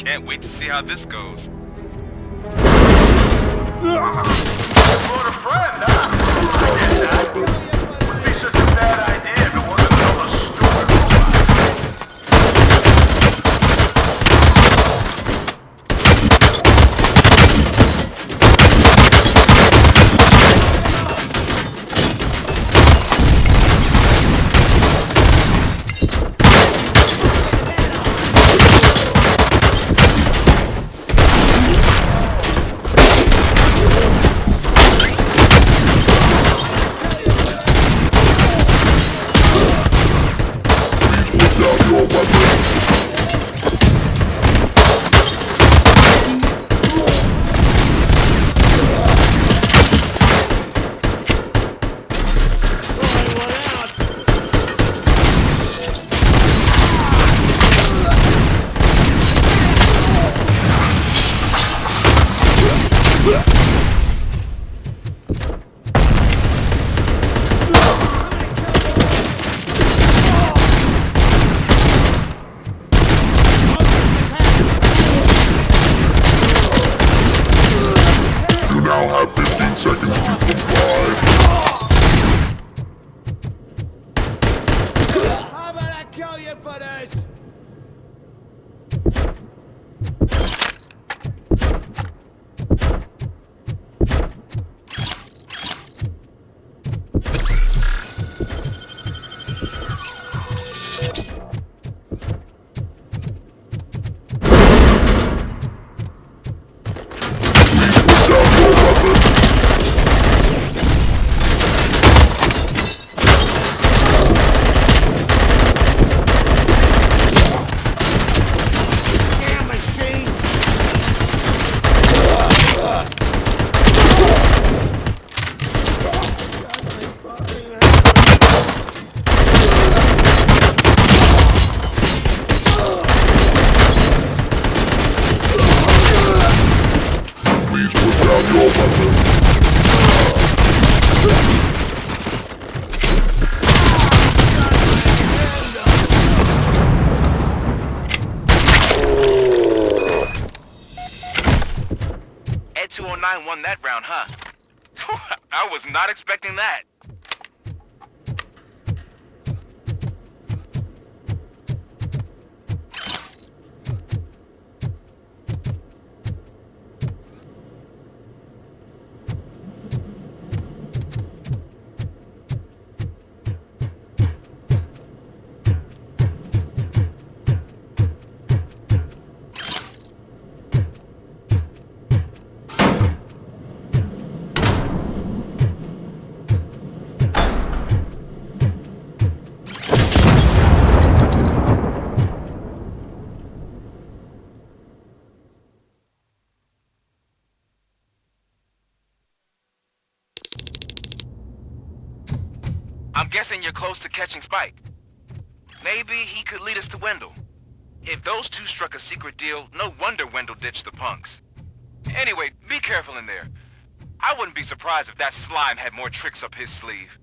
Can't wait to see how this goes. Brought a friend, huh? I get that. Wouldn't be such a bad idea if it wasn't another stupid Ed 209 won that round, huh? I was not expecting that. I'm guessing you're close to catching Spike. Maybe he could lead us to Wendell. If those two struck a secret deal, no wonder Wendell ditched the punks. Anyway, be careful in there. I wouldn't be surprised if that slime had more tricks up his sleeve.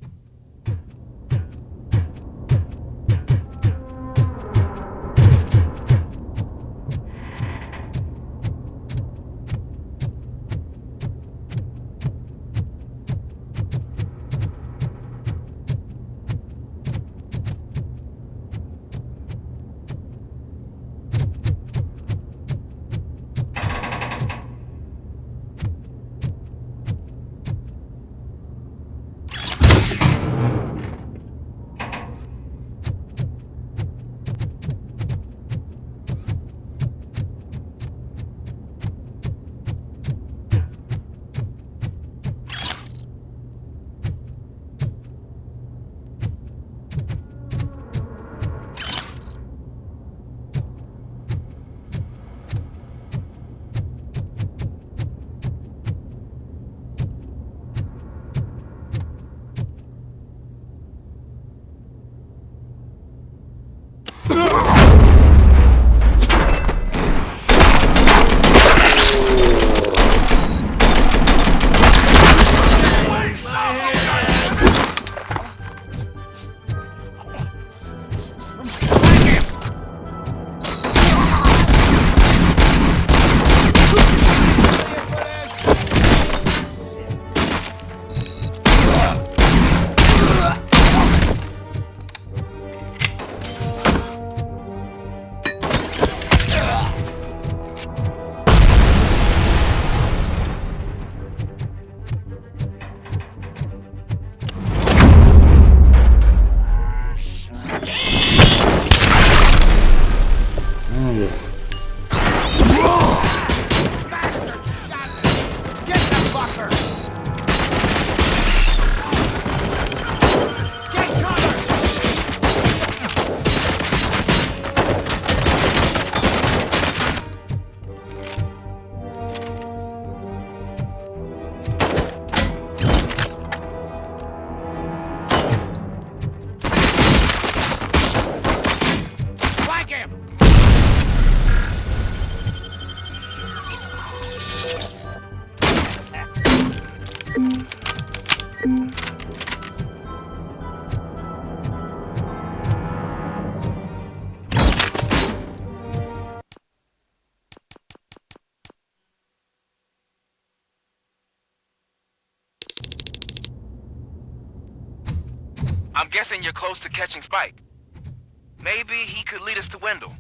guessing you're close to catching Spike. Maybe he could lead us to Wendell.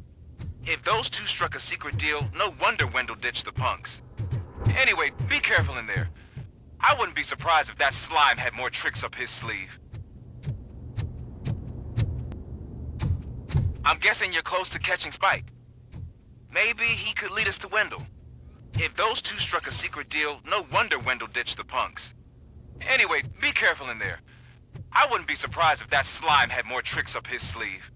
If those two struck a secret deal, no wonder Wendell ditched the punks. Anyway, be careful in there. I wouldn't be surprised if that slime had more tricks up his sleeve. I'm guessing you're close to catching Spike. Maybe he could lead us to Wendell. If those two struck a secret deal, no wonder Wendell ditched the punks. Anyway, be careful in there. I wouldn't be surprised if that slime had more tricks up his sleeve.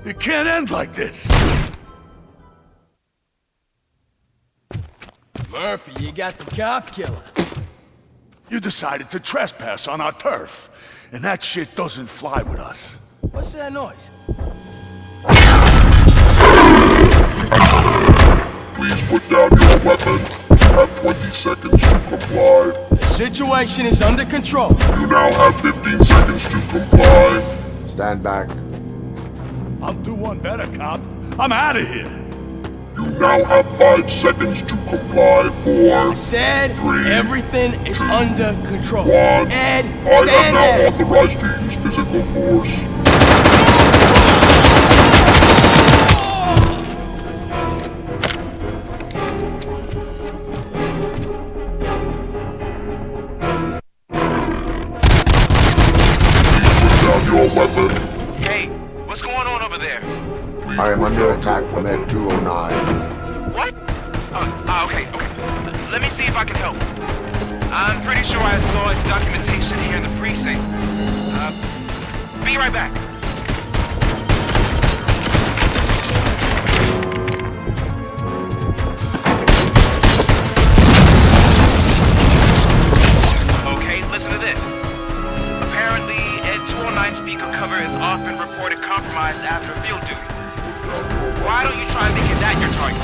It can't end like this. Murphy, you got the cop killer. You decided to trespass on our turf, and that shit doesn't fly with us. What's that noise? Please put down your weapon. You have 20 seconds. seconds to comply. The situation is under control. You now have 15 seconds to comply. Stand back. I'll do one better, cop. I'm out of here. You now have 5 seconds to comply. 4, I said 3, everything is under control. 1. Ed, I stand am now there. authorized to use physical force. Please put down your weapon. Hey, what's going on over there? Please I am put under down attack your from weapon. Ed 209. What? Okay. Let me see if I can help. I'm pretty sure I saw its documentation here in the precinct. Be right back. Okay, listen to this. Apparently, Ed 209 speaker cover is often reported compromised after field duty. Why don't you try making that your target?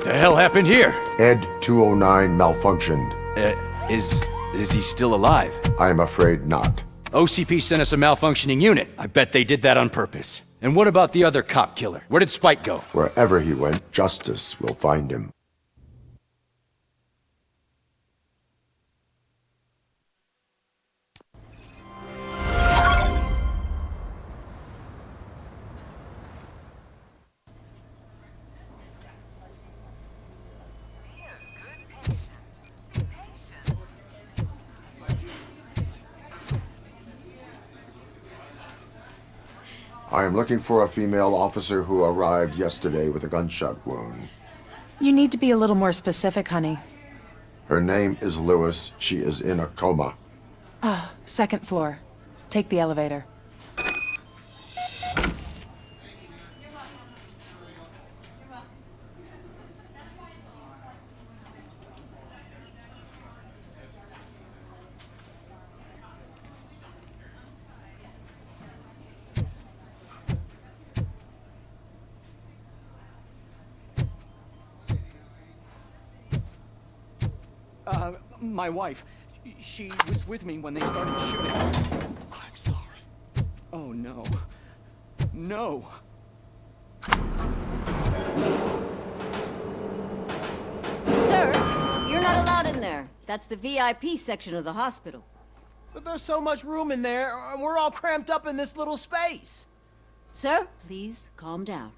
What the hell happened here? Ed 209 malfunctioned. Is he still alive? I'm afraid not. OCP sent us a malfunctioning unit. I bet they did that on purpose. And what about the other cop killer? Where did Spike go? Wherever he went, justice will find him. I am looking for a female officer who arrived yesterday with a gunshot wound. You need to be a little more specific, honey. Her name is Lewis. She is in a coma. Second floor. Take the elevator. My wife. She was with me when they started shooting. I'm sorry. Oh, no. No. Sir, you're not allowed in there. That's the VIP section of the hospital. But there's so much room in there, and we're all cramped up in this little space. Sir, please calm down.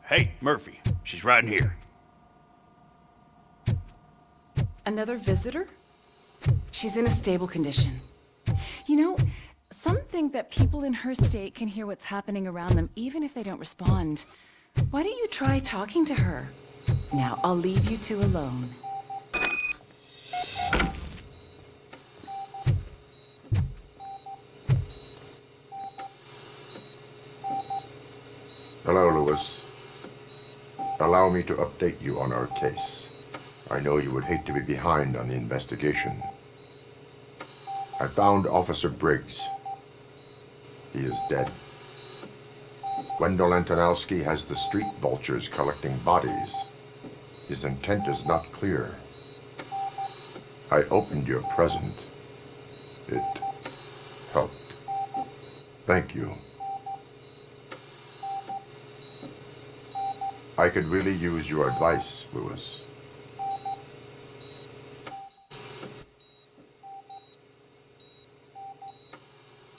Hey, Murphy. She's right in here. Another visitor? She's in a stable condition. You know, some think that people in her state can hear what's happening around them even if they don't respond. Why don't you try talking to her? Now, I'll leave you two alone. Hello, Lewis. Allow me to update you on our case. I know you would hate to be behind on the investigation. I found Officer Briggs. He is dead. Wendell Antonowski has the street vultures collecting bodies. His intent is not clear. I opened your present. It helped. Thank you. I could really use your advice, Lewis.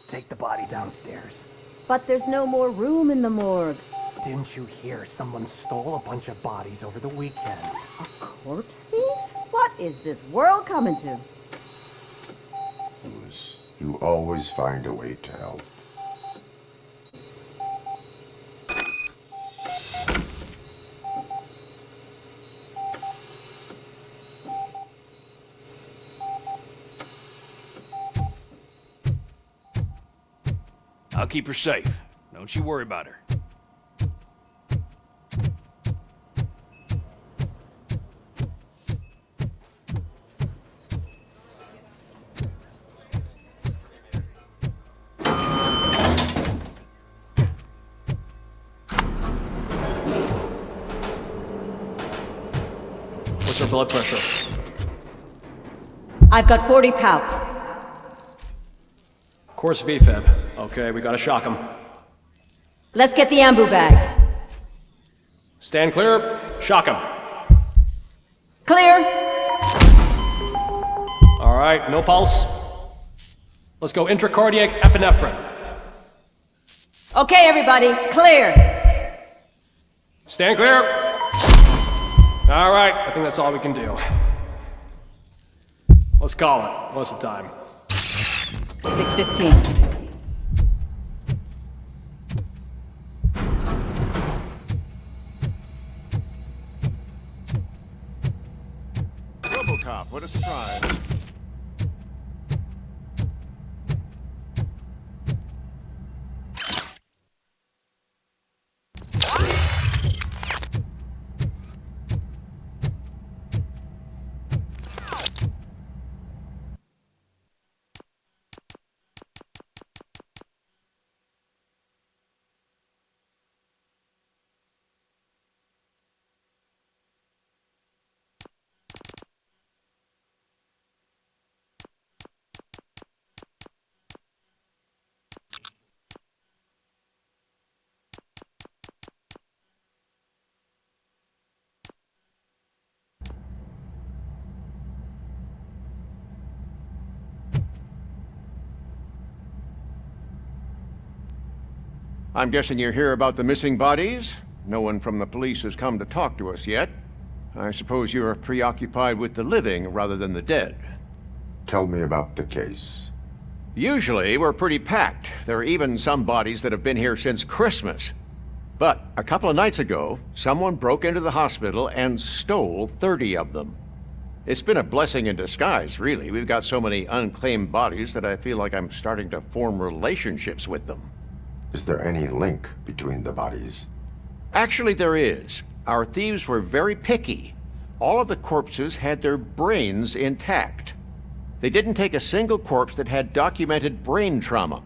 Take the body downstairs. But there's no more room in the morgue. Didn't you hear someone stole a bunch of bodies over the weekend? A corpse thief? What is this world coming to? Lewis, you always find a way to help. I'll keep her safe. Don't you worry about her. What's her blood pressure? I've got 40 pow. Course VFib. Okay, we gotta shock him. Let's get the ambu bag. Stand clear. Shock him. Clear. All right, no pulse. Let's go intracardiac epinephrine. Okay, everybody, clear. Stand clear. All right, I think that's all we can do. Let's call it. What's the time? 6:15. RoboCop, what a surprise. I'm guessing you're here about the missing bodies? No one from the police has come to talk to us yet. I suppose you're preoccupied with the living rather than the dead. Tell me about the case. Usually, we're pretty packed. There are even some bodies that have been here since Christmas. But a couple of nights ago, someone broke into the hospital and stole 30 of them. It's been a blessing in disguise, really. We've got so many unclaimed bodies that I feel like I'm starting to form relationships with them. Is there any link between the bodies? Actually, there is. Our thieves were very picky. All of the corpses had their brains intact. They didn't take a single corpse that had documented brain trauma.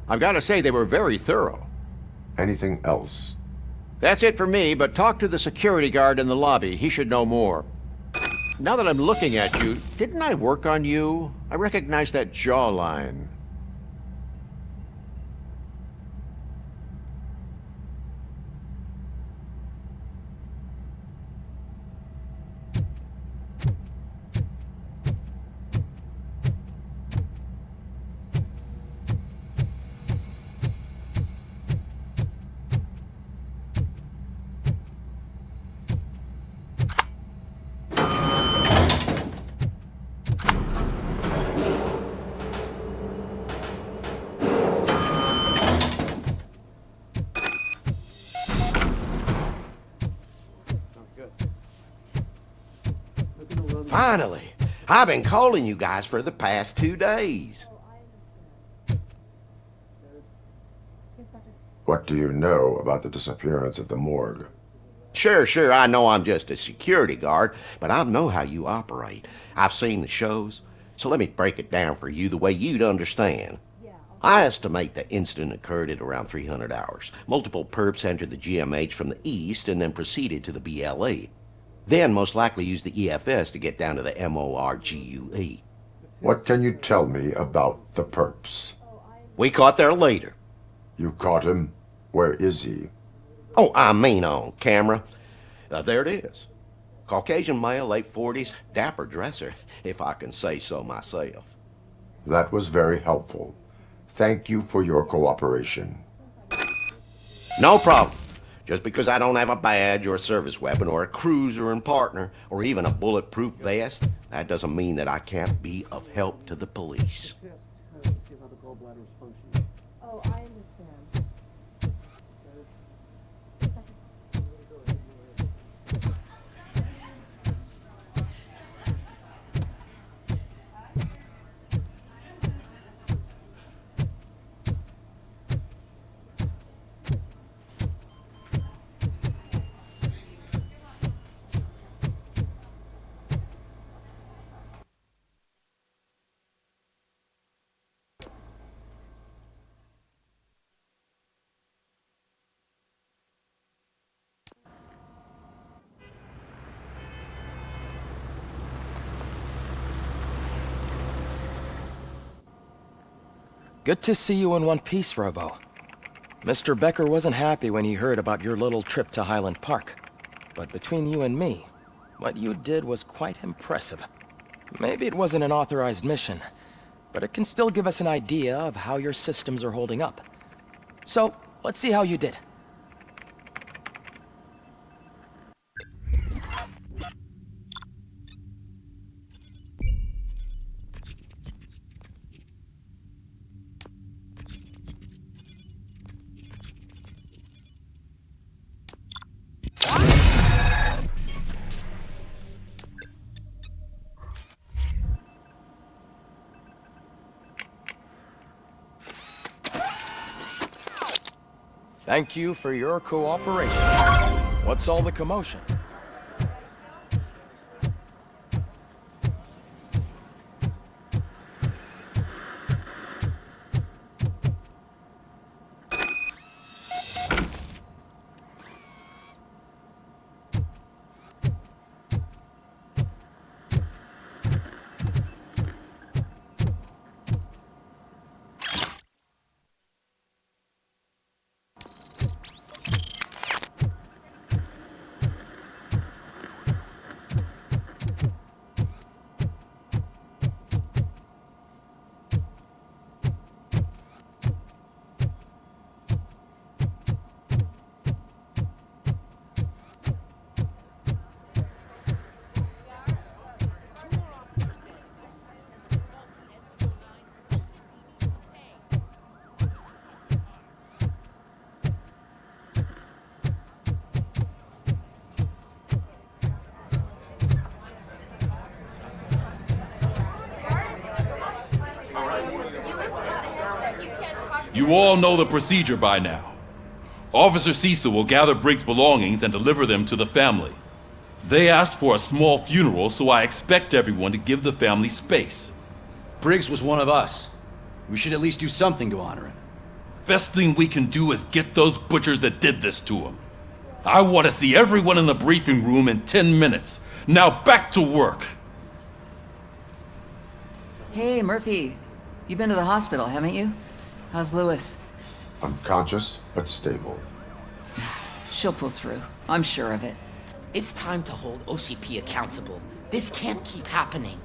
I've got to say, they were very thorough. Anything else? That's it for me, but talk to the security guard in the lobby. He should know more. Now that I'm looking at you, didn't I work on you? I recognize that jawline. Finally! I've been calling you guys for the past 2 days. What do you know about the disappearance at the morgue? Sure, I know I'm just a security guard, but I know how you operate. I've seen the shows, so let me break it down for you the way you'd understand. I estimate the incident occurred at around 300 hours. Multiple perps entered the GMH from the east and then proceeded to the BLE. Then most likely used the EFS to get down to the MORGUE. What can you tell me about the perps? We caught their leader. You caught him? Where is he? Oh, I mean on camera. There it is. Caucasian male, late 40s, dapper dresser, if I can say so myself. That was very helpful. Thank you for your cooperation. No problem. Just because I don't have a badge or a service weapon or a cruiser and partner or even a bulletproof vest, that doesn't mean that I can't be of help to the police. Oh, I understand. Good to see you in one piece, Robo. Mr. Becker wasn't happy when he heard about your little trip to Highland Park. But between you and me, what you did was quite impressive. Maybe it wasn't an authorized mission, but it can still give us an idea of how your systems are holding up. So, Let's see how you did. Thank you for your cooperation. What's all the commotion? You all know the procedure by now. Officer Cecil will gather Briggs' belongings and deliver them to the family. They asked for a small funeral, so I expect everyone to give the family space. Briggs was one of us. We should at least do something to honor him. Best thing we can do is get those butchers that did this to him. I want to see everyone in the briefing room in 10 minutes. Now back to work. Hey, Murphy. You've been to the hospital, haven't you? How's Lewis? Unconscious, but stable. She'll pull through. I'm sure of it. It's time to hold OCP accountable. This can't keep happening.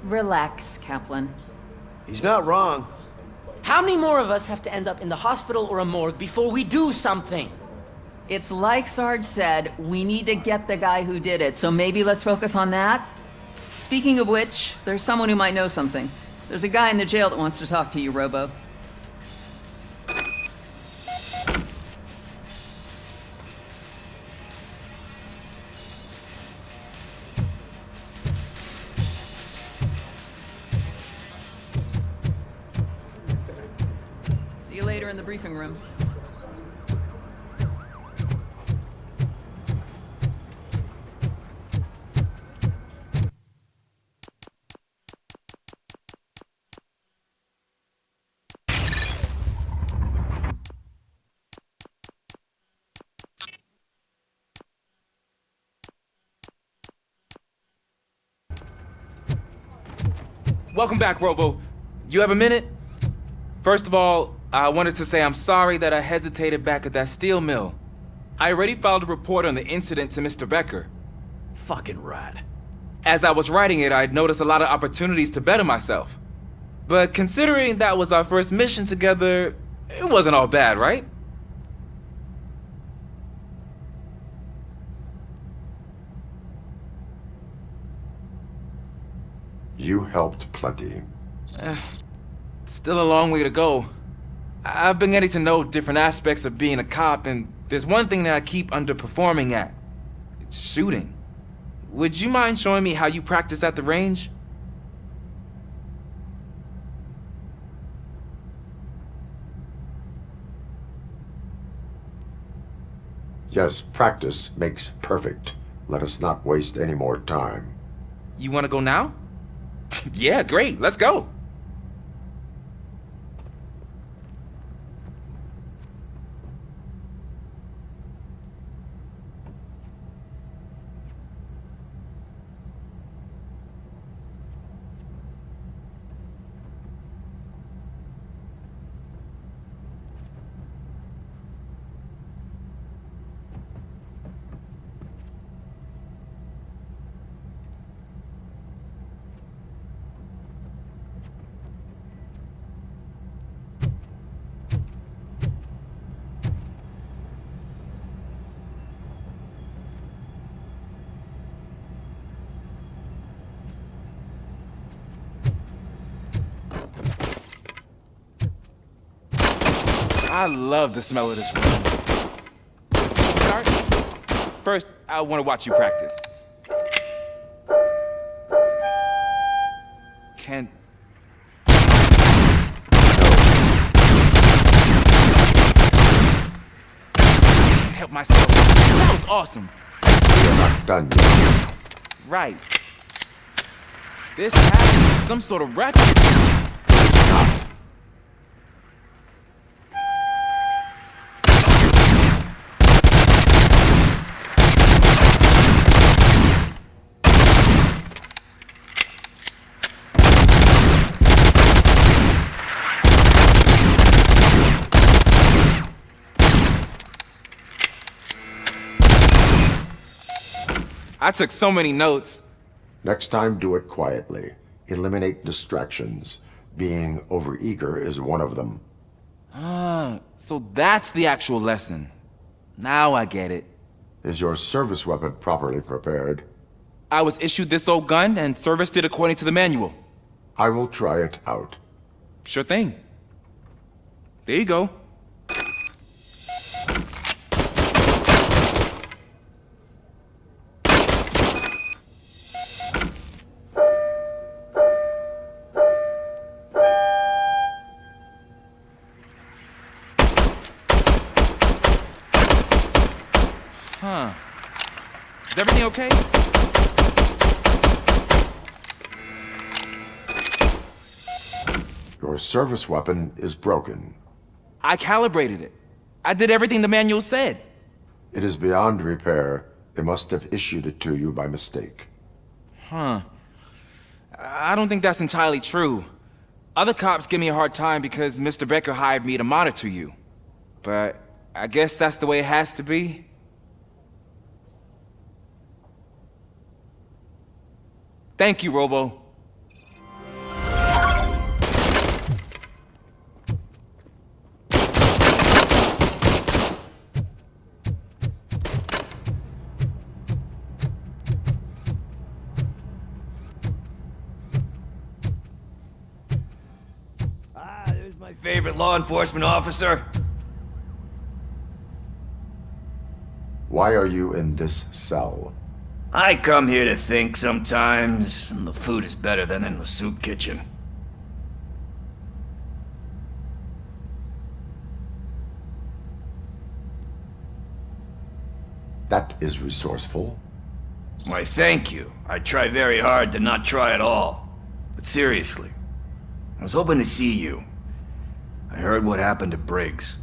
Relax, Kaplan. He's not wrong. How many more of us have to end up in the hospital or a morgue before we do something? It's like Sarge said, we need to get the guy who did it, so maybe let's focus on that? Speaking of which, there's someone who might know something. There's a guy in the jail that wants to talk to you, Robo. See you later in the briefing room. Welcome back, Robo. You have a minute? First of all, I wanted to say I'm sorry that I hesitated back at that steel mill. I already filed a report on the incident to Mr. Becker. Fucking rat. As I was writing it, I'd noticed a lot of opportunities to better myself. But considering that was our first mission together, it wasn't all bad, right? You helped plenty. Still a long way to go. I've been getting to know different aspects of being a cop, and there's one thing that I keep underperforming at. It's shooting. Would you mind showing me how you practice at the range? Yes, practice makes perfect. Let us not waste any more time. You want to go now? Yeah, great. Let's go. I love the smell of this room. Start? First, I want to watch you practice. Can't help myself. That was awesome. You're not done yet. Right. This has to be some sort of record. I took so many notes. Next time, do it quietly. Eliminate distractions. Being overeager is one of them. Ah, so that's the actual lesson. Now I get it. Is your service weapon properly prepared? I was issued this old gun and serviced it according to the manual. I will try it out. Sure thing. There you go. Huh. Is everything okay? Your service weapon is broken. I calibrated it. I did everything the manual said. It is beyond repair. They must have issued it to you by mistake. Huh. I don't think that's entirely true. Other cops give me a hard time because Mr. Becker hired me to monitor you. But I guess that's the way it has to be. Thank you, Robo. There's my favorite law enforcement officer. Why are you in this cell? I come here to think sometimes, and the food is better than in the soup kitchen. That is resourceful. Why, thank you. I try very hard to not try at all. But seriously, I was hoping to see you. I heard what happened to Briggs.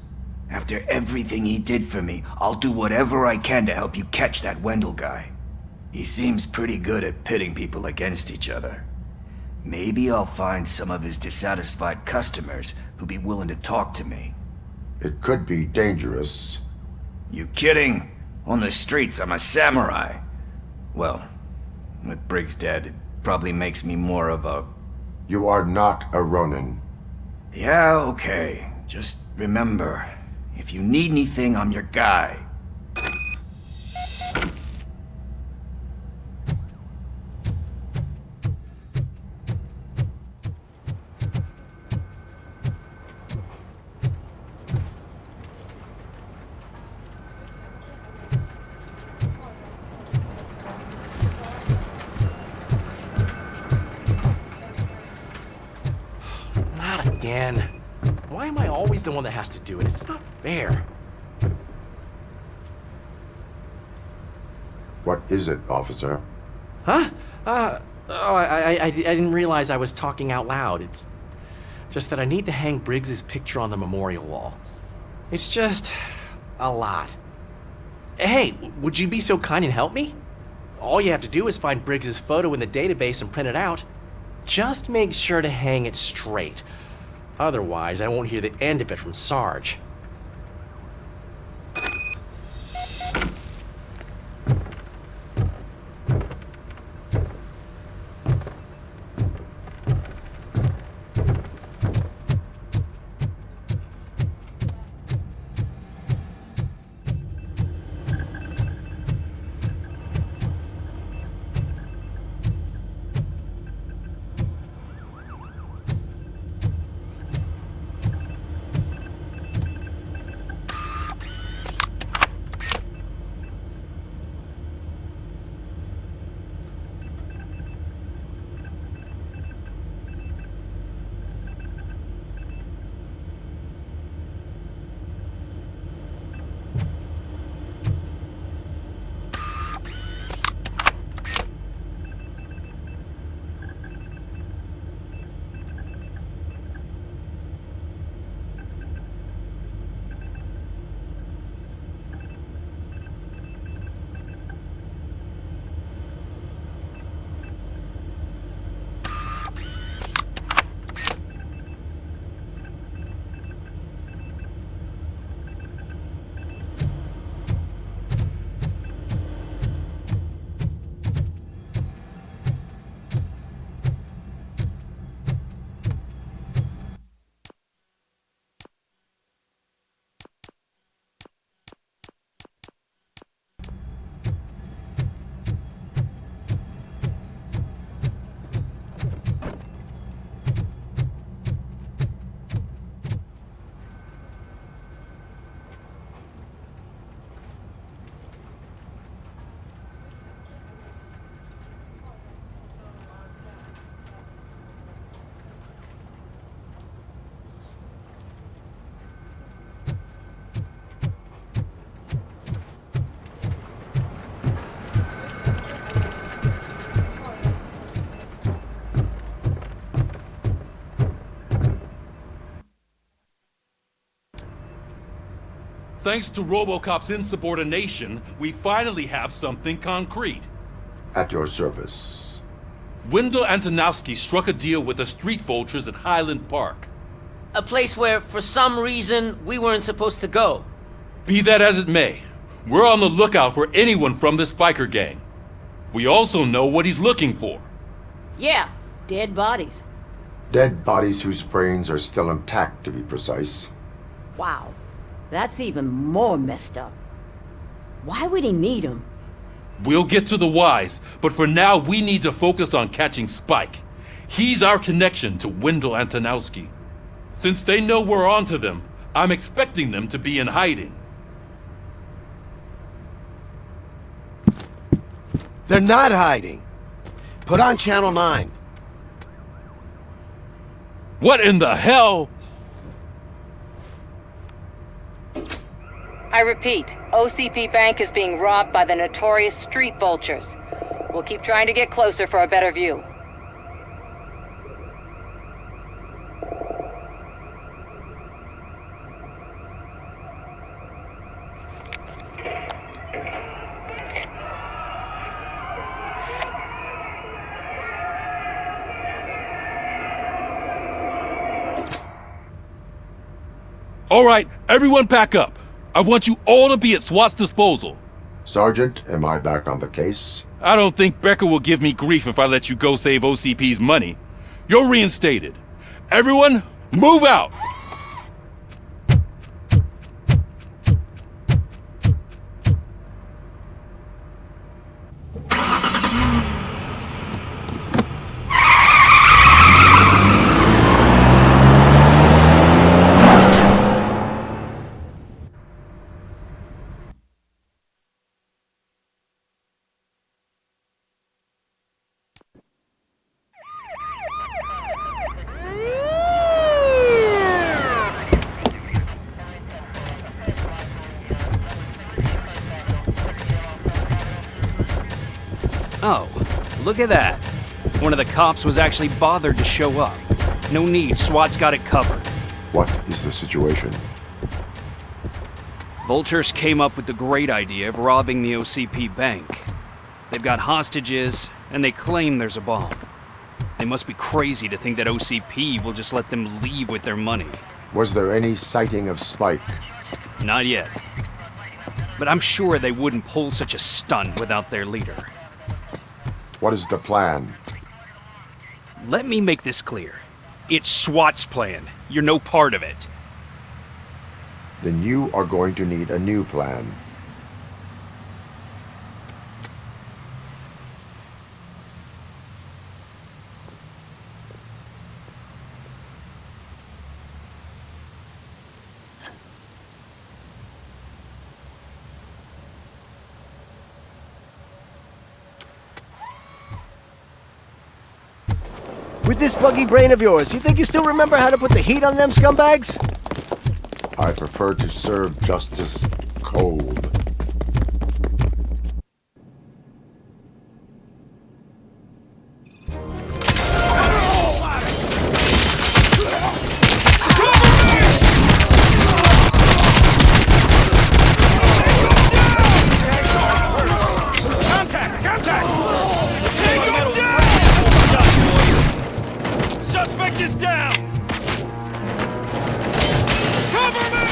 After everything he did for me, I'll do whatever I can to help you catch that Wendell guy. He seems pretty good at pitting people against each other. Maybe I'll find some of his dissatisfied customers who'd be willing to talk to me. It could be dangerous. You kidding? On the streets, I'm a samurai. Well, with Briggs dead, it probably makes me more of a... You are not a Ronin. Yeah, okay. Just remember, if you need anything, I'm your guy. Not again. Why am I always the one that has to do it? It's not fair. What is it, officer? Huh? I didn't realize I was talking out loud. It's just that I need to hang Briggs's picture on the memorial wall. It's just a lot. Hey, would you be so kind and help me? All you have to do is find Briggs's photo in the database and print it out. Just make sure to hang it straight. Otherwise, I won't hear the end of it from Sarge. Thanks to RoboCop's insubordination, we finally have something concrete. At your service. Wendell Antonowski struck a deal with the street vultures at Highland Park. A place where, for some reason, we weren't supposed to go. Be that as it may, we're on the lookout for anyone from this biker gang. We also know what he's looking for. Yeah, dead bodies. Dead bodies whose brains are still intact, to be precise. Wow, that's even more messed up. Why would he need them? We'll get to the whys, but for now we need to focus on catching Spike. He's our connection to Wendell Antonowski. Since they know we're onto them, I'm expecting them to be in hiding. They're not hiding. Put on Channel 9. What in the hell? I repeat, OCP Bank is being robbed by the notorious street vultures. We'll keep trying to get closer for a better view. All right, everyone pack up. I want you all to be at SWAT's disposal. Sergeant, am I back on the case? I don't think Becker will give me grief if I let you go save OCP's money. You're reinstated. Everyone, move out! Oh, look at that. One of the cops was actually bothered to show up. No need, SWAT's got it covered. What is the situation? Vultures came up with the great idea of robbing the OCP bank. They've got hostages, and they claim there's a bomb. They must be crazy to think that OCP will just let them leave with their money. Was there any sighting of Spike? Not yet. But I'm sure they wouldn't pull such a stunt without their leader. What is the plan? Let me make this clear. It's SWAT's plan. You're no part of it. Then you are going to need a new plan. With this buggy brain of yours, you think you still remember how to put the heat on them scumbags? I prefer to serve justice cold. Suspect is down! Cover me!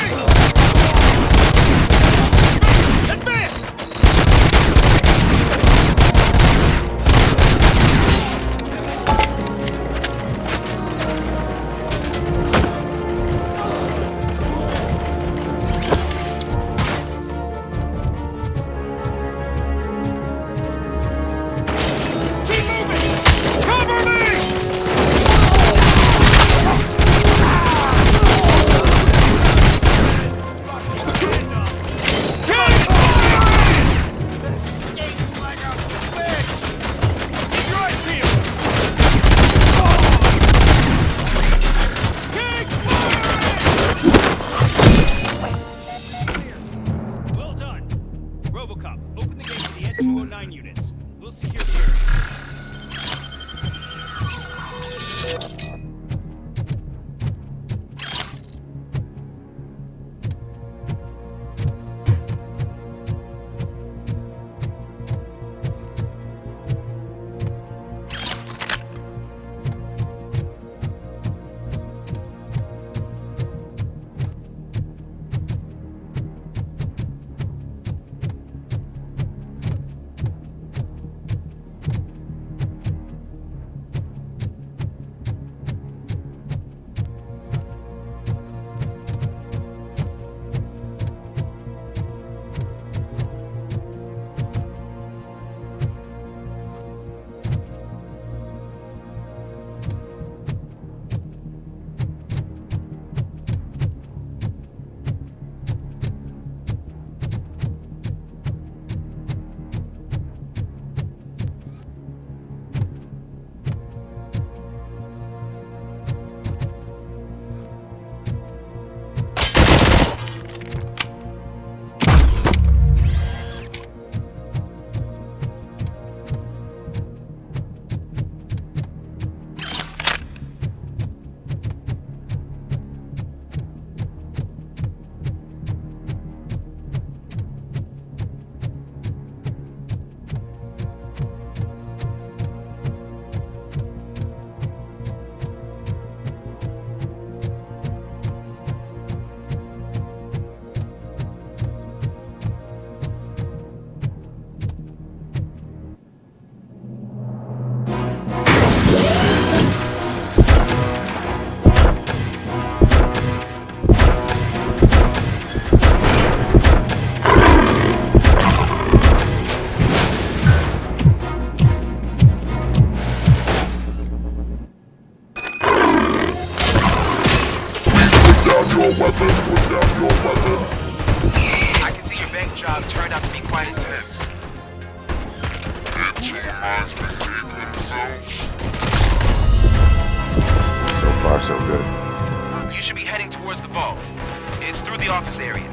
Put down your weapon. I can see your bank job turned out to be quite intense. So far, so good. You should be heading towards the vault. It's through the office area.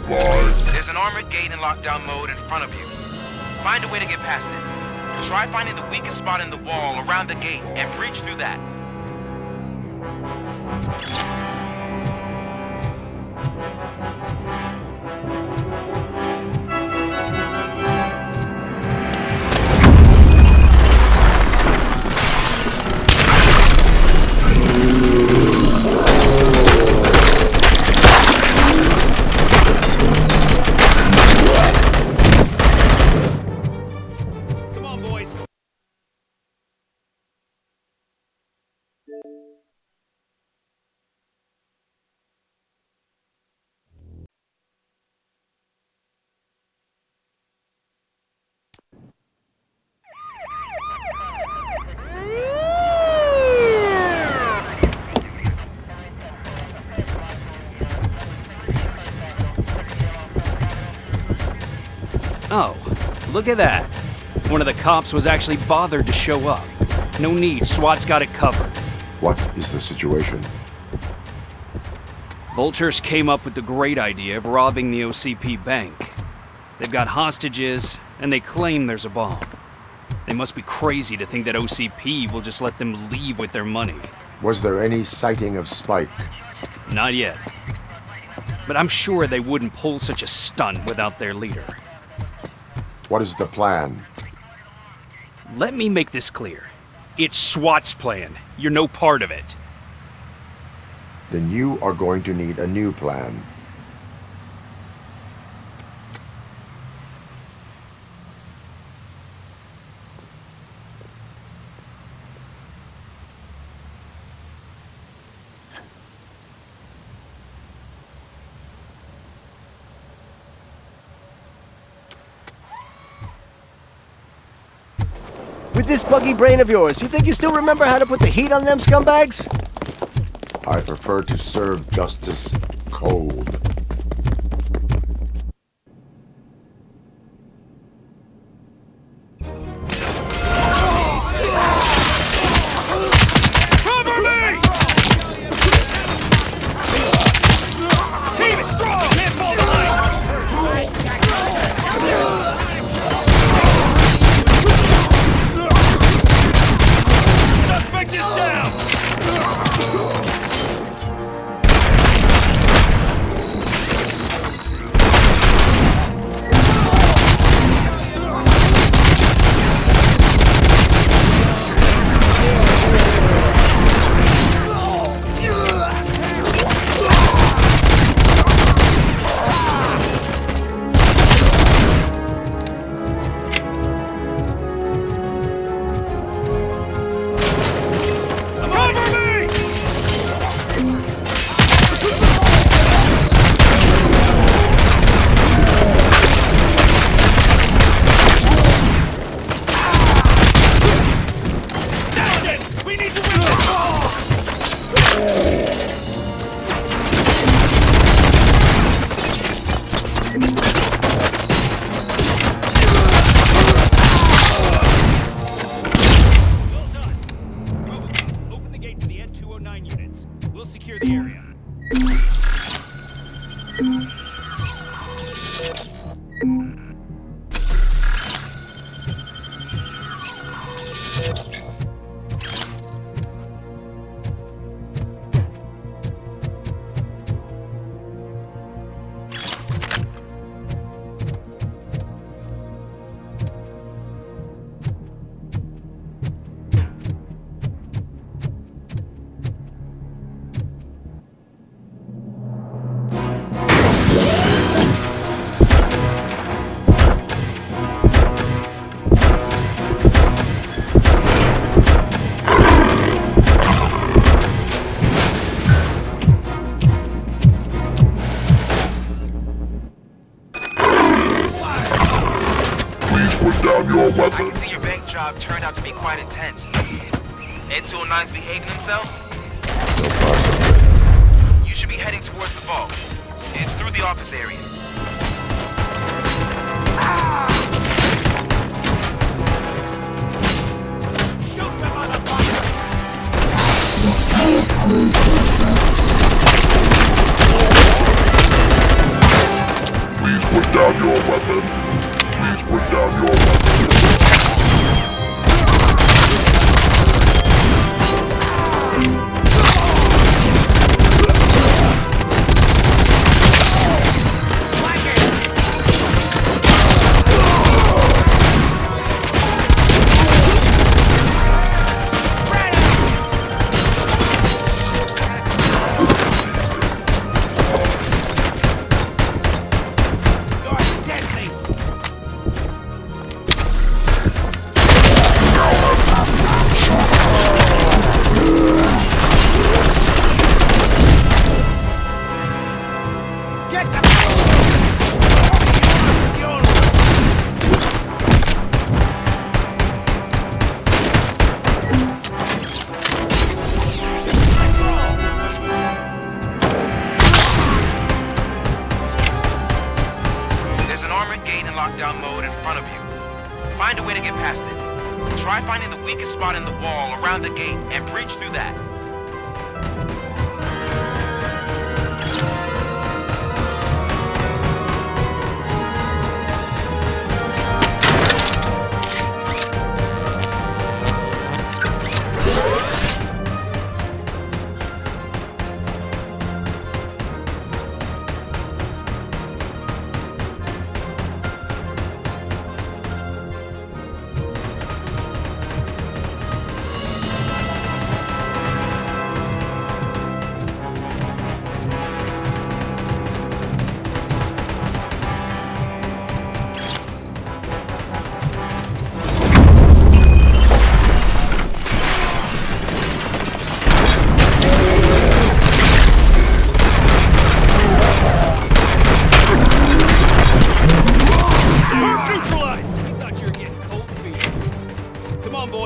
There's an armored gate in lockdown mode in front of you. Find a way to get past it. Try finding the weakest spot in the wall around the gate and breach through that. Oh, look at that. One of the cops was actually bothered to show up. No need, SWAT's got it covered. What is the situation? Vultures came up with the great idea of robbing the OCP bank. They've got hostages, and they claim there's a bomb. They must be crazy to think that OCP will just let them leave with their money. Was there any sighting of Spike? Not yet. But I'm sure they wouldn't pull such a stunt without their leader. What is the plan? Let me make this clear. It's SWAT's plan. You're no part of it. Then you are going to need a new plan. With this buggy brain of yours, you think you still remember how to put the heat on them scumbags? I prefer to serve justice cold. Cover me! Team is strong! Can't fall Suspect is down! your I weapon. can see your bank job turned out to be quite intense. N209's behaving themselves? So far, so good. You should be heading towards the vault. It's through the office area. Shoot the motherfucker! Please put down your weapon. Please put down your weapon. There's an armored gate in lockdown mode in front of you. Find a way to get past it. Try finding the weakest spot in the wall around the gate and breach through that.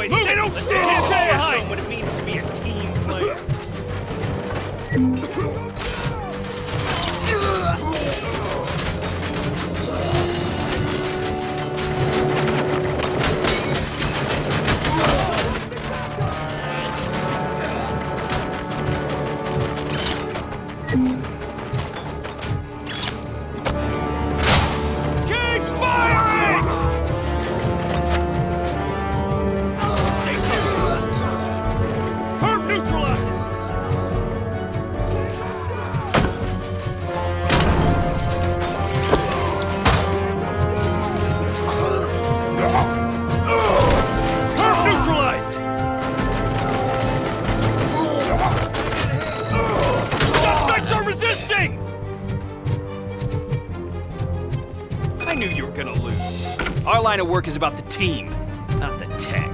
They don't stand behind what it means to be a team player. Resisting! I knew you were gonna lose. Our line of work is about the team, not the tech.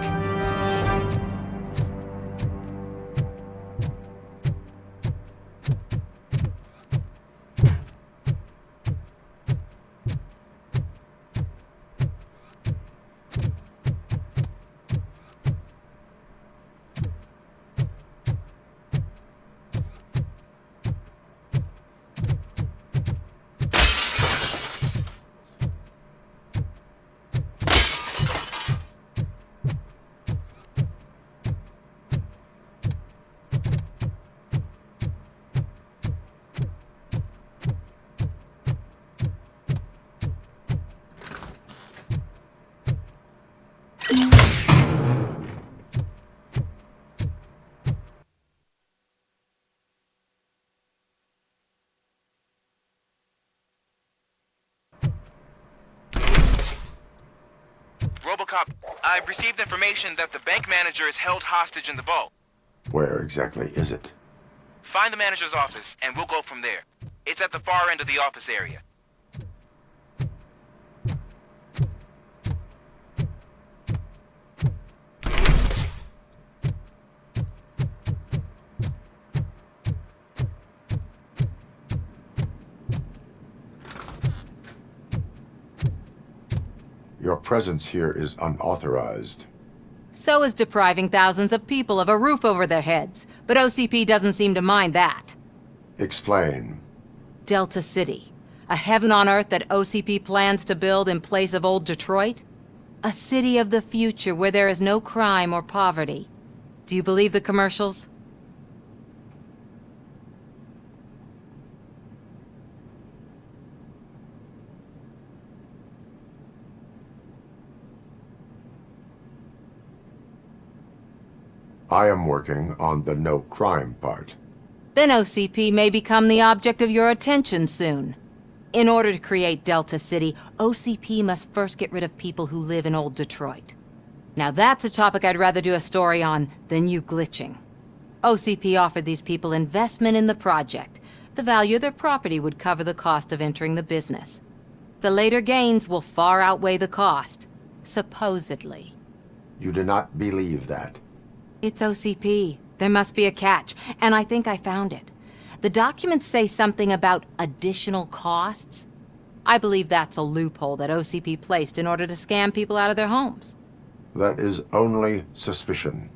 RoboCop, I've received information that the bank manager is held hostage in the vault. Where exactly is it? Find the manager's office, and we'll go from there. It's at the far end of the office area. Your presence here is unauthorized. So is depriving thousands of people of a roof over their heads. But OCP doesn't seem to mind that. Explain. Delta City. A heaven on earth that OCP plans to build in place of old Detroit? A city of the future where there is no crime or poverty. Do you believe the commercials? I am working on the no crime part. Then OCP may become the object of your attention soon. In order to create Delta City, OCP must first get rid of people who live in old Detroit. Now that's a topic I'd rather do a story on than you glitching. OCP offered these people investment in the project. The value of their property would cover the cost of entering the business. The later gains will far outweigh the cost, supposedly. You do not believe that? It's OCP. There must be a catch, and I think I found it. The documents say something about additional costs. I believe that's a loophole that OCP placed in order to scam people out of their homes. That is only suspicion.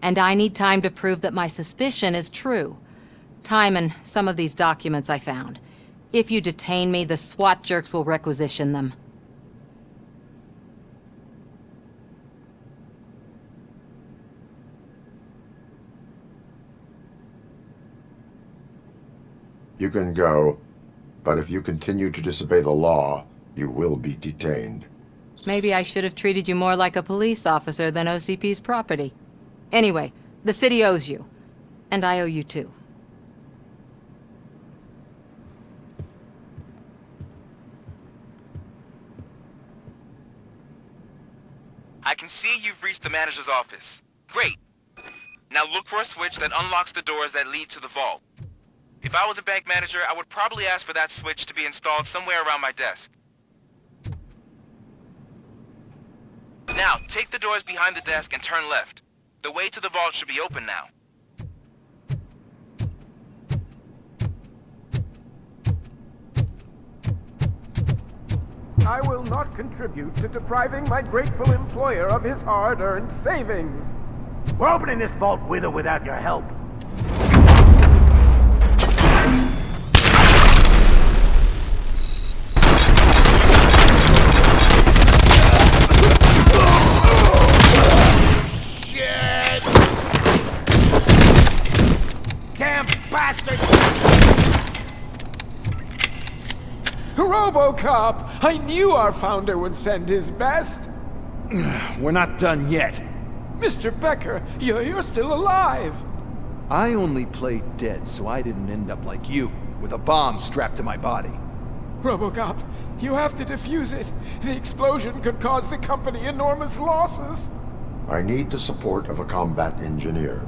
And I need time to prove that my suspicion is true. Time and some of these documents I found. If you detain me, the SWAT jerks will requisition them. You can go, but if you continue to disobey the law, you will be detained. Maybe I should have treated you more like a police officer than OCP's property. Anyway, the city owes you. And I owe you too. I can see you've reached the manager's office. Great. Now look for a switch that unlocks the doors that lead to the vault. If I was a bank manager, I would probably ask for that switch to be installed somewhere around my desk. Now, take the doors behind the desk and turn left. The way to the vault should be open now. I will not contribute to depriving my grateful employer of his hard-earned savings. We're opening this vault with or without your help. Damn bastard! RoboCop! I knew our founder would send his best! We're not done yet. Mr. Becker, you're still alive! I only played dead so I didn't end up like you, with a bomb strapped to my body. RoboCop, you have to defuse it. The explosion could cause the company enormous losses. I need the support of a combat engineer.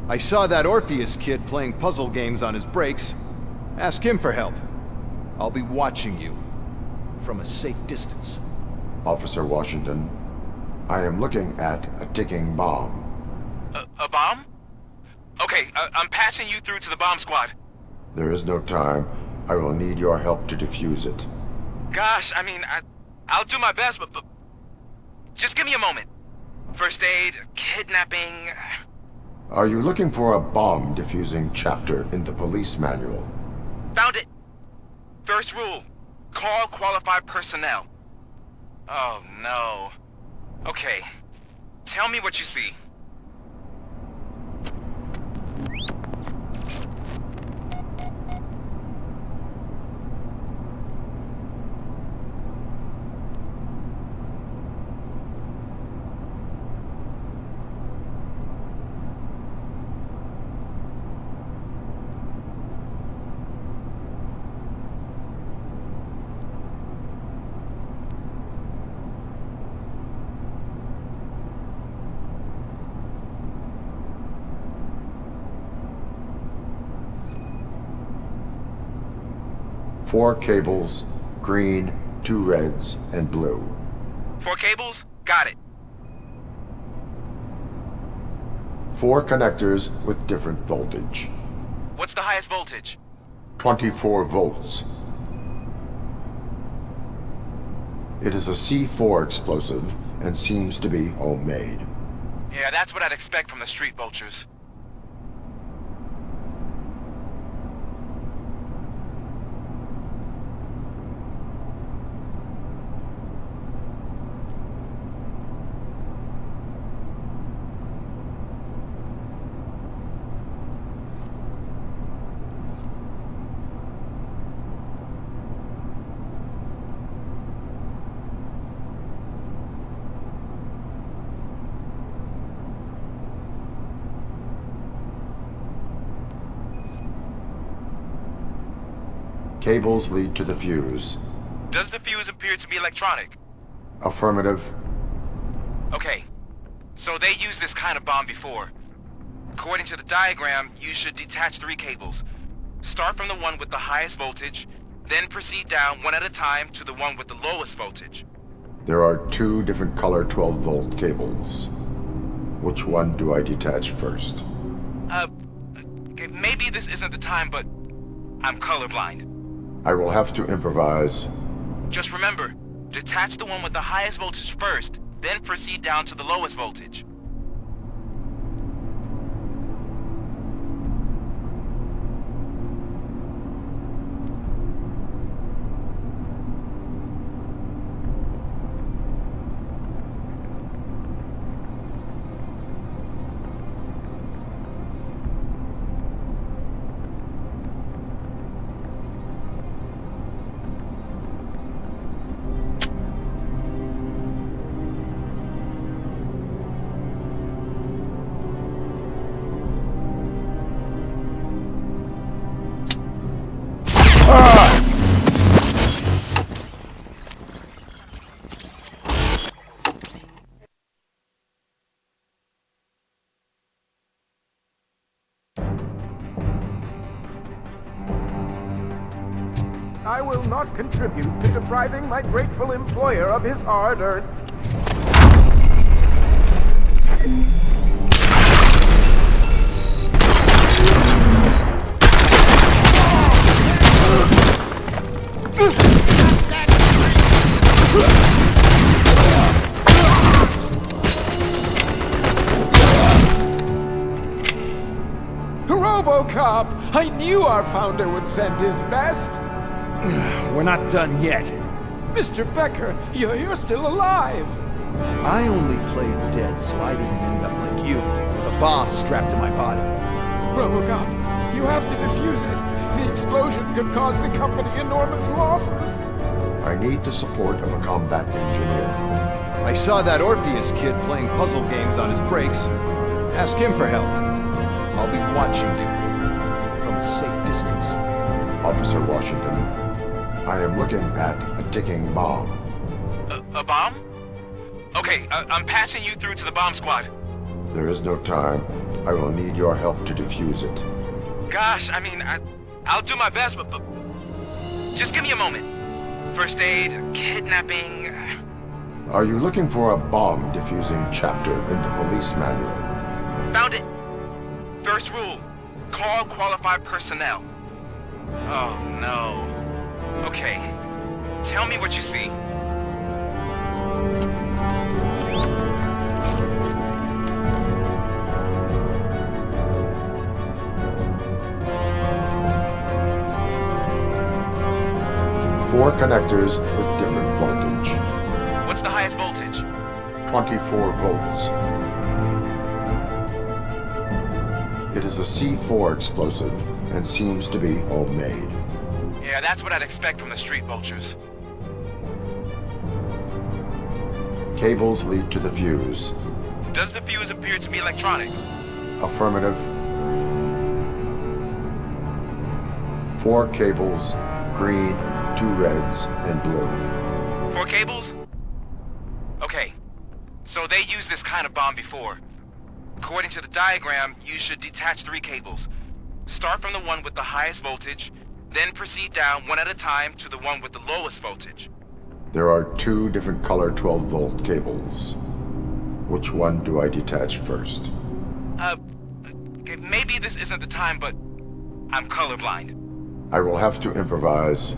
I saw that Orpheus kid playing puzzle games on his breaks. Ask him for help. I'll be watching you from a safe distance. Officer Washington, I am looking at a ticking bomb. A bomb? Okay, I'm passing you through to the bomb squad. There is no time. I will need your help to defuse it. Gosh, I mean, I'll do my best, but just give me a moment. First aid, kidnapping... Are you looking for a bomb defusing chapter in the police manual? Found it! First rule, call qualified personnel. Oh no. Okay, tell me what you see. Four cables, green, 2 reds, and blue. 4 cables? Got it. 4 connectors with different voltage. What's the highest voltage? 24 volts. It is a C4 explosive and seems to be homemade. Yeah, that's what I'd expect from the street vultures. Cables lead to the fuse. Does the fuse appear to be electronic? Affirmative. Okay, so they used this kind of bomb before. According to the diagram, you should detach 3 cables. Start from the one with the highest voltage, then proceed down one at a time to the one with the lowest voltage. There are 2 different color 12-volt cables. Which one do I detach first? Okay, maybe this isn't the time, but I'm colorblind. I will have to improvise. Just remember, detach the one with the highest voltage first, then proceed down to the lowest voltage. I will not contribute to depriving my grateful employer of his hard-earned... RoboCop! I knew our founder would send his best! We're not done yet. Mr. Becker, you're still alive! I only played dead so I didn't end up like you, with a bomb strapped to my body. RoboCop, you have to defuse it. The explosion could cause the company enormous losses. I need the support of a combat engineer. I saw that Orpheus kid playing puzzle games on his breaks. Ask him for help. I'll be watching you from a safe distance. Officer Washington, I am looking at a ticking bomb. A bomb? Okay, I'm passing you through to the bomb squad. There is no time. I will need your help to defuse it. Gosh, I mean, I'll do my best, but just give me a moment. First aid, kidnapping... Are you looking for a bomb defusing chapter in the police manual? Found it. First rule, call qualified personnel. Oh no. Okay, tell me what you see. Four connectors with different voltage. What's the highest voltage? 24 volts. It is a C4 explosive and seems to be homemade. Yeah, that's what I'd expect from the street vultures. Cables lead to the fuse. Does the fuse appear to be electronic? Affirmative. 4 cables, green, 2 reds, and blue. 4 cables? Okay, so they used this kind of bomb before. According to the diagram, you should detach 3 cables. Start from the one with the highest voltage, then proceed down one at a time to the one with the lowest voltage. There are 2 different color 12-volt cables. Which one do I detach first? Okay, maybe this isn't the time, but I'm colorblind. I will have to improvise.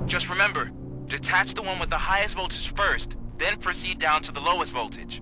Just remember, Detach the one with the highest voltage first, then proceed down to the lowest voltage.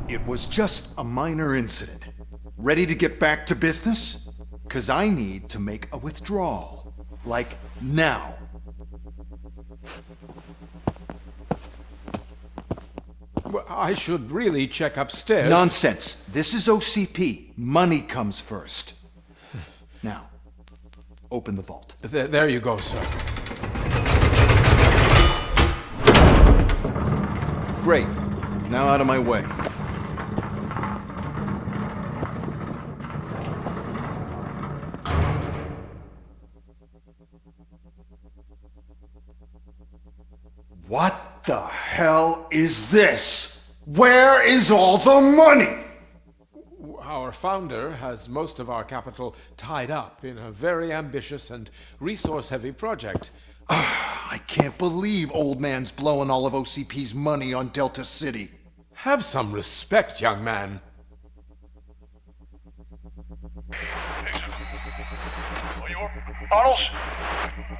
It was just a minor incident. Ready to get back to business? 'Cause I need to make a withdrawal. Like, now. Well, I should really check upstairs. Nonsense. This is OCP. Money comes first. Now, open the vault. There you go, sir. Great. Now out of my way. What the hell is this? Where is all the money? Our founder has most of our capital tied up in a very ambitious and resource-heavy project. I can't believe old man's blowing all of OCP's money on Delta City. Have some respect, young man. Arnold's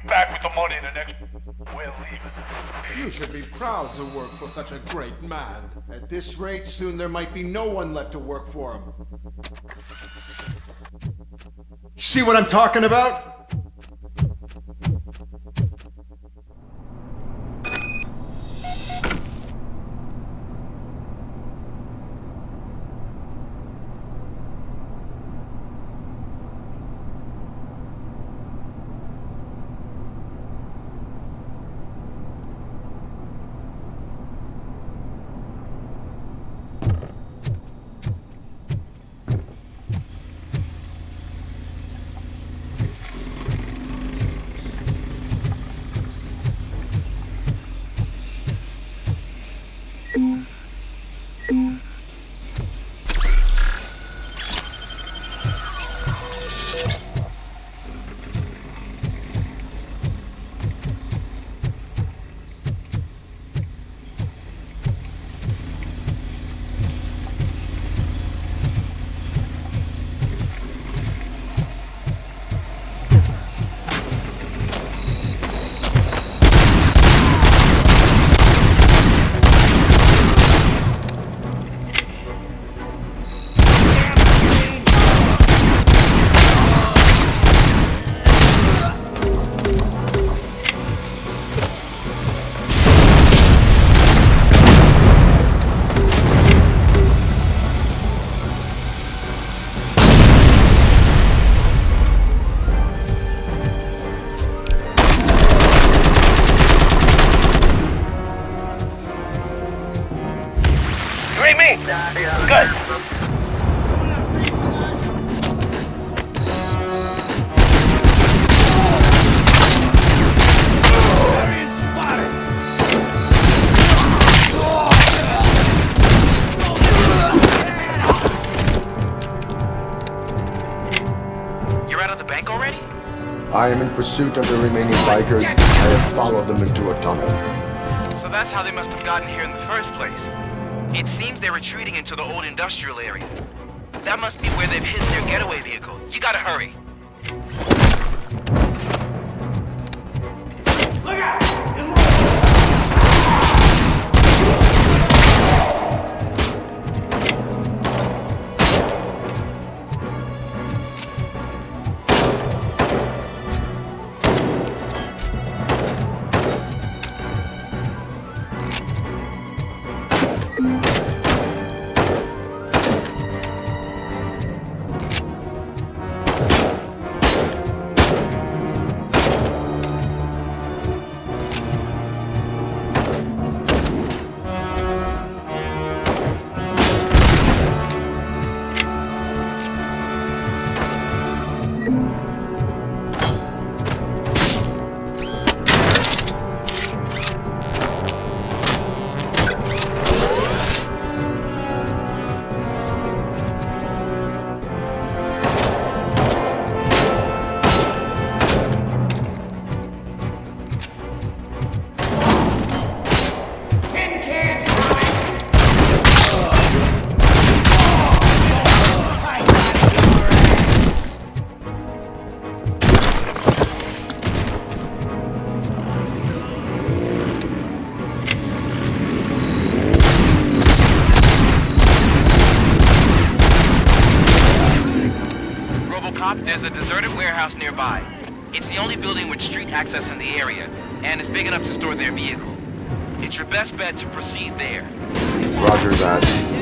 back with the money in the next... We're leaving. You should be proud to work for such a great man. At this rate, soon there might be no one left to work for him. See what I'm talking about? Good. You're out of the bank already? I I am in pursuit of the remaining bikers. I have followed them into a tunnel. So that's how they must have gotten here in the first place. It seems they're retreating into the old industrial area. That must be where they've hidden their getaway vehicle. You gotta hurry. Look out! RoboCop, there's a deserted warehouse nearby. It's the only building with street access in the area, and it's big enough to store their vehicle. It's your best bet to proceed there. Roger that.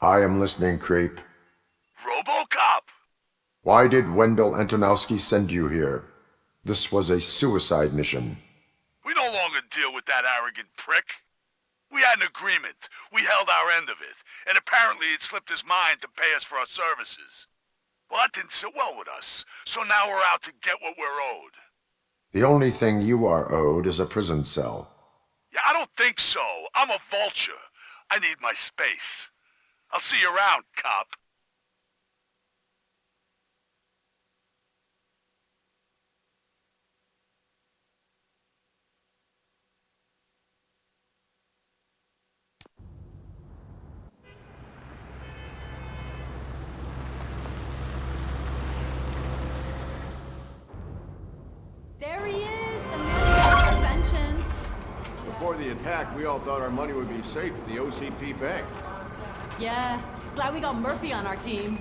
I am listening, creep. RoboCop! Why did Wendell Antonowski send you here? This was a suicide mission. We no longer deal with that arrogant prick. We had an agreement. We held our end of it. And apparently it slipped his mind to pay us for our services. Well, that didn't sit well with us. So now we're out to get what we're owed. The only thing you are owed is a prison cell. Yeah, I don't think so. I'm a vulture. I need my space. I'll see you around, cop. There he is, the man of inventions. Before the attack, we all thought our money would be safe at the OCP bank. Yeah, glad we got Murphy on our team.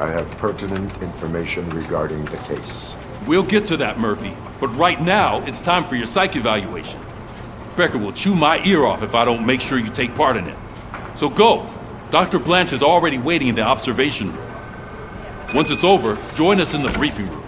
I have pertinent information regarding the case. We'll get to that, Murphy. But right now, it's time for your psych evaluation. Becker will chew my ear off if I don't make sure you take part in it. So go. Dr. Blanche is already waiting in the observation room. Once it's over, join us in the briefing room.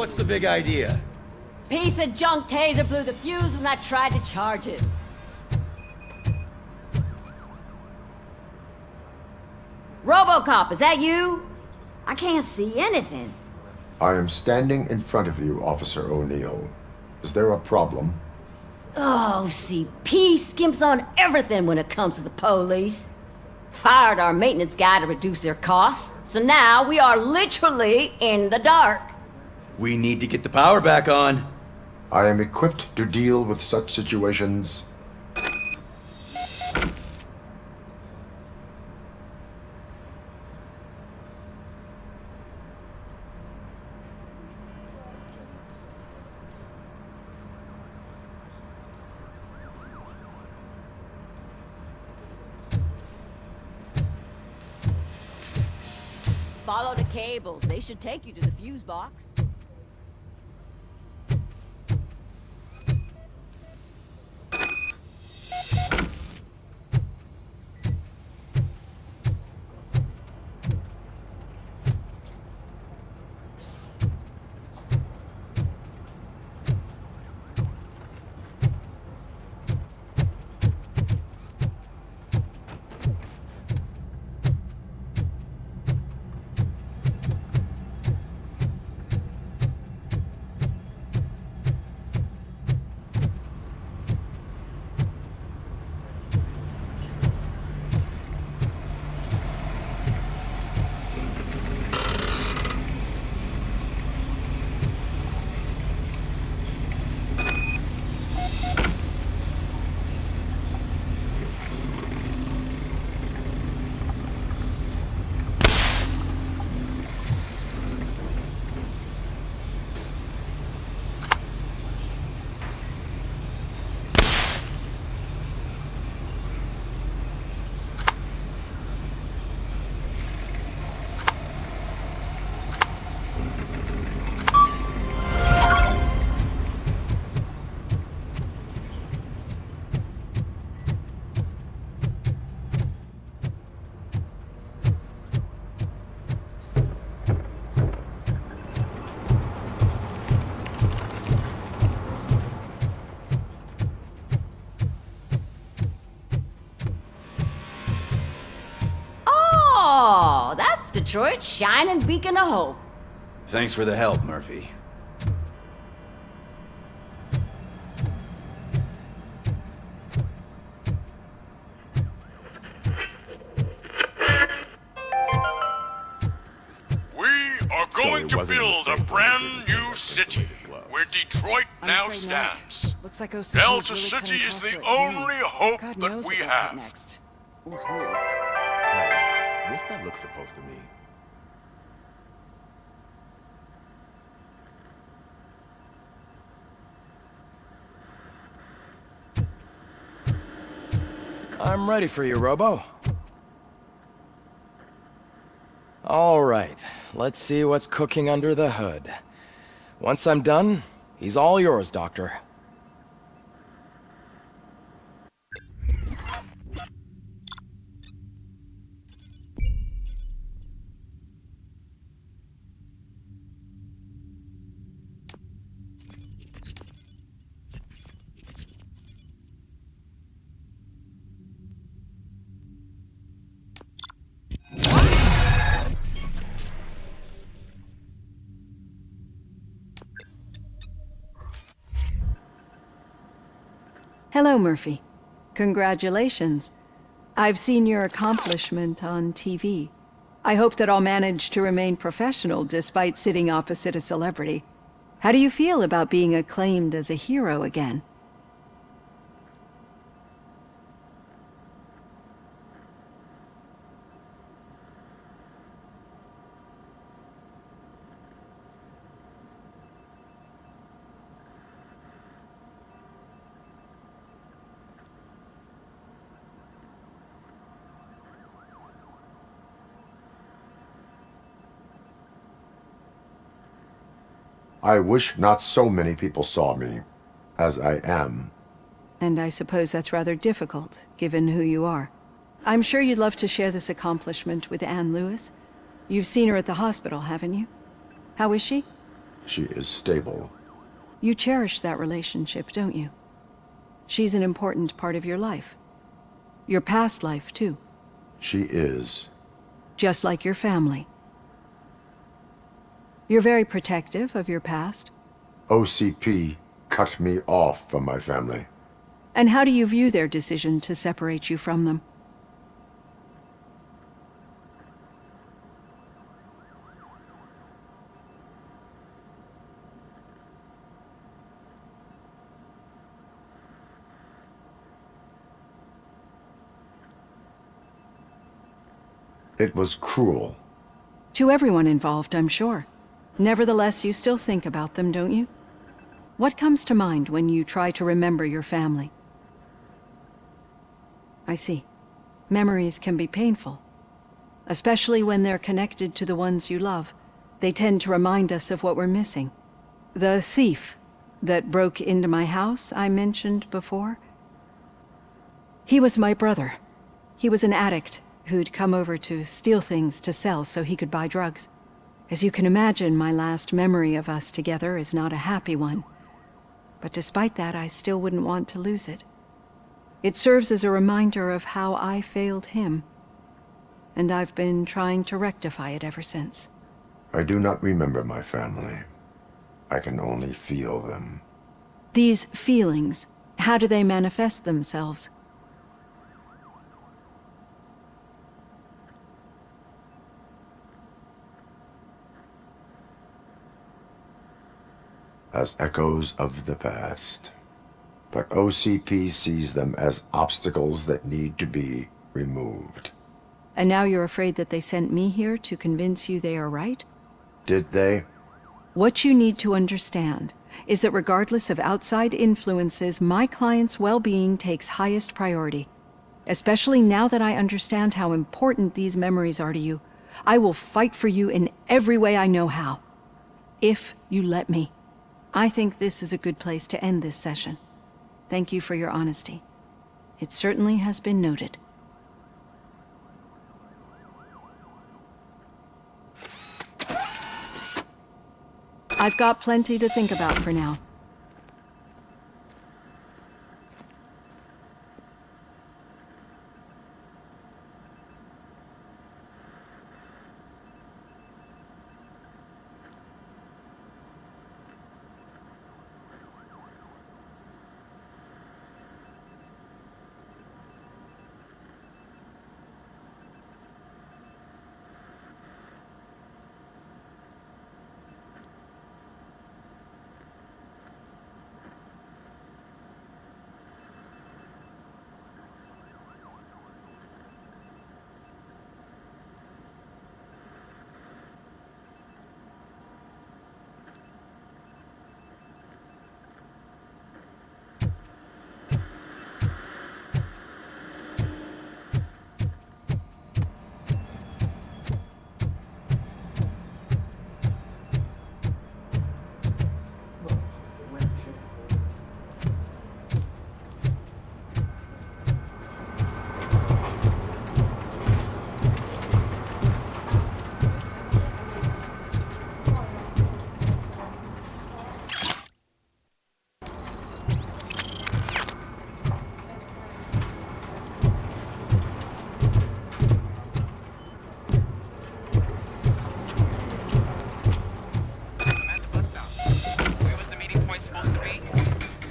What's the big idea? Piece of junk taser blew the fuse when I tried to charge it. RoboCop, is that you? I can't see anything. I am standing in front of you, Officer O'Neill. Is there a problem? Oh, CP skimps on everything when it comes to the police. Fired our maintenance guy to reduce their costs, so now we are literally in the dark. We need to get the power back on. I am equipped to deal with such situations. Follow the cables. They should take you to the fuse box. Detroit's shining beacon of hope. Thanks for the help, Murphy. We are going to build a brand new city where Detroit now stands. Looks like OCP Delta really City cutting is the costs right only now. hope God that knows we what they'll cut have. next. Or Hey, what's that look supposed to mean? I'm ready for you, Robo. All right, let's see what's cooking under the hood. Once I'm done, he's all yours, Doctor. Hello, Murphy. Congratulations. I've seen your accomplishment on TV. I hope that I'll manage to remain professional despite sitting opposite a celebrity. How do you feel about being acclaimed as a hero again? I wish not so many people saw me as I am. And I suppose that's rather difficult, given who you are. I'm sure you'd love to share this accomplishment with Anne Lewis. You've seen her at the hospital, haven't you? How is she? She is stable. You cherish that relationship, don't you? She's an important part of your life. Your past life, too. She is. Just like your family. You're very protective of your past. OCP cut me off from my family. And how do you view their decision to separate you from them? It was cruel. To everyone involved, I'm sure. Nevertheless, you still think about them, don't you? What comes to mind when you try to remember your family? I see. Memories can be painful. Especially when they're connected to the ones you love. They tend to remind us of what we're missing. The thief that broke into my house I mentioned before? He was my brother. He was an addict who'd come over to steal things to sell so he could buy drugs. As you can imagine, my last memory of us together is not a happy one. But despite that, I still wouldn't want to lose it. It serves as a reminder of how I failed him. And I've been trying to rectify it ever since. I do not remember my family. I can only feel them. These feelings, how do they manifest themselves? As echoes of the past. But OCP sees them as obstacles that need to be removed. And now you're afraid that they sent me here to convince you they are right? Did they? What you need to understand is that regardless of outside influences, my client's well-being takes highest priority. Especially now that I understand how important these memories are to you, I will fight for you in every way I know how. If you let me. I think this is a good place to end this session. Thank you for your honesty. It certainly has been noted. I've got plenty to think about for now.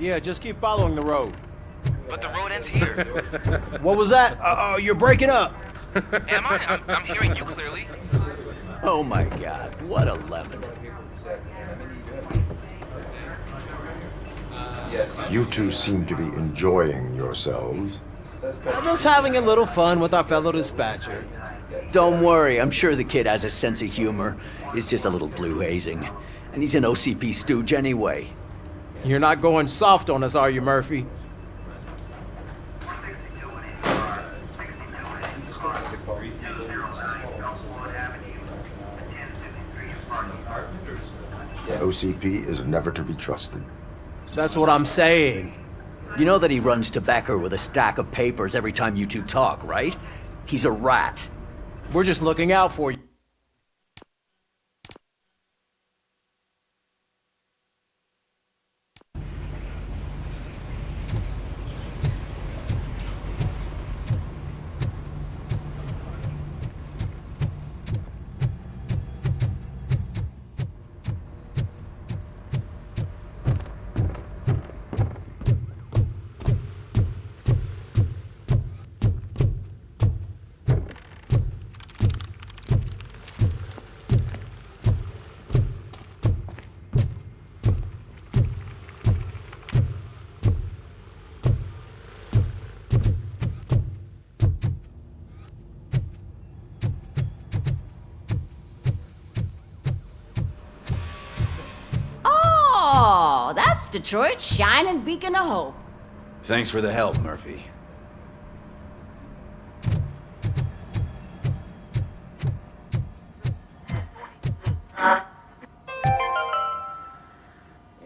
Yeah, just keep following the road. But the road ends here. What was that? Oh, you're breaking up. Am I? I'm hearing you clearly. Oh my god, what a lemon. You two seem to be enjoying yourselves. Just having a little fun with our fellow dispatcher. Don't worry, I'm sure the kid has a sense of humor. It's just a little blue hazing. And he's an OCP stooge anyway. You're not going soft on us, are you, Murphy? OCP is never to be trusted. That's what I'm saying. You know that he runs to Becker with a stack of papers every time you two talk, right? He's a rat. We're just looking out for you. Oh, that's Detroit's shining beacon of hope. Thanks for the help, Murphy.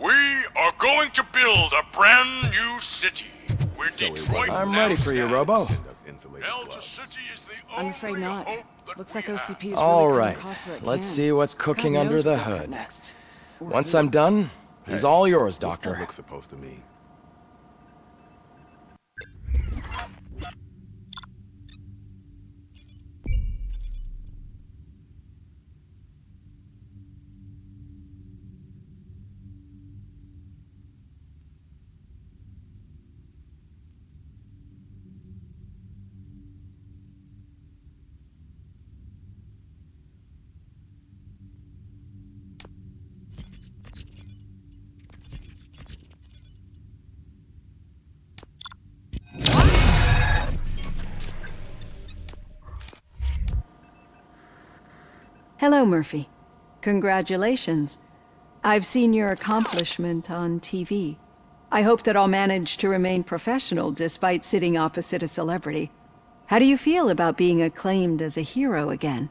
We are going to build a brand new city where Detroit I'm now ready for you, Robo. Delta City is the I'm afraid not. Looks like OCP is really All cutting right, costs where it let's can. see what's cooking God under knows the what they'll cut hood. next. Once I'm done, he's all yours, Doctor. What's that look supposed to mean? Hello, Murphy. Congratulations. I've seen your accomplishment on TV. I hope that I'll manage to remain professional despite sitting opposite a celebrity. How do you feel about being acclaimed as a hero again?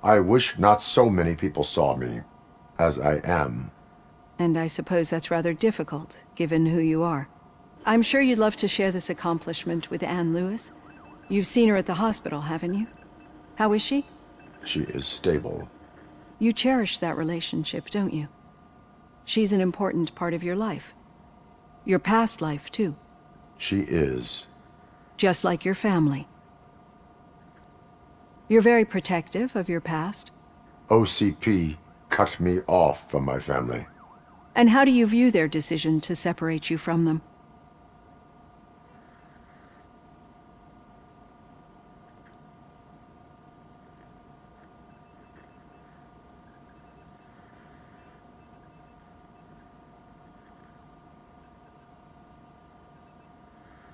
I wish not so many people saw me as I am. And I suppose that's rather difficult, given who you are. I'm sure you'd love to share this accomplishment with Anne Lewis. You've seen her at the hospital, haven't you? How is she? She is stable. You cherish that relationship, don't you? She's an important part of your life. Your past life, too. She is. Just like your family. You're very protective of your past. OCP cut me off from my family. And how do you view their decision to separate you from them?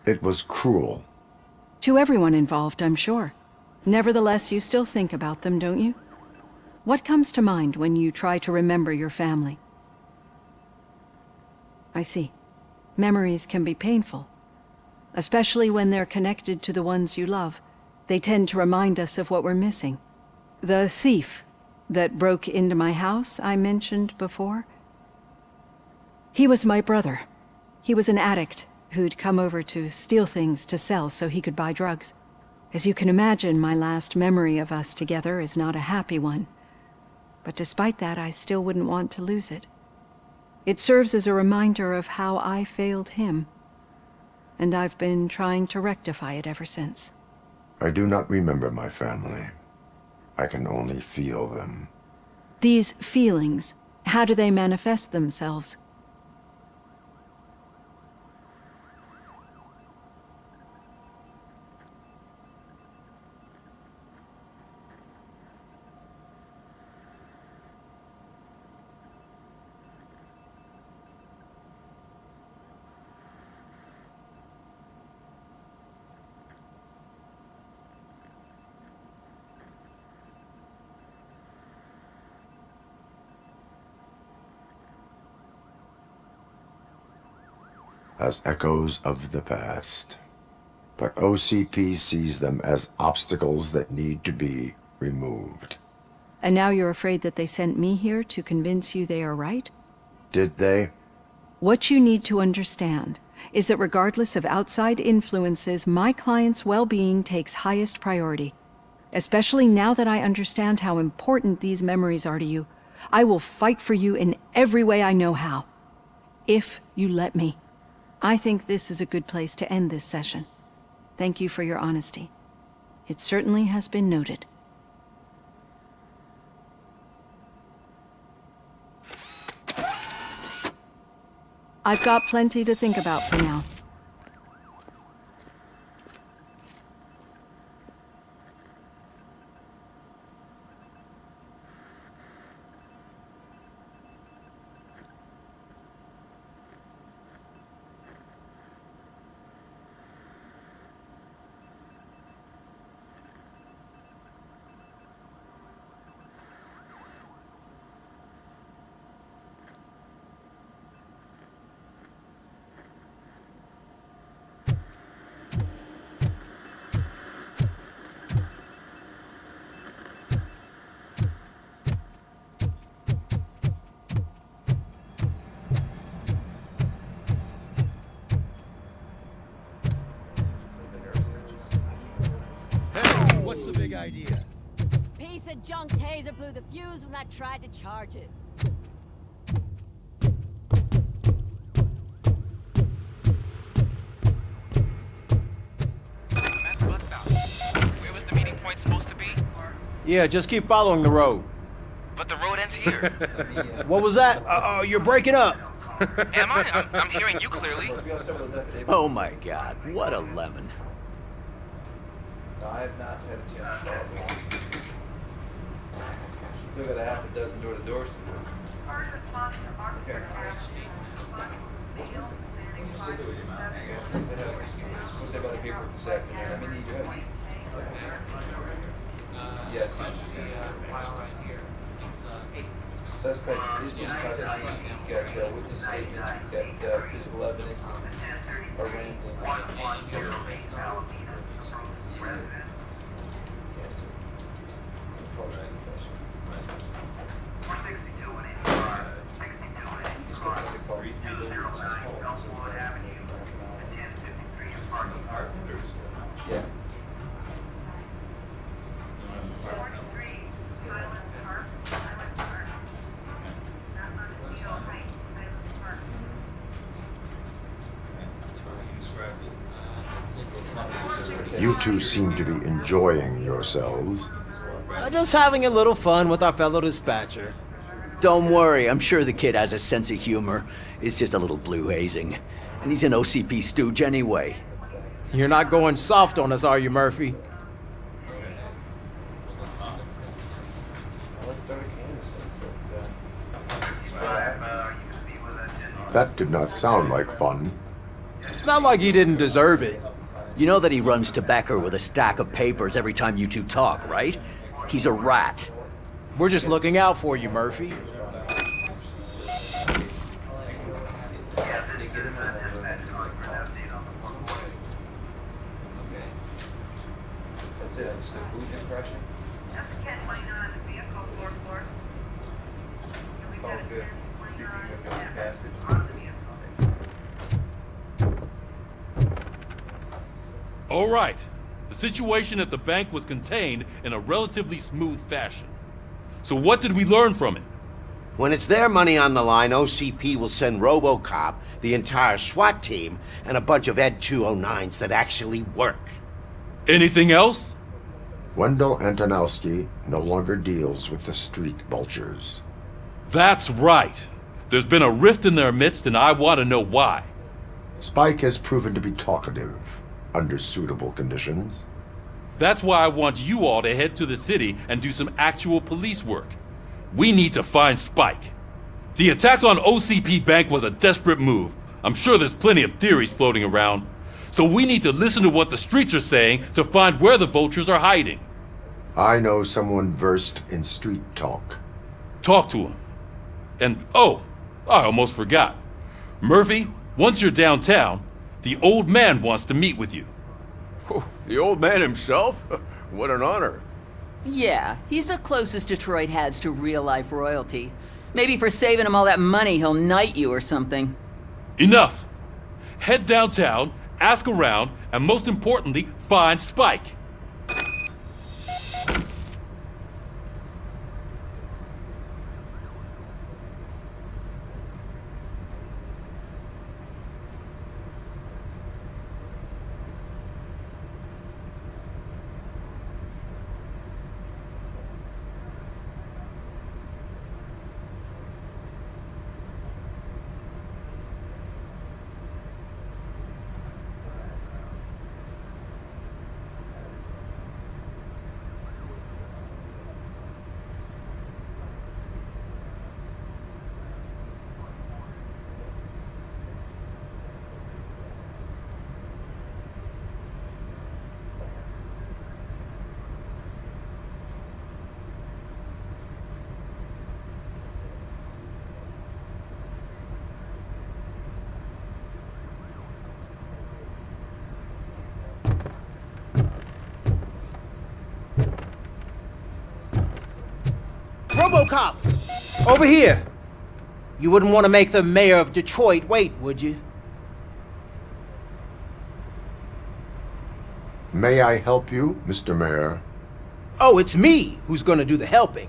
It was cruel. To everyone involved, I'm sure. Nevertheless, you still think about them, don't you? What comes to mind when you try to remember your family? I see. Memories can be painful, especially when they're connected to the ones you love. They tend to remind us of what we're missing. The thief that broke into my house I mentioned before? He was my brother. He was an addict who'd come over to steal things to sell so he could buy drugs. As you can imagine, my last memory of us together is not a happy one. But despite that, I still wouldn't want to lose it. It serves as a reminder of how I failed him. And I've been trying to rectify it ever since. I do not remember my family. I can only feel them. These feelings, how do they manifest themselves? As echoes of the past. But OCP sees them as obstacles that need to be removed. And now you're afraid that they sent me here to convince you they are right? Did they? What you need to understand is that regardless of outside influences, my client's well-being takes highest priority. Especially now that I understand how important these memories are to you, I will fight for you in every way I know how. If you let me. I think this is a good place to end this session. Thank you for your honesty. It certainly has been noted. I've got plenty to think about for now. What's the big idea? Piece of junk taser blew the fuse when I tried to charge it. Where was the meeting point supposed to be? Yeah, just keep following the road. But the road ends here. What was that? Uh-oh, you're breaking up. Am I? I'm hearing you clearly. Oh my God, what a lemon. I have not had a chance to follow along. Still got a half a dozen door-to-doors to do. Okay. Supposed to have other paperwork this afternoon. Let me need your help. Yes. Suspect is in custody. We've got witness statements. We've got physical evidence. Arraigned yeah. You two seem to be enjoying yourselves. Just having a little fun with our fellow dispatcher. Don't worry, I'm sure the kid has a sense of humor. It's just a little blue hazing. And he's an OCP stooge anyway. You're not going soft on us, are you, Murphy? That did not sound like fun. It's not like he didn't deserve it. You know that he runs to Becker with a stack of papers every time you two talk, right? He's a rat. We're just looking out for you, Murphy. That's it. Just a booth impression. Oh, good. All right. The situation at the bank was contained in a relatively smooth fashion. So what did we learn from it? When it's their money on the line, OCP will send RoboCop, the entire SWAT team, and a bunch of Ed 209s that actually work. Anything else? Wendell Antonowski no longer deals with the street vultures. That's right. There's been a rift in their midst, and I want to know why. Spike has proven to be talkative, under suitable conditions. That's why I want you all to head to the city and do some actual police work. We need to find Spike. The attack on OCP Bank was a desperate move. I'm sure there's plenty of theories floating around. So we need to listen to what the streets are saying to find where the vultures are hiding. I know someone versed in street talk. Talk to him. And, oh, I almost forgot. Murphy, once you're downtown, the old man wants to meet with you. Oh, the old man himself? What an honor. Yeah, he's the closest Detroit has to real-life royalty. Maybe for saving him all that money, he'll knight you or something. Enough! Head downtown, ask around, and most importantly, find Spike. RoboCop! Over here! You wouldn't want to make the mayor of Detroit wait, would you? May I help you, Mr. Mayor? Oh, it's me who's gonna do the helping.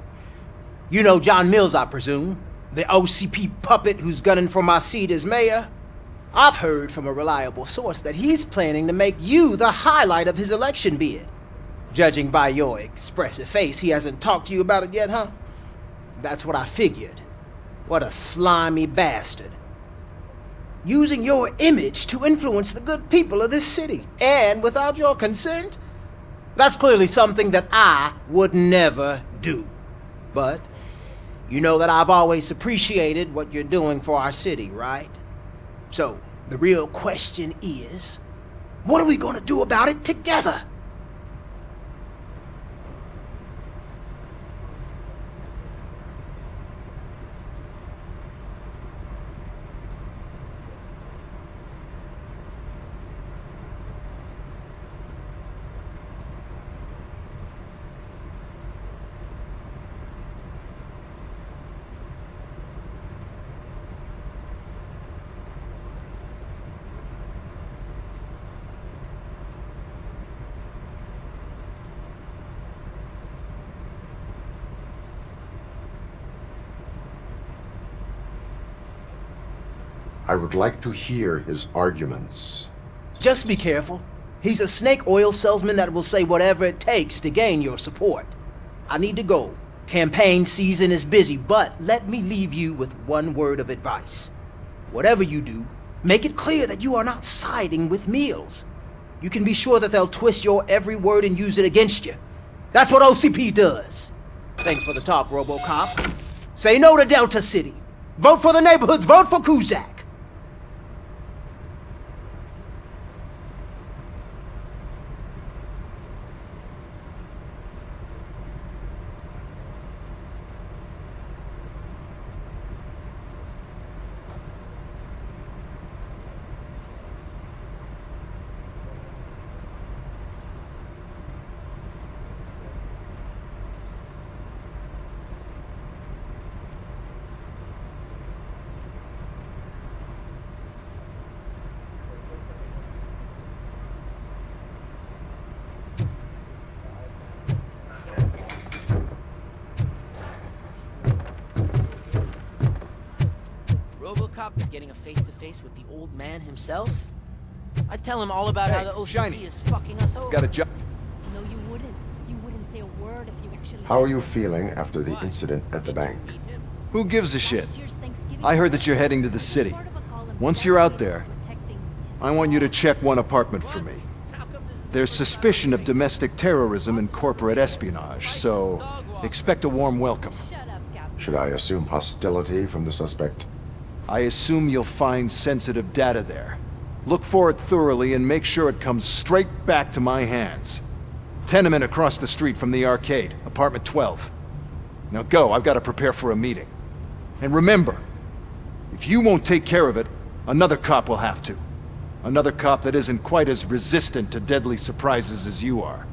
You know John Mills, I presume? The OCP puppet who's gunning for my seat as mayor? I've heard from a reliable source that he's planning to make you the highlight of his election bid. Judging by your expressive face, he hasn't talked to you about it yet, huh? That's what I figured. What a slimy bastard. Using your image to influence the good people of this city, and without your consent? That's clearly something that I would never do. But you know that I've always appreciated what you're doing for our city, right? So, the real question is, what are we gonna do about it together? I would like to hear his arguments. Just be careful. He's a snake oil salesman that will say whatever it takes to gain your support. I need to go. Campaign season is busy, but let me leave you with one word of advice. Whatever you do, make it clear that you are not siding with Mills. You can be sure that they'll twist your every word and use it against you. That's what OCP does. Thanks for the talk, RoboCop. Say no to Delta City. Vote for the neighborhoods. Vote for Kuzak. RoboCop is getting a face-to-face with the old man himself, I'd tell him all about how the OCP Shiny. is fucking us over. Got a job? No, you wouldn't. You wouldn't say a word if you actually... How are you feeling after the incident at the bank? Who gives a shit? I heard that you're heading to the city. Once you're out there, I want you to check one apartment for me. There's suspicion of domestic terrorism and corporate espionage, so expect a warm welcome. Should I assume hostility from the suspect? I assume you'll find sensitive data there. Look for it thoroughly and make sure it comes straight back to my hands. Tenement across the street from the arcade, apartment 12. Now go, I've got to prepare for a meeting. And remember, if you won't take care of it, another cop will have to. Another cop that isn't quite as resistant to deadly surprises as you are.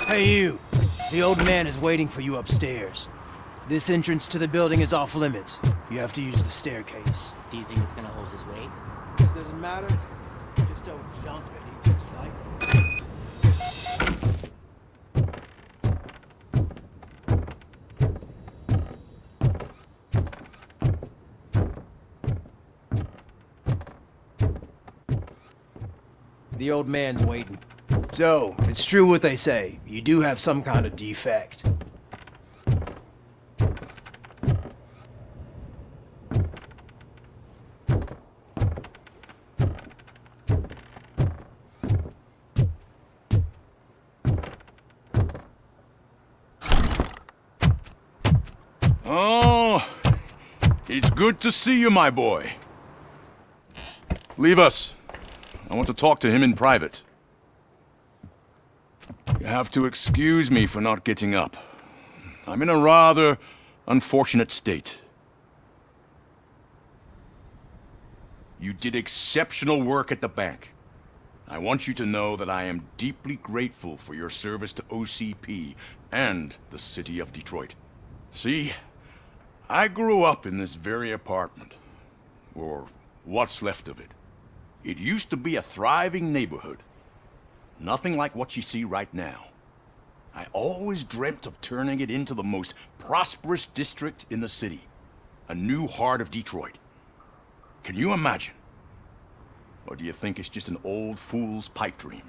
Hey you! The old man is waiting for you upstairs. This entrance to the building is off limits. You have to use the staircase. Do you think it's gonna hold his weight? Doesn't matter. Just don't jump that needs recycling. The old man's waiting. So, it's true what they say. You do have some kind of defect. Oh, it's good to see you, my boy. Leave us. I want to talk to him in private. You have to excuse me for not getting up. I'm in a rather unfortunate state. You did exceptional work at the bank. I want you to know that I am deeply grateful for your service to OCP and the city of Detroit. See, I grew up in this very apartment, or what's left of it. It used to be a thriving neighborhood. Nothing like what you see right now. I always dreamt of turning it into the most prosperous district in the city. A new heart of Detroit. Can you imagine? Or do you think it's just an old fool's pipe dream?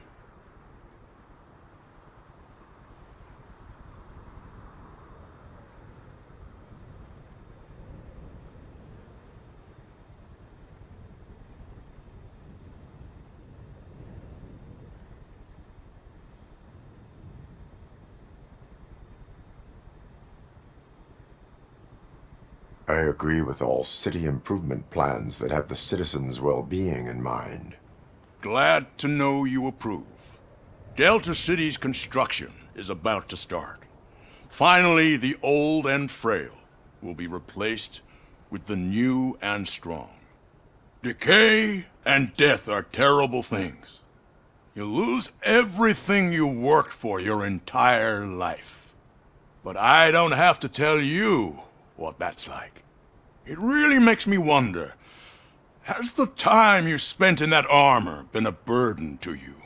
I agree with all city improvement plans that have the citizens' well-being in mind. Glad to know you approve. Delta City's construction is about to start. Finally, the old and frail will be replaced with the new and strong. Decay and death are terrible things. You lose everything you worked for your entire life. But I don't have to tell you what that's like. It really makes me wonder, Has the time you spent in that armor been a burden to you?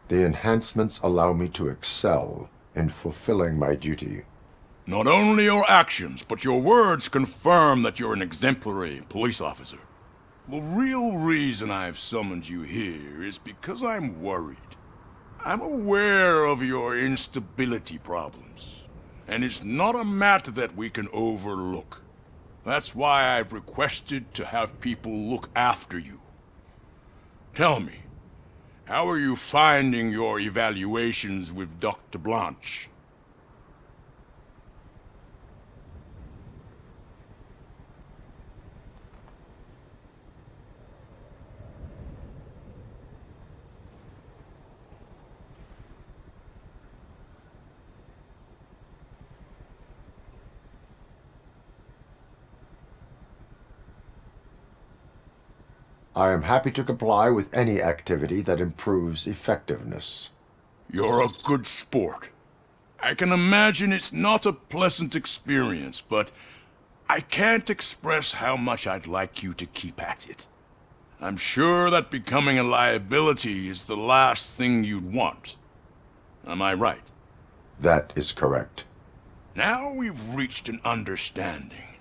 The enhancements allow me to excel in fulfilling my duty. Not only your actions, but your words confirm that you're an exemplary police officer. The real reason I've summoned you here is because I'm worried. I'm aware of your instability problems, and it's not a matter that we can overlook. That's why I've requested to have people look after you. Tell me, how are you finding your evaluations with Dr. Blanche? I am happy to comply with any activity that improves effectiveness. You're a good sport. I can imagine it's not a pleasant experience, but I can't express how much I'd like you to keep at it. I'm sure that becoming a liability is the last thing you'd want. Am I right? That is correct. Now we've reached an understanding.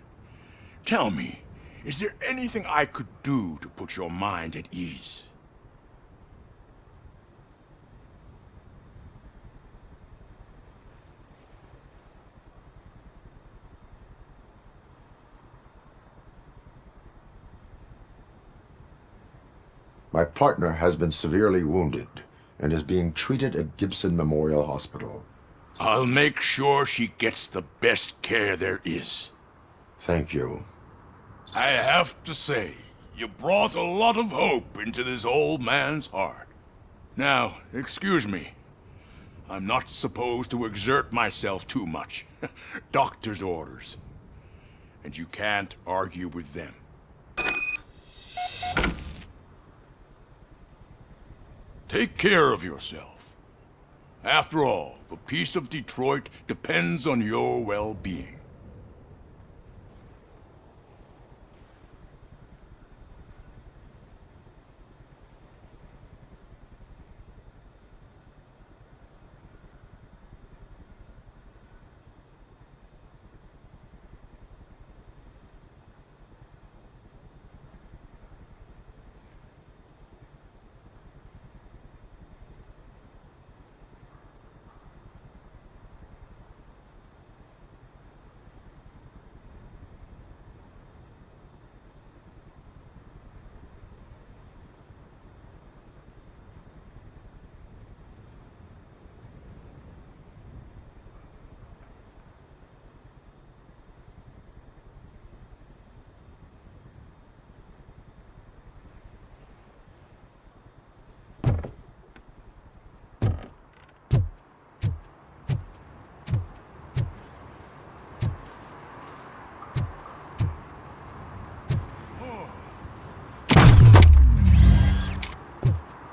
Tell me, is there anything I could do to put your mind at ease? My partner has been severely wounded and is being treated at Gibson Memorial Hospital. I'll make sure she gets the best care there is. Thank you. I have to say, you brought a lot of hope into this old man's heart. Now, excuse me. I'm not supposed to exert myself too much. Doctor's orders. And you can't argue with them. Take care of yourself. After all, the peace of Detroit depends on your well-being.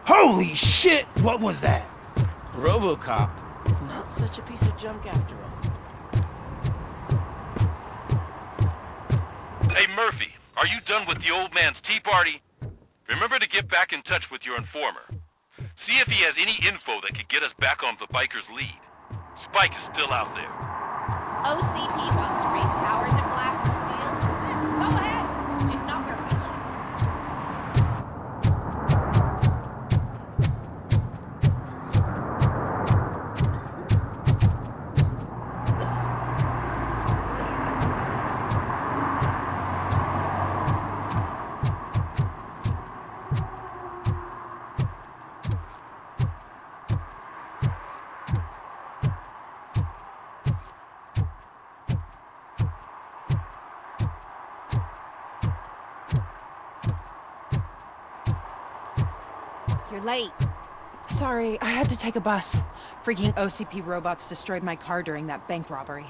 Holy shit! What was that? RoboCop. Not such a piece of junk after all. Hey, Murphy, are you done with the old man's tea party? Remember to get back in touch with your informer. See if he has any info that could get us back on the biker's lead. Spike is still out there. OCP wants to raise towers and glass and steel. Go ahead. Just not where we live. You're late. Sorry, I had to take a bus. Freaking OCP robots destroyed my car during that bank robbery.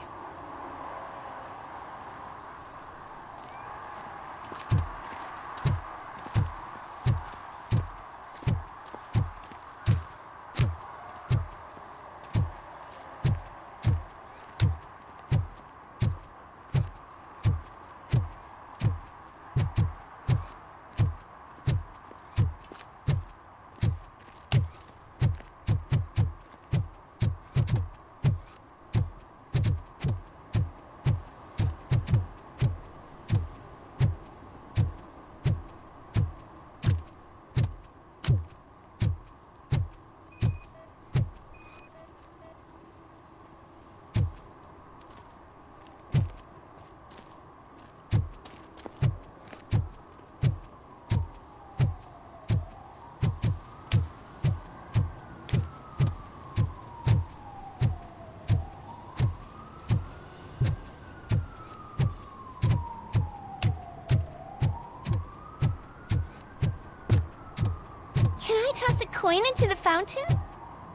Can I toss a coin into the fountain?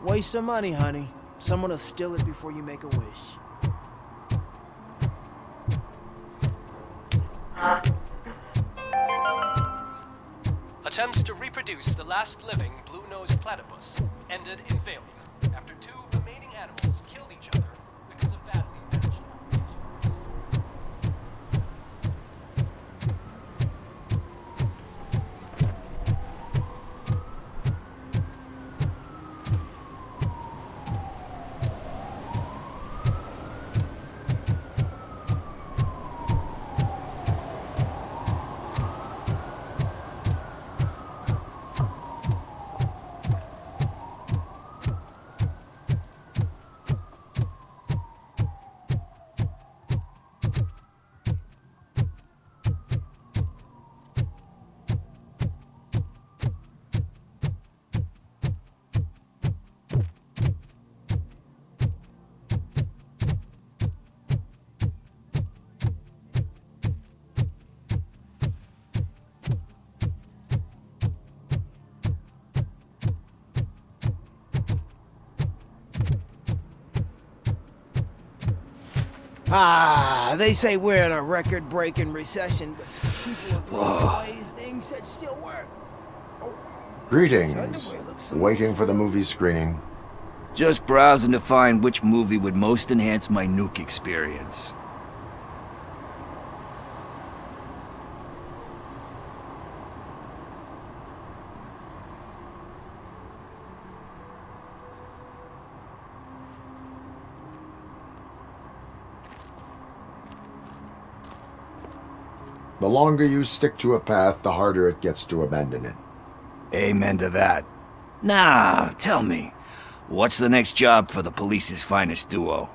Waste of money, honey. Someone will steal it before you make a wish. Attempts to reproduce the last living blue-nosed platypus ended in failure after two remaining animals killed each other because of badly managed operations. Ah, they say we're in a record-breaking recession, but people have thrown away things that still work. Greetings. Waiting for the movie screening. Just browsing to find which movie would most enhance my nuke experience. The longer you stick to a path, the harder it gets to abandon it. Amen to that. Nah, tell me, what's the next job for the police's finest duo?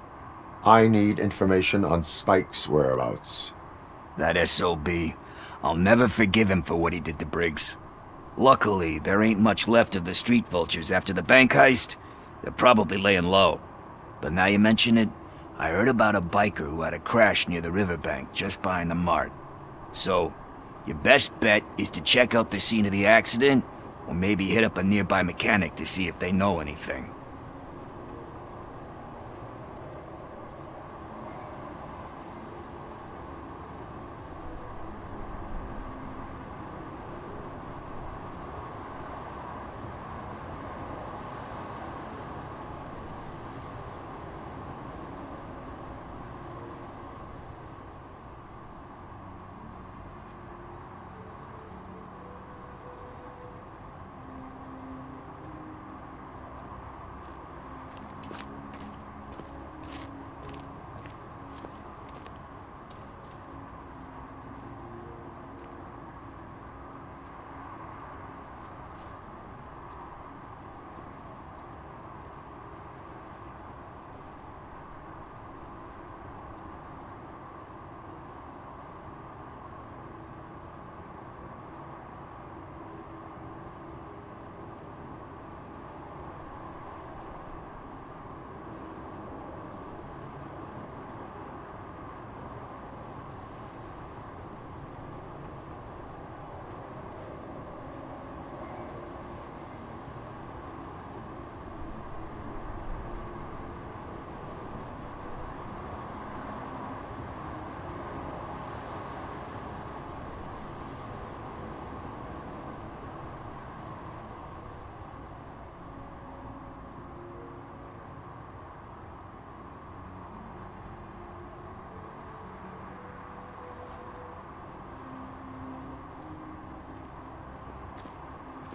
I need information on Spike's whereabouts. That SOB. I'll never forgive him for what he did to Briggs. Luckily, there ain't much left of the street vultures after the bank heist. They're probably laying low. But now you mention it, I heard about a biker who had a crash near the riverbank just behind the mart. So, your best bet is to check out the scene of the accident, or maybe hit up a nearby mechanic to see if they know anything.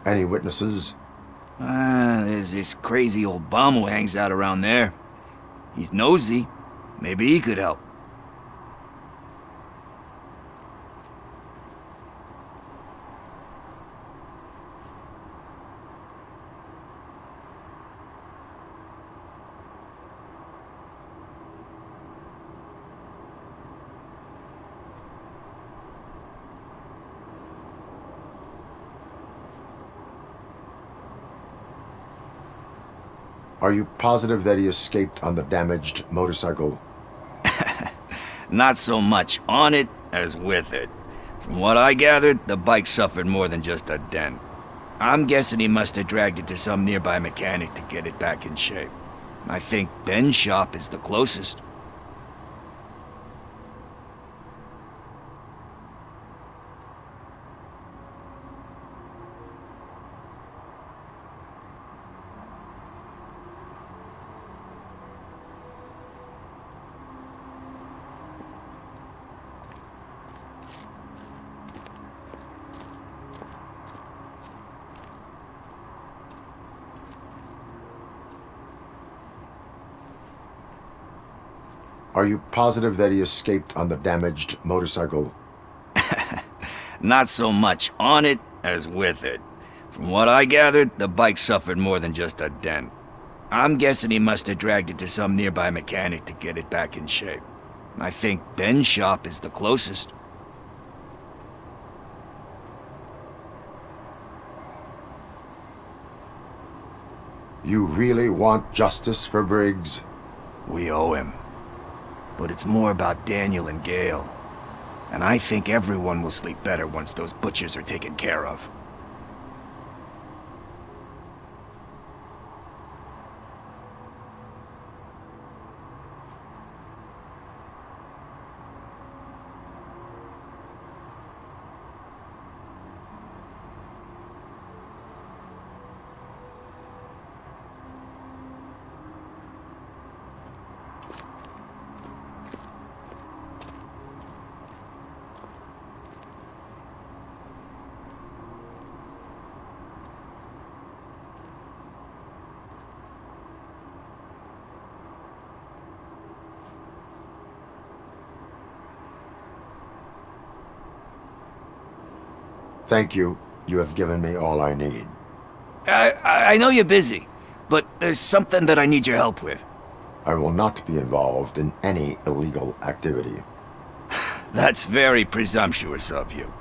Any witnesses? There's this crazy old bum who hangs out around there. He's nosy. Maybe he could help. Are you positive that he escaped on the damaged motorcycle? Not so much on it as with it. From what I gathered, the bike suffered more than just a dent. I'm guessing he must have dragged it to some nearby mechanic to get it back in shape. I think Ben's shop is the closest. Are you positive that he escaped on the damaged motorcycle? Not so much on it as with it. From what I gathered, the bike suffered more than just a dent. I'm guessing he must have dragged it to some nearby mechanic to get it back in shape. I think Ben's shop is the closest. You really want justice for Briggs? We owe him. But it's more about Daniel and Gale. And I think everyone will sleep better once those butchers are taken care of. Thank you. You have given me all I need. I know you're busy, but there's something that I need your help with. I will not be involved in any illegal activity. That's very presumptuous of you.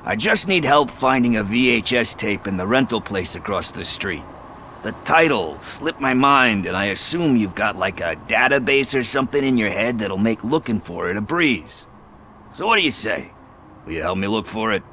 I just need help finding a VHS tape in the rental place across the street. The title slipped my mind, and I assume you've got like a database or something in your head that'll make looking for it a breeze. So what do you say? Will you help me look for it?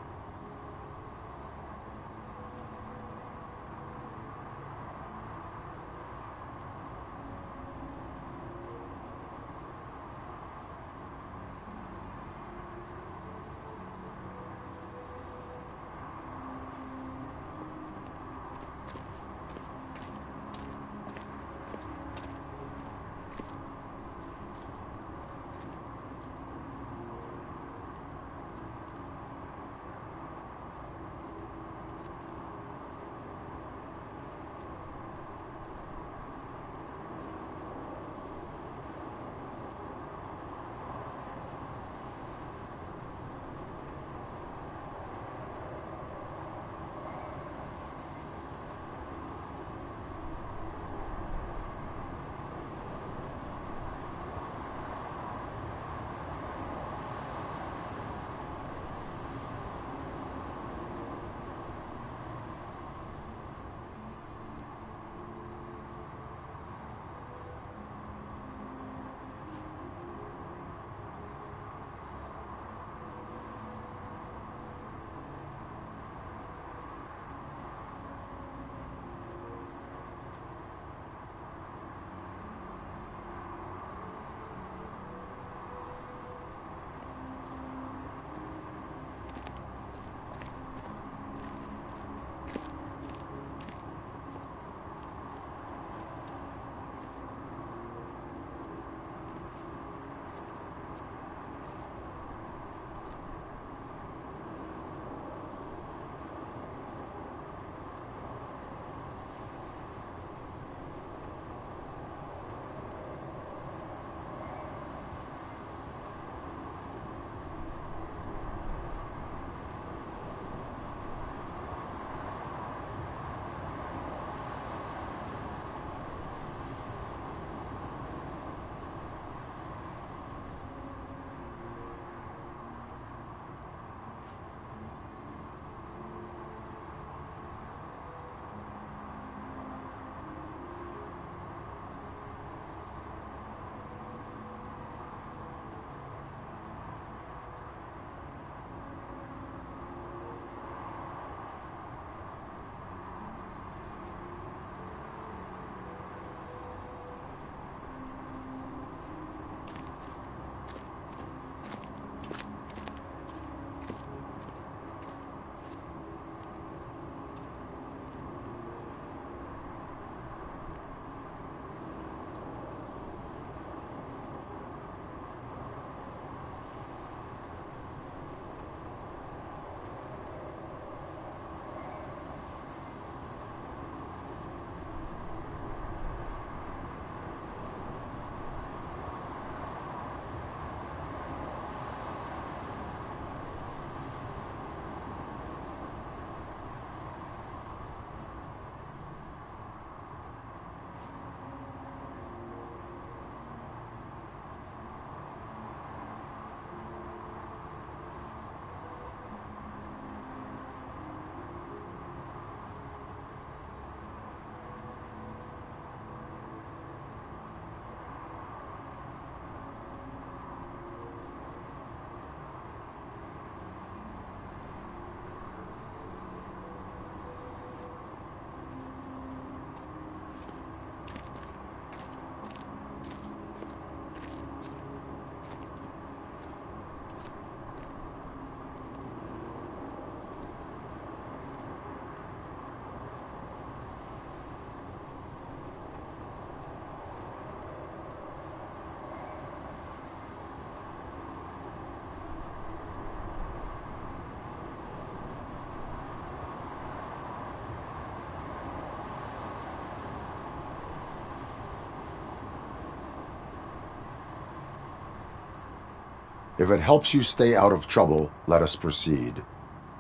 If it helps you stay out of trouble, let us proceed.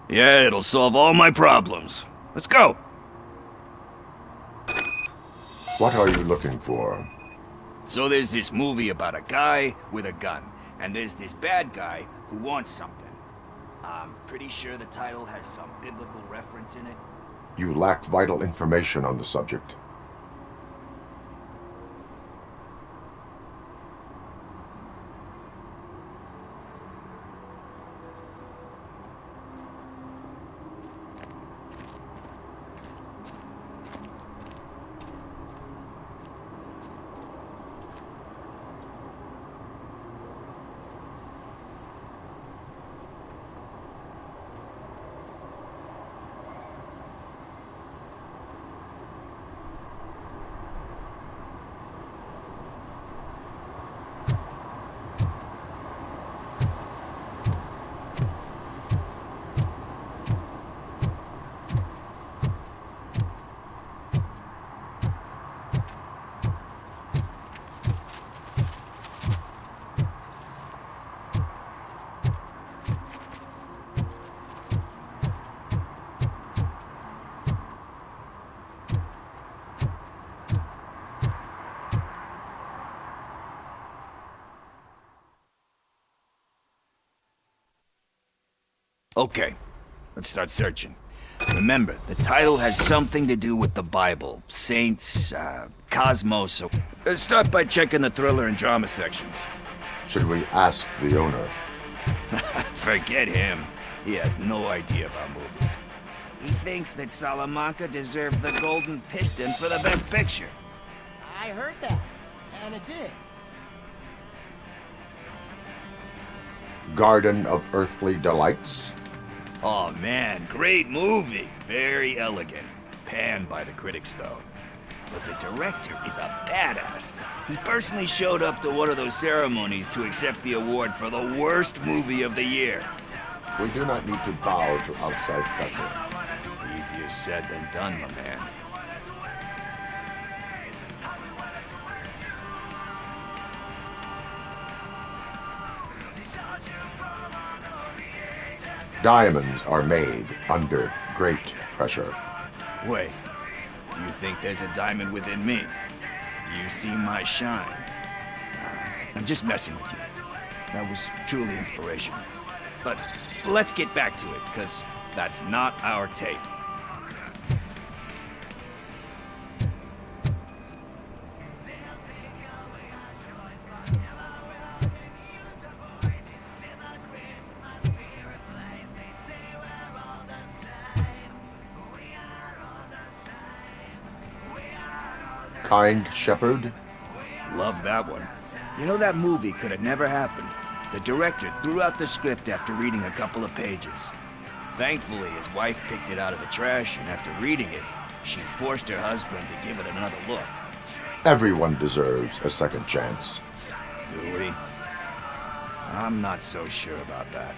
Yeah, it'll solve all my problems. Let's go! What are you looking for? So there's this movie about a guy with a gun, and there's this bad guy who wants something. I'm pretty sure the title has some biblical reference in it. You lack vital information on the subject. Okay, let's start searching. Remember, the title has something to do with the Bible, saints, cosmos. So let's start by checking the thriller and drama sections. Should we ask the owner? Forget him. He has no idea about movies. He thinks that Salamanca deserved the Golden Piston for the Best Picture. I heard that, and it did. Garden of Earthly Delights? Oh man, great movie. Very elegant. Panned by the critics though. But the director is a badass. He personally showed up to one of those ceremonies to accept the award for the worst movie of the year. We do not need to bow to outside pressure. Easier said than done, my man. Diamonds are made under great pressure. Wait, do you think there's a diamond within me? Do you see my shine? I'm just messing with you. That was truly inspirational. But let's get back to it, because that's not our tape. Kind Shepherd? Love that one. You know, that movie could have never happened. The director threw out the script after reading a couple of pages. Thankfully, his wife picked it out of the trash, and after reading it, she forced her husband to give it another look. Everyone deserves a second chance. Do we? I'm not so sure about that.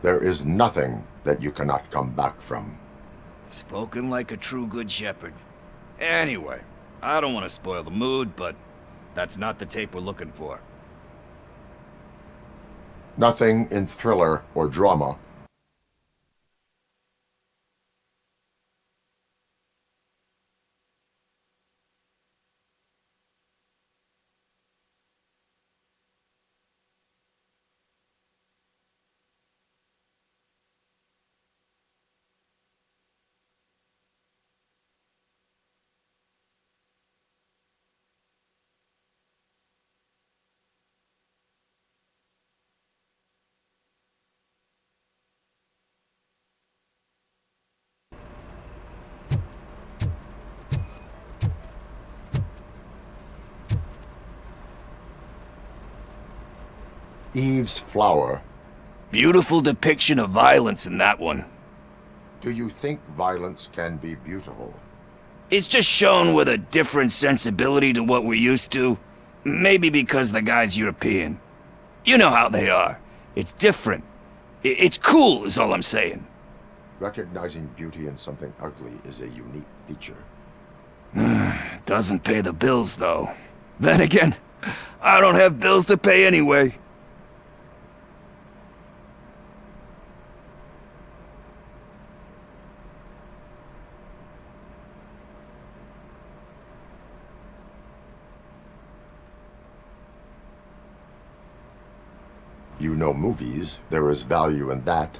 There is nothing that you cannot come back from. Spoken like a true good shepherd. Anyway, I don't want to spoil the mood, but that's not the tape we're looking for. Nothing in thriller or drama. Eve's Flower. Beautiful depiction of violence in that one. Do you think violence can be beautiful? It's just shown with a different sensibility to what we're used to. Maybe because the guy's European. You know how they are. It's different. It's cool is all I'm saying. Recognizing beauty in something ugly is a unique feature. Doesn't pay the bills, though. Then again, I don't have bills to pay anyway. You know movies. There is value in that.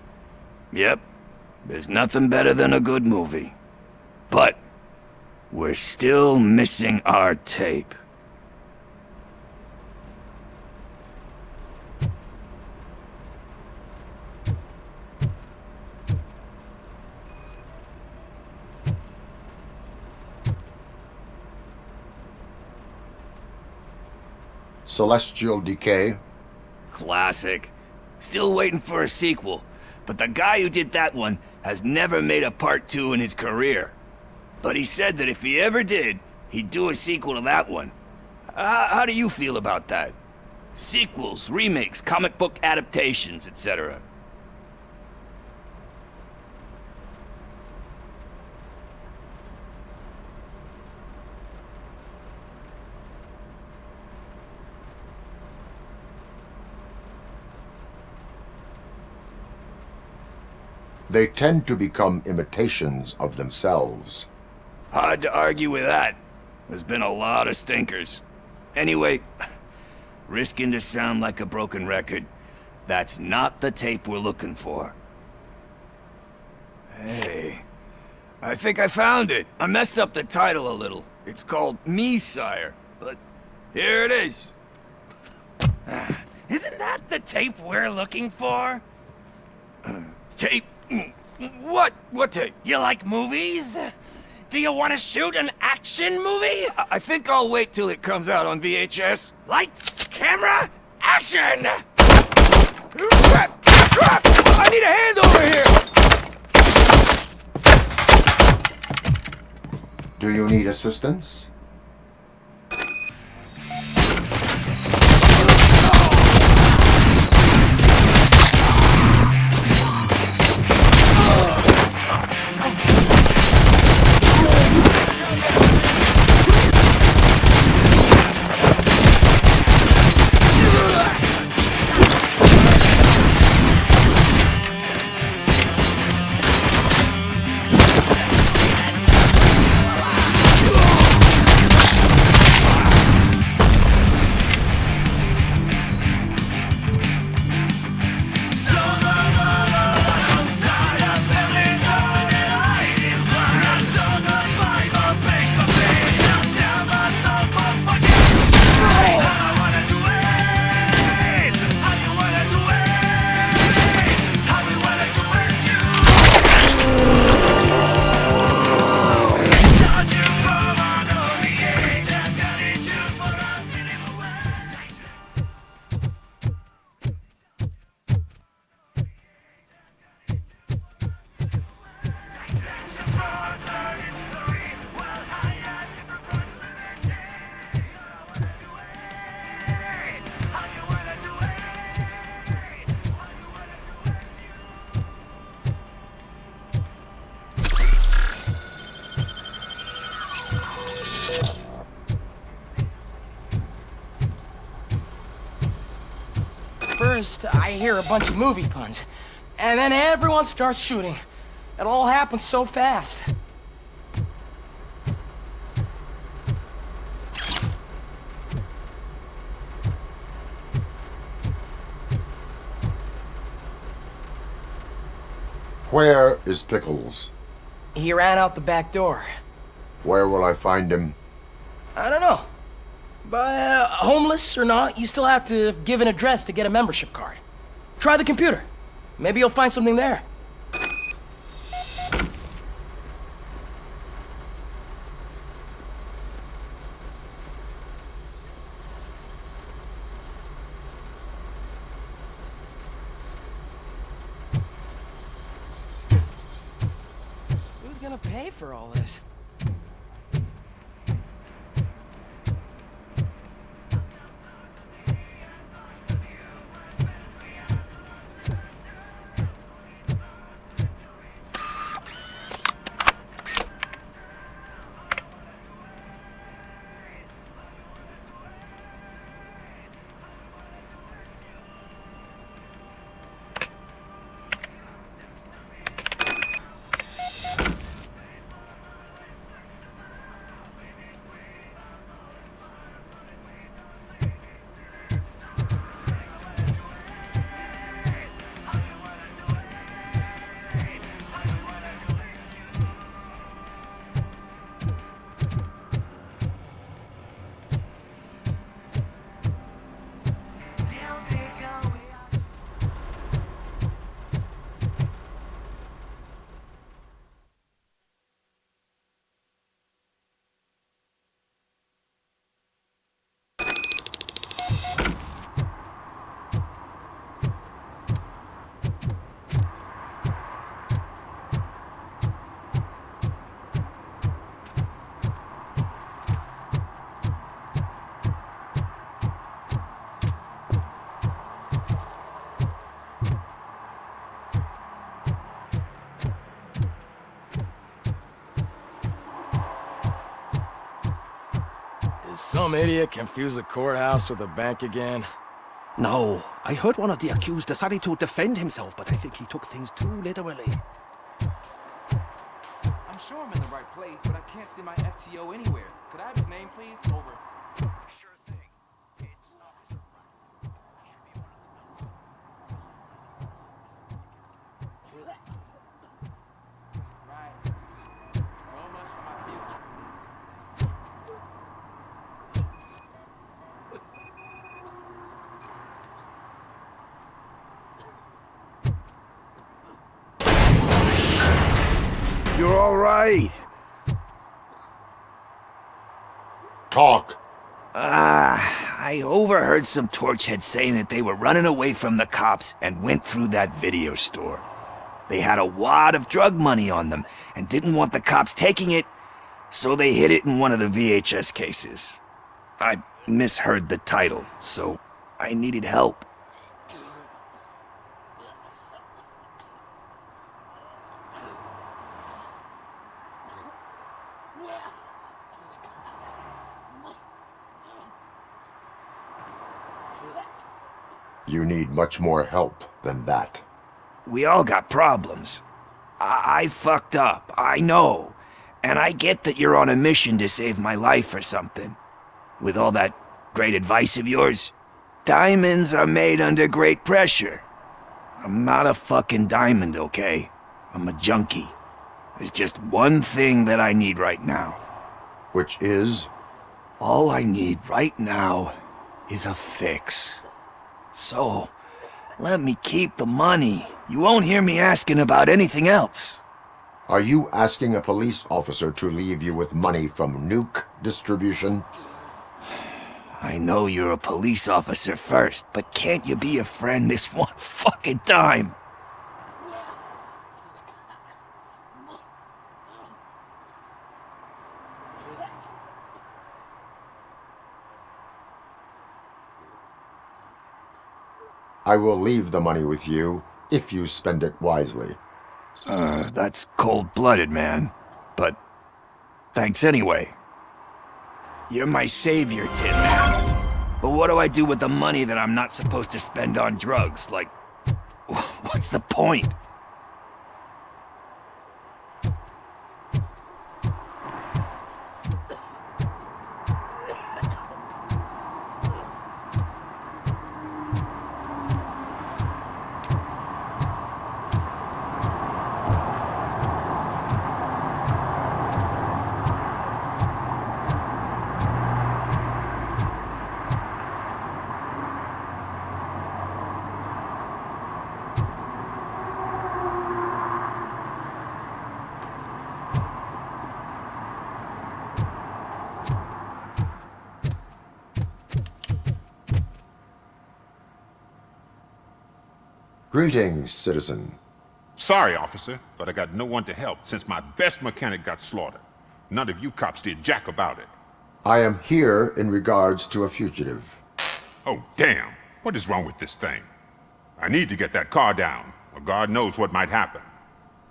Yep. There's nothing better than a good movie. But we're still missing our tape. Celestial Decay. Classic. Still waiting for a sequel, but the guy who did that one has never made a part 2 in his career. But he said that if he ever did, he'd do a sequel to that one. How do you feel about that? Sequels, remakes, comic book adaptations, etc. They tend to become imitations of themselves. Hard to argue with that. There's been a lot of stinkers. Anyway, risking to sound like a broken record, that's not the tape we're looking for. Hey, I think I found it. I messed up the title a little. It's called Me, Sire, but here it is. Isn't that the tape we're looking for? Tape? What? What tape? You like movies? Do you want to shoot an action movie? I think I'll wait till it comes out on VHS. Lights, camera, action! Crap! Crap! I need a hand over here! Do you need assistance? First, I hear a bunch of movie puns, and then everyone starts shooting. It all happens so fast. Where is Pickles? He ran out the back door. Where will I find him? I don't know. But homeless or not, you still have to give an address to get a membership card. Try the computer. Maybe you'll find something there. Who's gonna pay for all this? Did some idiot confuse the courthouse with a bank again? No, I heard one of the accused decided to defend himself, but I think he took things too literally. I'm sure I'm in the right place, but I can't see my FTO anywhere. Could I have his name, please? Over. Sure thing. It's Officer Wright. He should be one of the Right. So much for my future. You're all right. Talk. I overheard some torchheads saying that they were running away from the cops and went through that video store. They had a wad of drug money on them and didn't want the cops taking it, so they hid it in one of the VHS cases. I misheard the title, so I needed help. You need much more help than that. We all got problems. I fucked up, I know. And I get that you're on a mission to save my life or something. With all that great advice of yours, diamonds are made under great pressure. I'm not a fucking diamond, okay? I'm a junkie. There's just one thing that I need right now. Which is? All I need right now is a fix. So, let me keep the money. You won't hear me asking about anything else. Are you asking a police officer to leave you with money from nuke distribution? I know you're a police officer first, but can't you be a friend this one fucking time? I will leave the money with you if you spend it wisely. That's cold-blooded, man. But thanks anyway. You're my savior, Tin Man. But what do I do with the money that I'm not supposed to spend on drugs? Like, what's the point? Greetings, citizen. Sorry, officer, but I got no one to help since my best mechanic got slaughtered. None of you cops did jack about it. I am here in regards to a fugitive. Oh, damn. What is wrong with this thing? I need to get that car down, or God knows what might happen.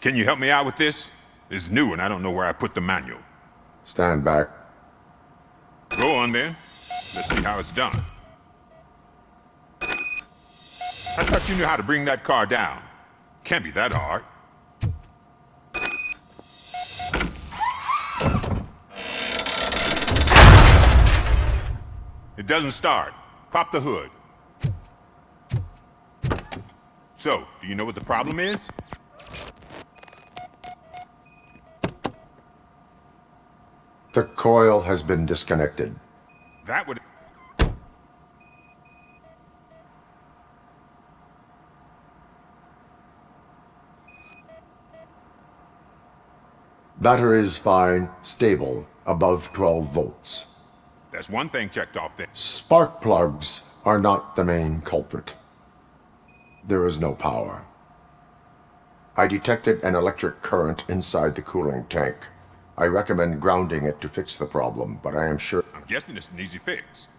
Can you help me out with this? It's new and I don't know where I put the manual. Stand back. Go on then. Let's see how it's done. I thought you knew how to bring that car down. Can't be that hard. It doesn't start. Pop the hood. So, do you know what the problem is? The coil has been disconnected. That would... Battery is fine, stable, above 12 volts. That's one thing checked off there. Spark plugs are not the main culprit. There is no power. I detected an electric current inside the cooling tank. I recommend grounding it to fix the problem, but I am sure... I'm guessing it's an easy fix.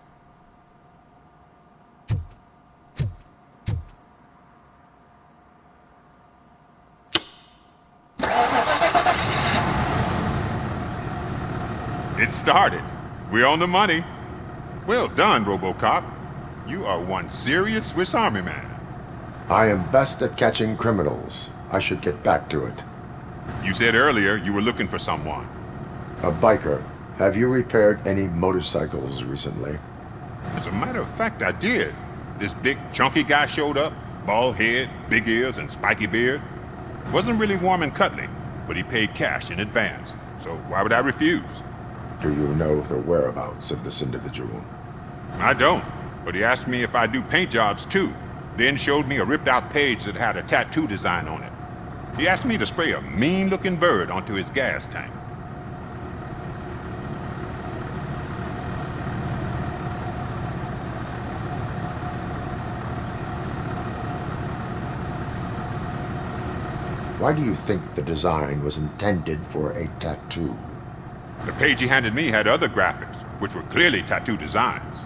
It started. We're on the money. Well done, RoboCop. You are one serious Swiss Army man. I am best at catching criminals. I should get back to it. You said earlier you were looking for someone. A biker. Have you repaired any motorcycles recently? As a matter of fact, I did. This big, chunky guy showed up. Bald head, big ears, and spiky beard. Wasn't really warm and cuddly, but he paid cash in advance. So why would I refuse? Do you know the whereabouts of this individual? I don't, but he asked me if I do paint jobs too, then showed me a ripped-out page that had a tattoo design on it. He asked me to spray a mean-looking bird onto his gas tank. Why do you think the design was intended for a tattoo? The page he handed me had other graphics, which were clearly tattoo designs.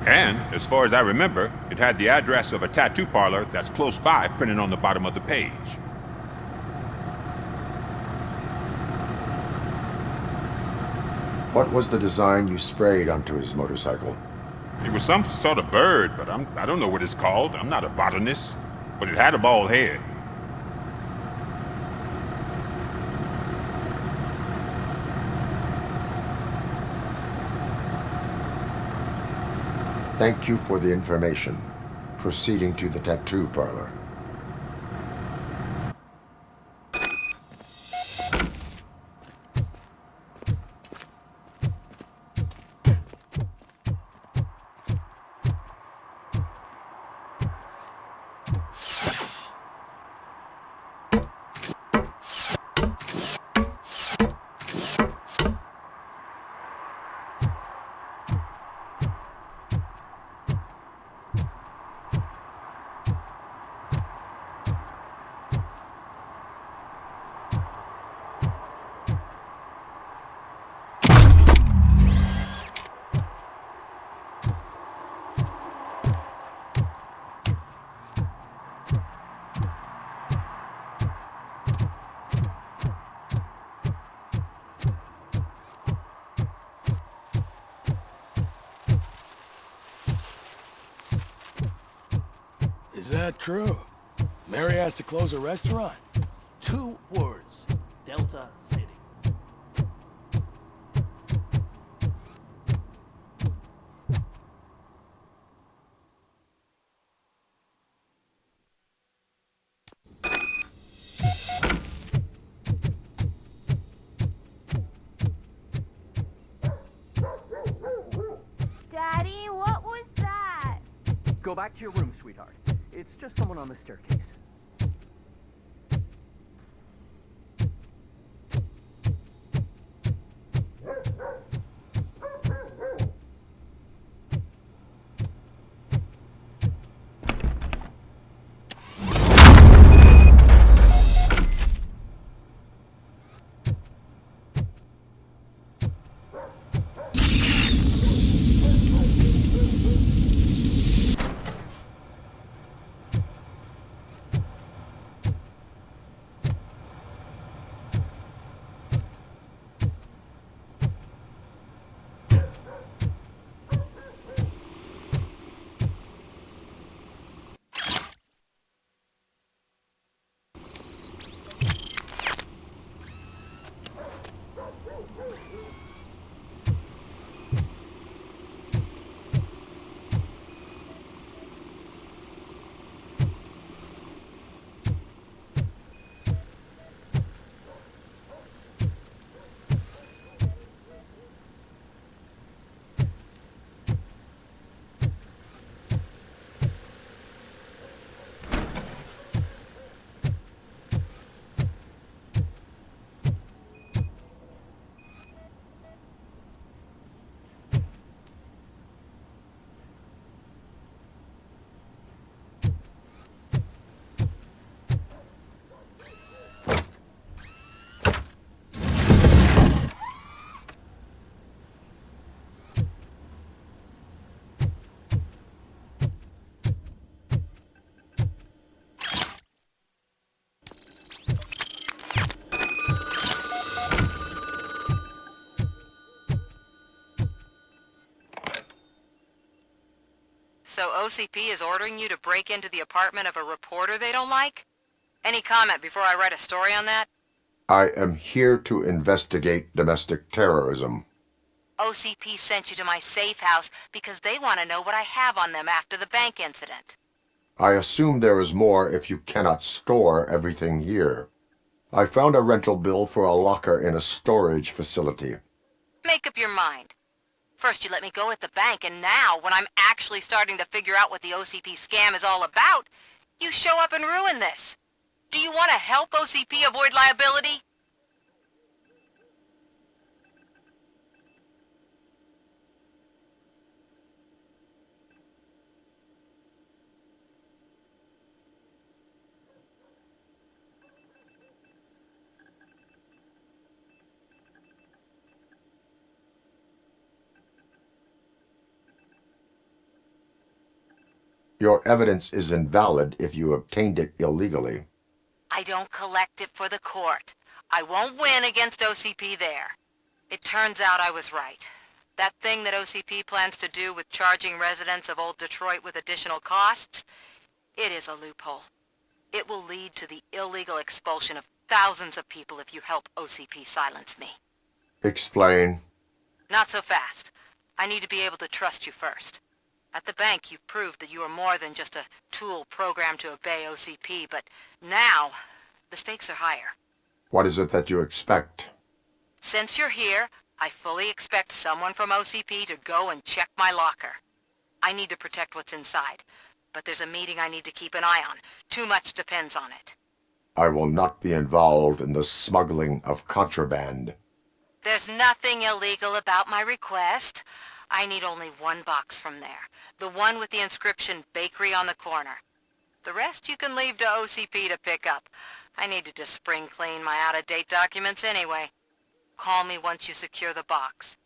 And, as far as I remember, it had the address of a tattoo parlor that's close by printed on the bottom of the page. What was the design you sprayed onto his motorcycle? It was some sort of bird, but I don't know what it's called. I'm not a botanist. But it had a bald head. Thank you for the information. Proceeding to the tattoo parlor. Is that true? Mary has to close a restaurant? 2 words. Delta City. Daddy, what was that? Go back to your room, sweetheart. It's just someone on the staircase. So OCP is ordering you to break into the apartment of a reporter they don't like? Any comment before I write a story on that? I am here to investigate domestic terrorism. OCP sent you to my safe house because they want to know what I have on them after the bank incident. I assume there is more if you cannot store everything here. I found a rental bill for a locker in a storage facility. Make up your mind. First you let me go at the bank, and now, when I'm actually starting to figure out what the OCP scam is all about, you show up and ruin this. Do you want to help OCP avoid liability? Your evidence is invalid if you obtained it illegally. I don't collect it for the court. I won't win against OCP there. It turns out I was right. That thing that OCP plans to do with charging residents of Old Detroit with additional costs, it is a loophole. It will lead to the illegal expulsion of thousands of people if you help OCP silence me. Explain. Not so fast. I need to be able to trust you first. At the bank, you've proved that you are more than just a tool programmed to obey OCP, but now, the stakes are higher. What is it that you expect? Since you're here, I fully expect someone from OCP to go and check my locker. I need to protect what's inside, but there's a meeting I need to keep an eye on. Too much depends on it. I will not be involved in the smuggling of contraband. There's nothing illegal about my request. I need only one box from there. The one with the inscription Bakery on the corner. The rest you can leave to OCP to pick up. I needed to spring clean my out-of-date documents anyway. Call me once you secure the box.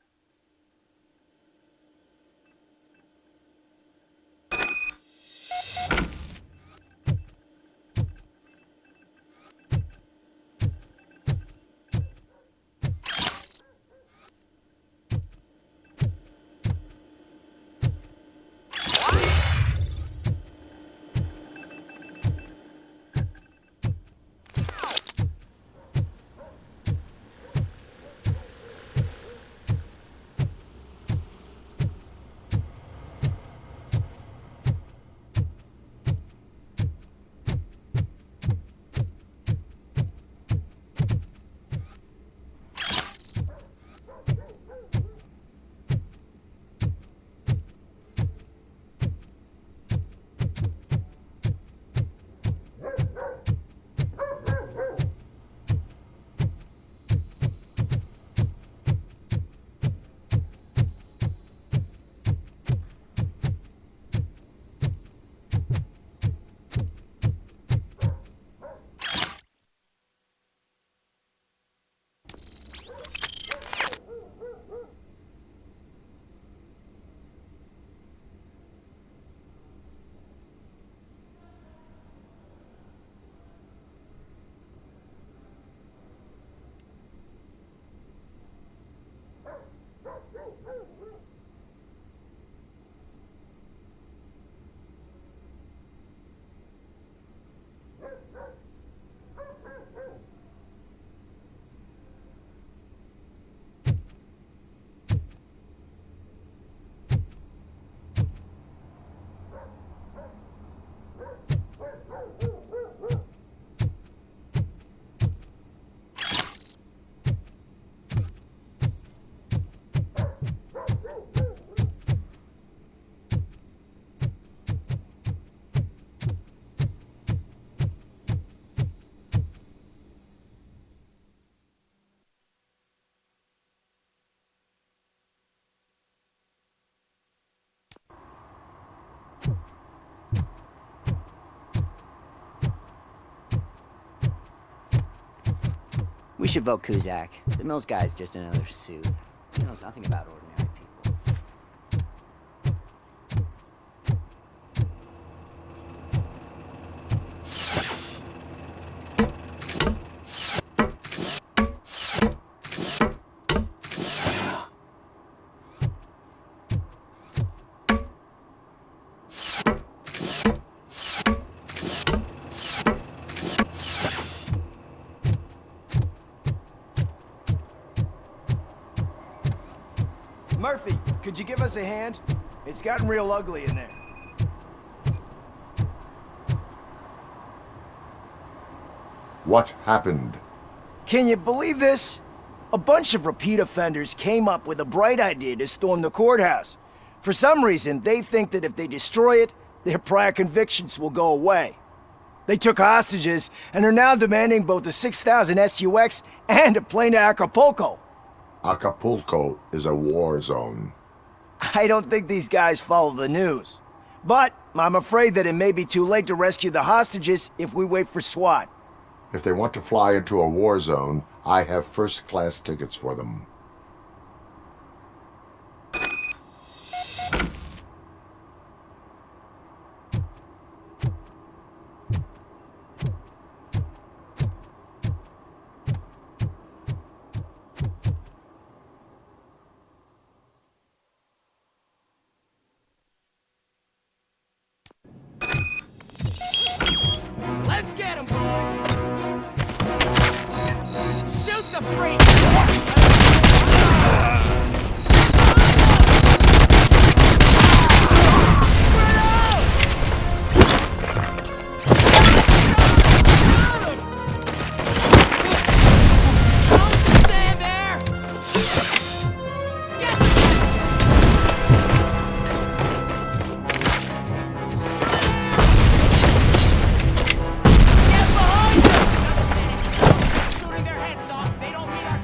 We should vote Kuzak. The Mills guy's just another suit. He knows nothing about ordinary people. Murphy, could you give us a hand? It's gotten real ugly in there. What happened? Can you believe this? A bunch of repeat offenders came up with a bright idea to storm the courthouse. For some reason, they think that if they destroy it, their prior convictions will go away. They took hostages and are now demanding both a 6,000 SUX and a plane to Acapulco. Acapulco is a war zone. I don't think these guys follow the news. But I'm afraid that it may be too late to rescue the hostages if we wait for SWAT. If they want to fly into a war zone, I have first-class tickets for them. Let's get 'em, boys! Shoot the freak! Stand there! Shooting their heads off, they don't meet our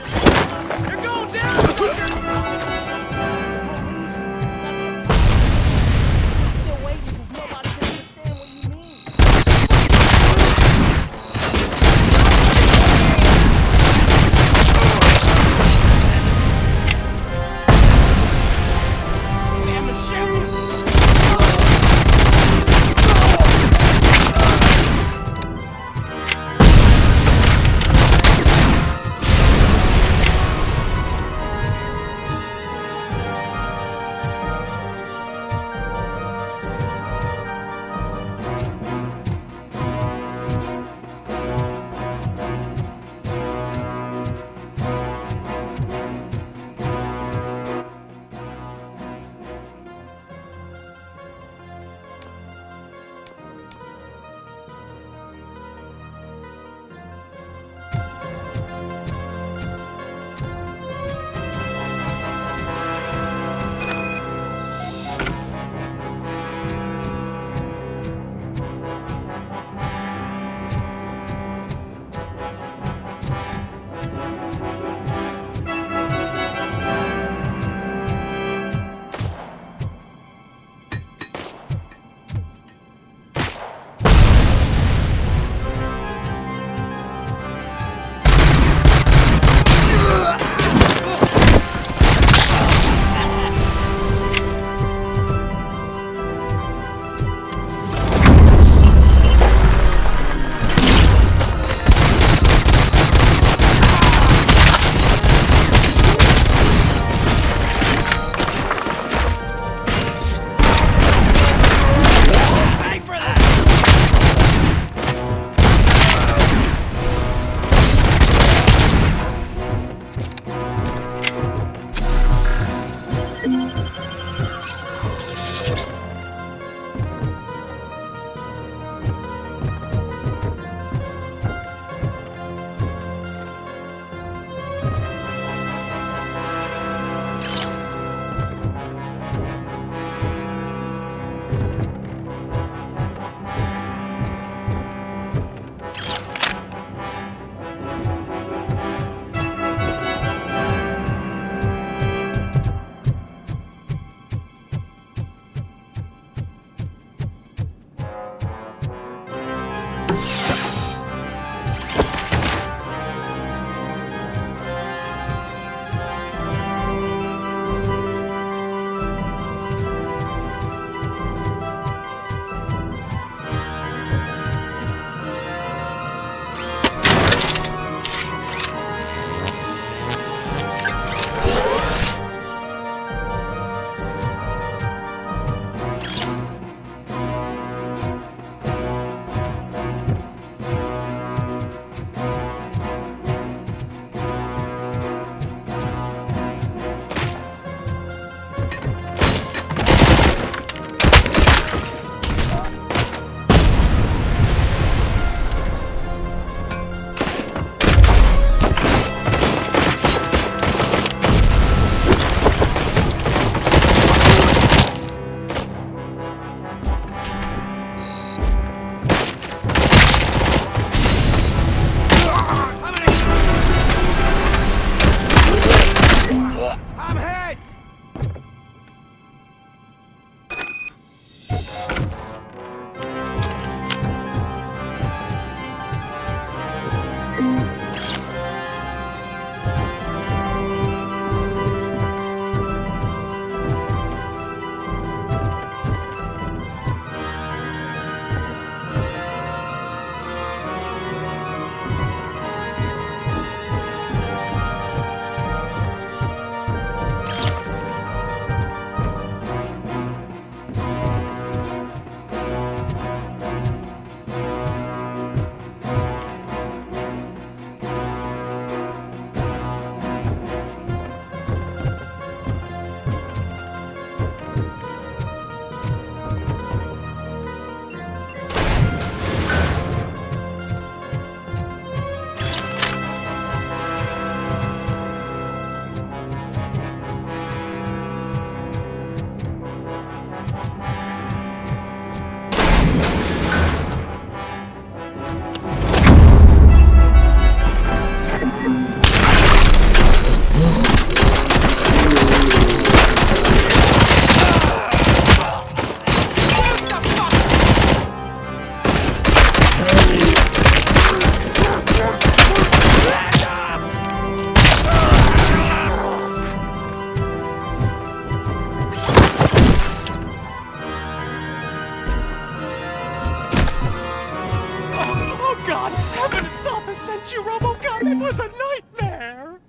told you, RoboCop, it was a nightmare!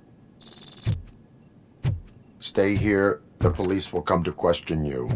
Stay here. The police will come to question you.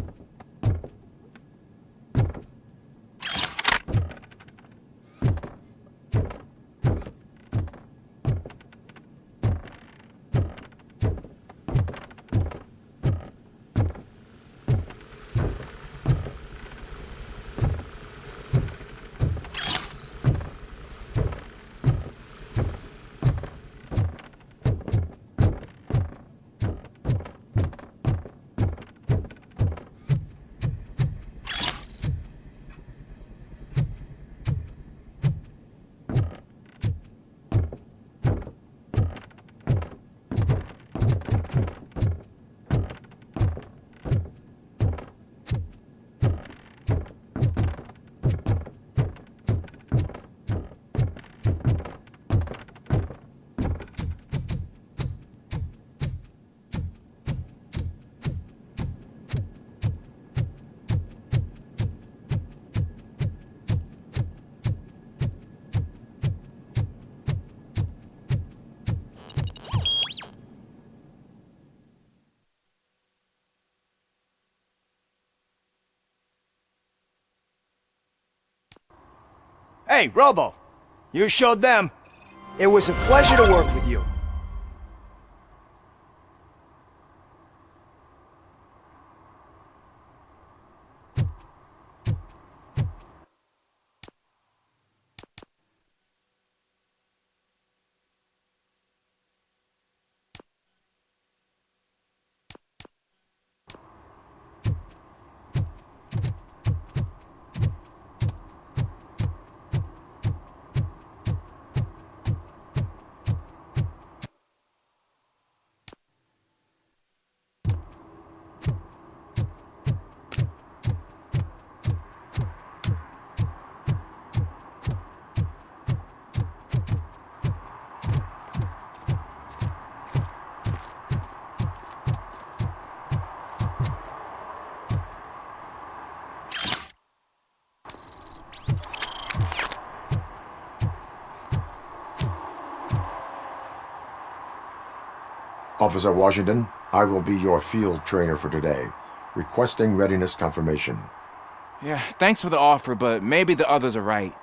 Hey, Robo! You showed them. It was a pleasure to work with you. Officer Washington, I will be your field trainer for today. Requesting readiness confirmation. Yeah, thanks for the offer, but maybe the others are right.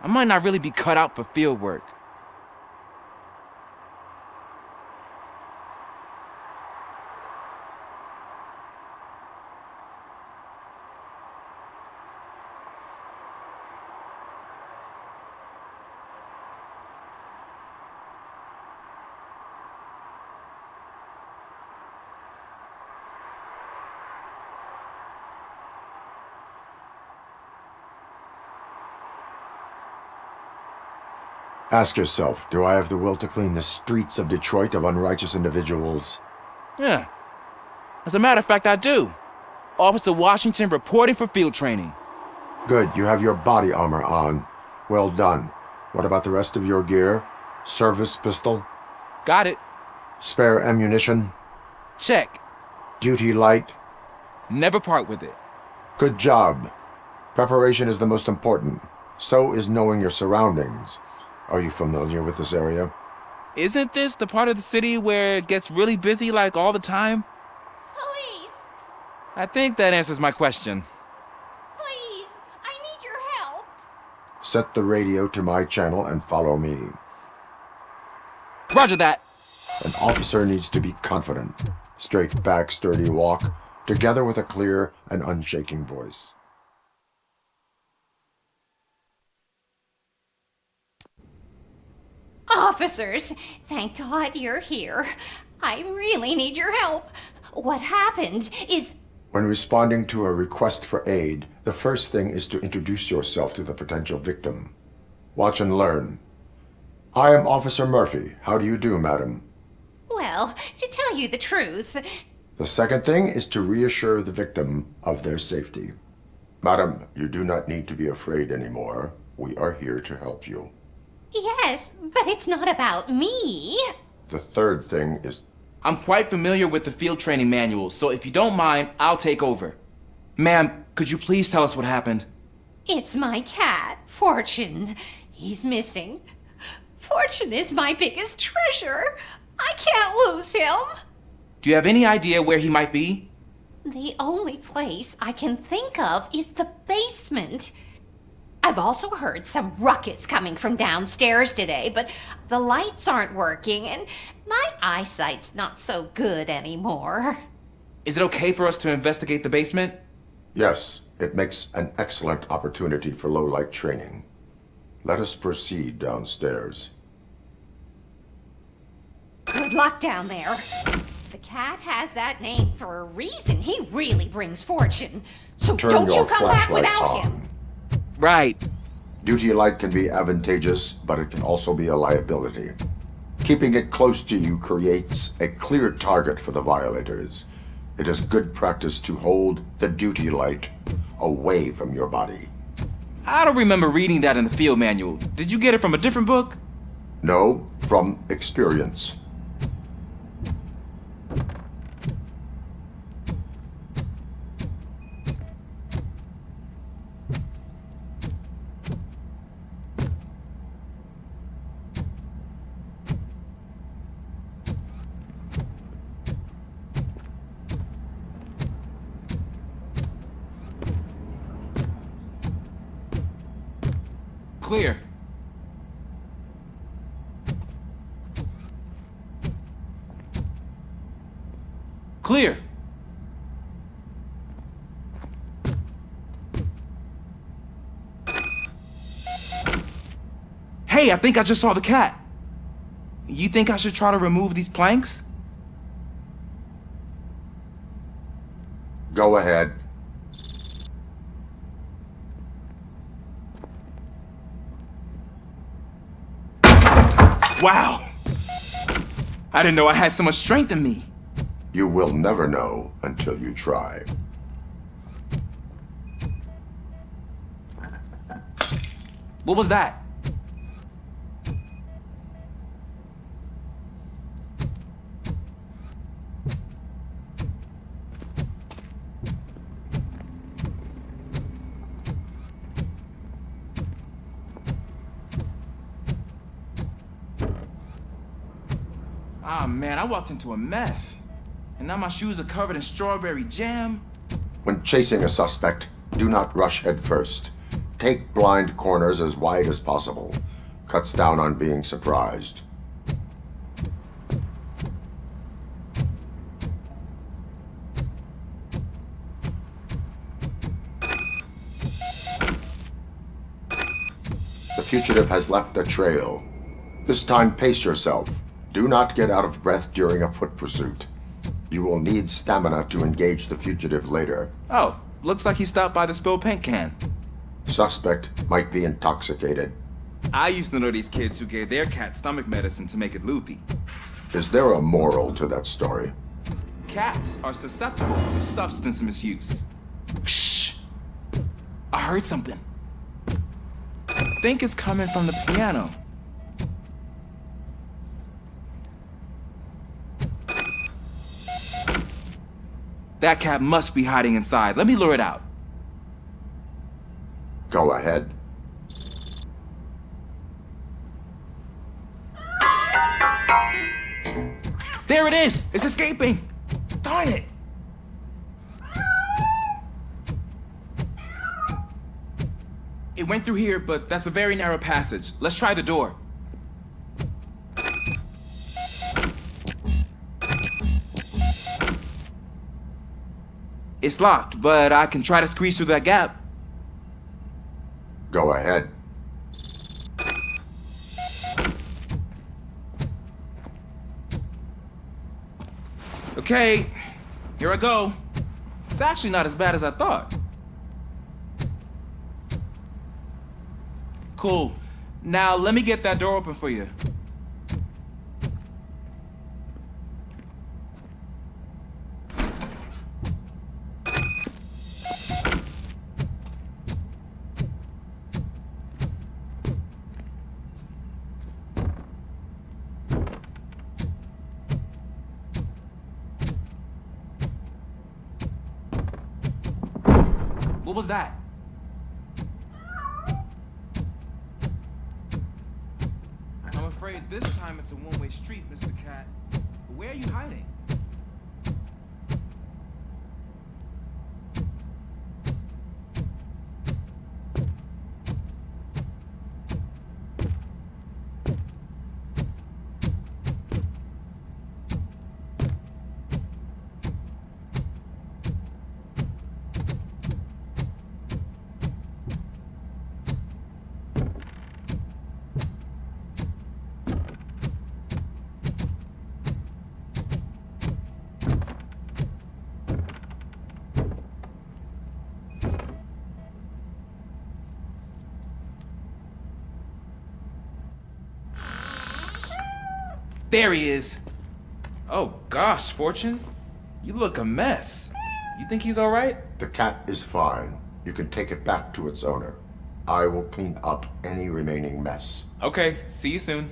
I might not really be cut out for field work. Ask yourself, do I have the will to clean the streets of Detroit of unrighteous individuals? Yeah. As a matter of fact, I do. Officer Washington reporting for field training. Good, you have your body armor on. Well done. What about the rest of your gear? Service pistol? Got it. Spare ammunition? Check. Duty light? Never part with it. Good job. Preparation is the most important. So is knowing your surroundings. Are you familiar with this area? Isn't this the part of the city where it gets really busy like all the time? Police! I think that answers my question. Please! I need your help! Set the radio to my channel and follow me. Roger that. An officer needs to be confident. Straight back, sturdy walk, together with a clear and unshaking voice. Officers, thank God you're here. I really need your help. What happened is... When responding to a request for aid, the first thing is to introduce yourself to the potential victim. Watch and learn. I am Officer Murphy. How do you do, madam? Well, to tell you the truth... The second thing is to reassure the victim of their safety. Madam, you do not need to be afraid anymore. We are here to help you. Yes, but it's not about me. The third thing is... I'm quite familiar with the field training manual, so if you don't mind, I'll take over. Ma'am, could you please tell us what happened? It's my cat, Fortune. He's missing. Fortune is my biggest treasure. I can't lose him. Do you have any idea where he might be? The only place I can think of is the basement. I've also heard some ruckus coming from downstairs today, but the lights aren't working and my eyesight's not so good anymore. Is it okay for us to investigate the basement? Yes, it makes an excellent opportunity for low-light training. Let us proceed downstairs. Good luck down there. The cat has that name for a reason. He really brings fortune. So Turn don't your you come back flashlight without on. him. Right. Duty light can be advantageous, but it can also be a liability. Keeping it close to you creates a clear target for the violators. It is good practice to hold the duty light away from your body. I don't remember reading that in the field manual. Did you get it from a different book? No, from experience. Clear. Clear. Hey, I think I just saw the cat. You think I should try to remove these planks? Go ahead. Wow! I didn't know I had so much strength in me. You will never know until you try. What was that? Ah, man, I walked into a mess. And now my shoes are covered in strawberry jam. When chasing a suspect, do not rush head first. Take blind corners as wide as possible. Cuts down on being surprised. The fugitive has left a trail. This time, pace yourself. Do not get out of breath during a foot pursuit. You will need stamina to engage the fugitive later. Oh, looks like he stopped by the spilled paint can. Suspect might be intoxicated. I used to know these kids who gave their cat stomach medicine to make it loopy. Is there a moral to that story? Cats are susceptible to substance misuse. Shh! I heard something. I think it's coming from the piano. That cat must be hiding inside. Let me lure it out. Go ahead. There it is! It's escaping! Darn it! It went through here, but that's a very narrow passage. Let's try the door. It's locked, but I can try to squeeze through that gap. Go ahead. Okay, here I go. It's actually not as bad as I thought. Cool. Now let me get that door open for you. What was that? I'm afraid afraid this time it's a one-way street, Mr. Cat. Where are you hiding? There he is. Oh gosh, Fortune. You look a mess. You think he's all right? The cat is fine. You can take it back to its owner. I will clean up any remaining mess. Okay, see you soon.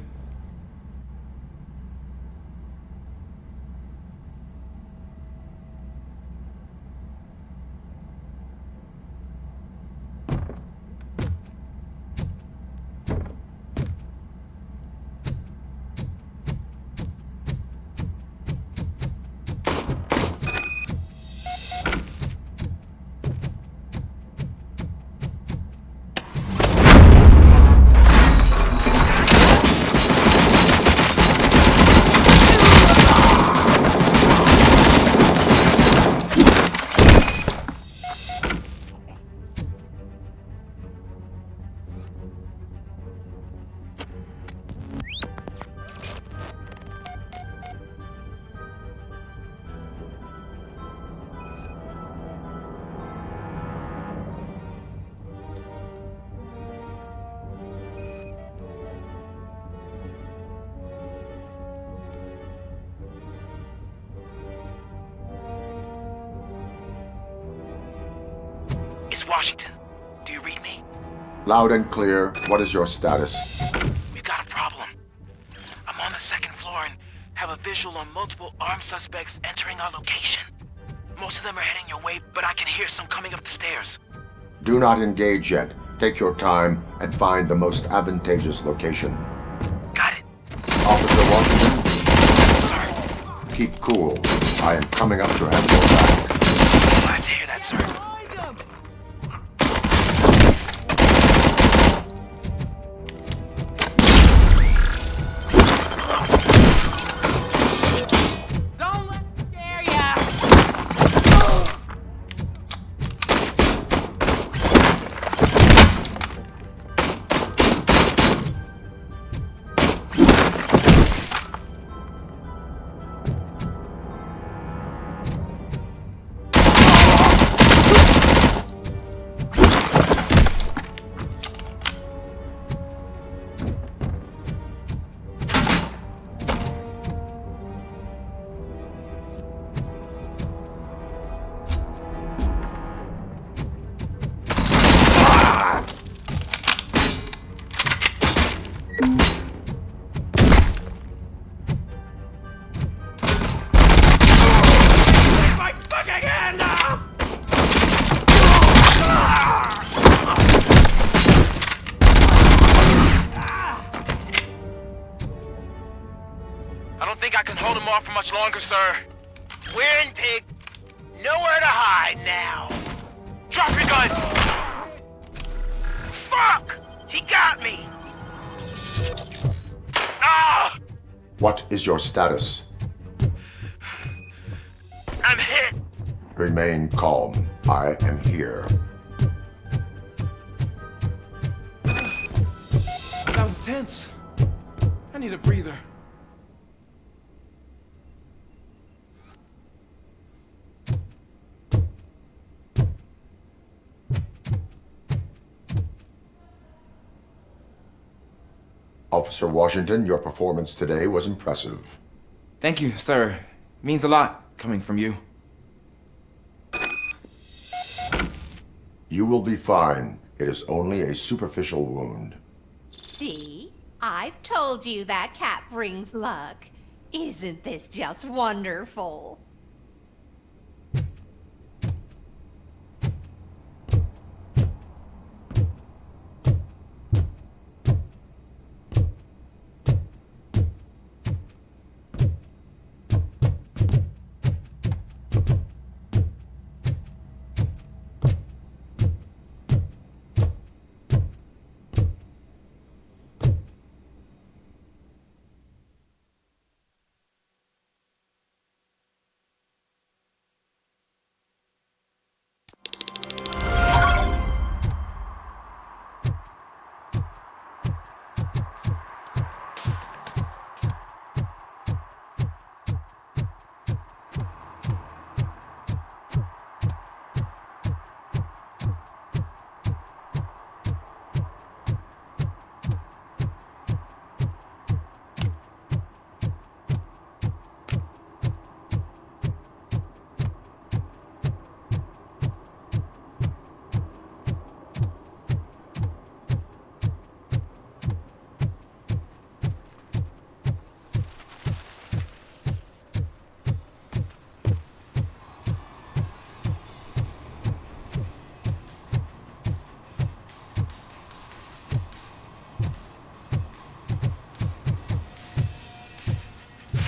It's Washington. Do you read me? Loud and clear. What is your status? We got a problem. I'm on the second floor and have a visual on multiple armed suspects entering our location. Most of them are heading your way, but I can hear some coming up the stairs. Do not engage yet. Take your time and find the most advantageous location. Got it. Officer Washington? Sir. Keep cool. I am coming up to have your back. Glad to hear that, sir. I don't think I can hold him off for much longer, sir. We're in, pig. Nowhere to hide now. Drop your guns! Fuck! He got me! Ah! What is your status? I'm hit! Remain calm. I am here. That was tense. I need a breather. Officer Washington, your performance today was impressive. Thank you, sir. Means a lot coming from you. You will be fine. It is only a superficial wound. See? I've told you that cat brings luck. Isn't this just wonderful?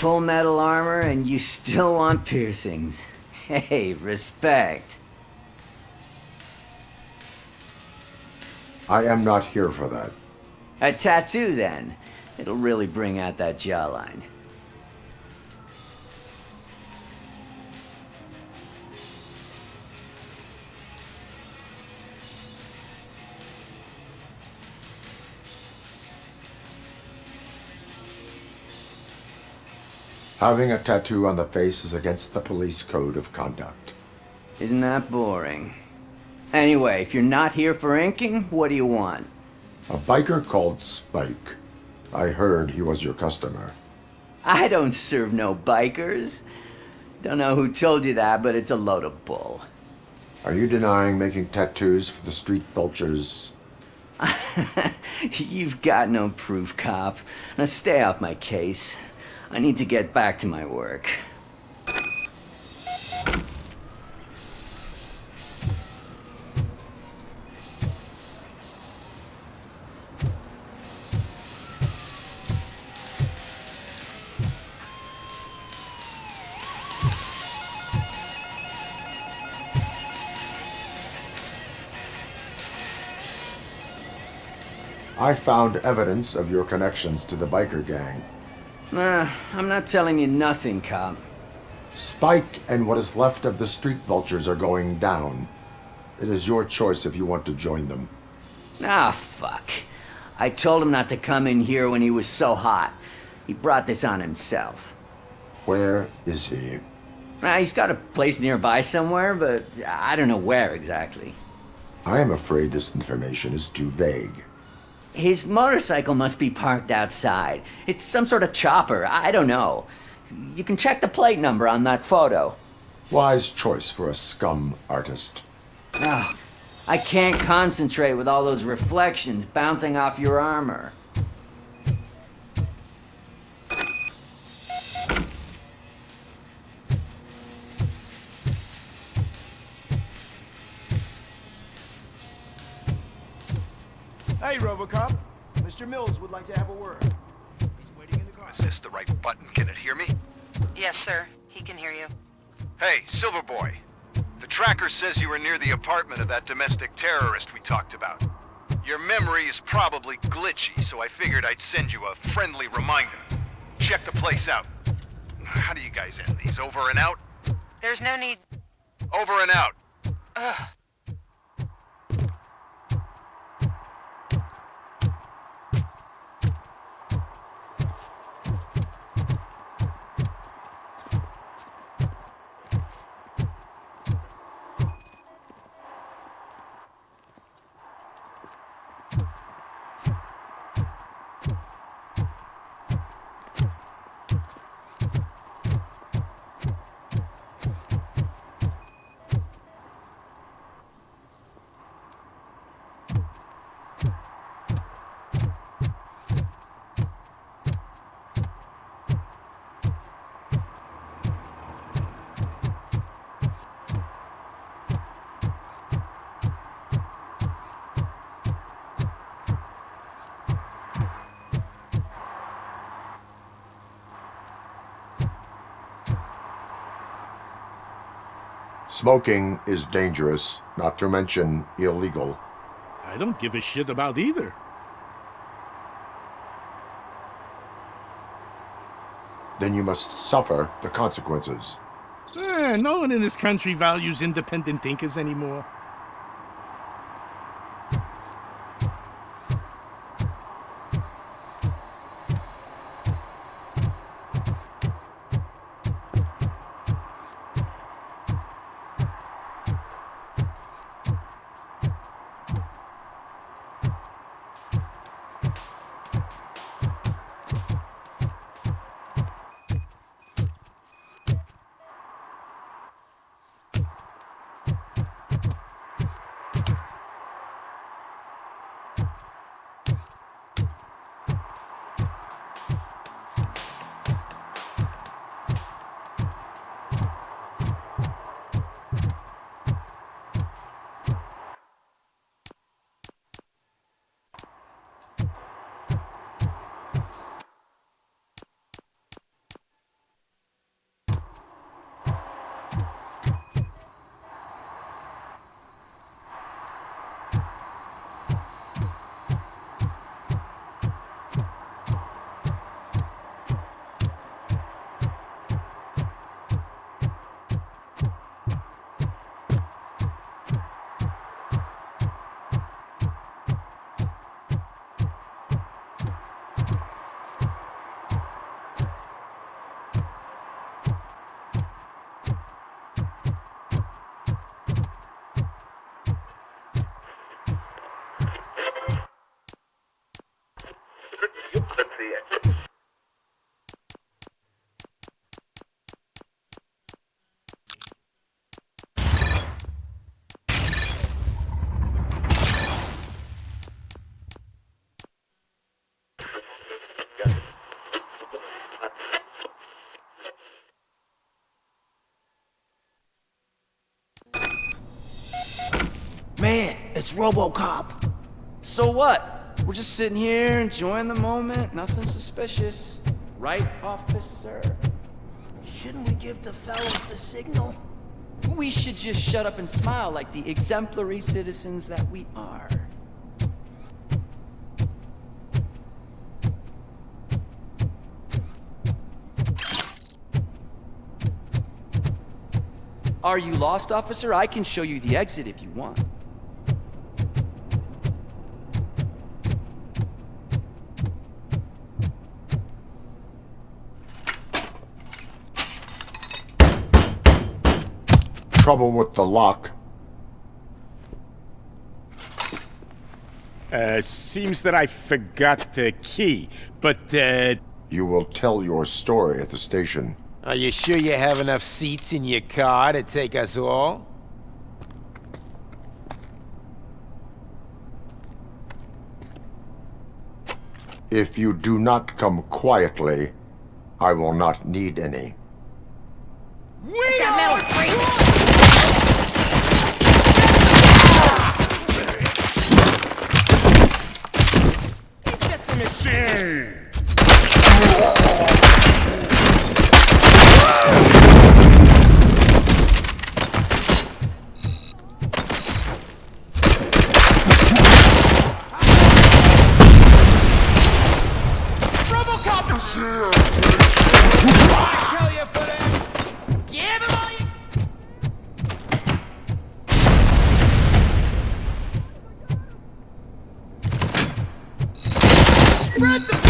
full metal armor and you still want piercings. Hey, respect. I am not here for that. A tattoo, then. It'll really bring out that jawline. Having a tattoo on the face is against the police code of conduct. Isn't that boring? Anyway, if you're not here for inking, what do you want? A biker called Spike. I heard he was your customer. I don't serve no bikers. Don't know who told you that, but it's a load of bull. Are you denying making tattoos for the street vultures? You've got no proof, cop. Now stay off my case. I need to get back to my work. I found evidence of your connections to the biker gang. I'm not telling you nothing, cop. Spike and what is left of the street vultures are going down. It is your choice if you want to join them. Ah, fuck. I told him not to come in here when he was so hot. He brought this on himself. Where is he? He's got a place nearby somewhere, but I don't know where exactly. I am afraid this information is too vague. His motorcycle must be parked outside. It's some sort of chopper. I don't know. You can check the plate number on that photo. Wise choice for a scum artist. I can't concentrate with all those reflections bouncing off your armor. Hey, RoboCop. Mr. Mills would like to have a word. He's waiting in the car. Is this the right button? Can it hear me? Yes, sir. He can hear you. Hey, Silverboy. The tracker says you were near the apartment of that domestic terrorist we talked about. Your memory is probably glitchy, so I figured I'd send you a friendly reminder. Check the place out. How do you guys end these? Over and out? There's no need... Over and out. Ugh. Smoking is dangerous, not to mention illegal. I don't give a shit about either. Then you must suffer the consequences. No one in this country values independent thinkers anymore. It's RoboCop. So what? We're just sitting here enjoying the moment. Nothing suspicious. Right, officer? Shouldn't we give the fellows the signal? We should just shut up and smile like the exemplary citizens that we are. Are you lost, officer? I can show you the exit if you want. Trouble with the lock. Seems that I forgot the key, but, You will tell your story at the station. Are you sure you have enough seats in your car to take us all? If you do not come quietly, I will not need any. It's that metal freak! it's just a machine! RoboCop is here! I kill you for this! Give him all you... Spread the fuck!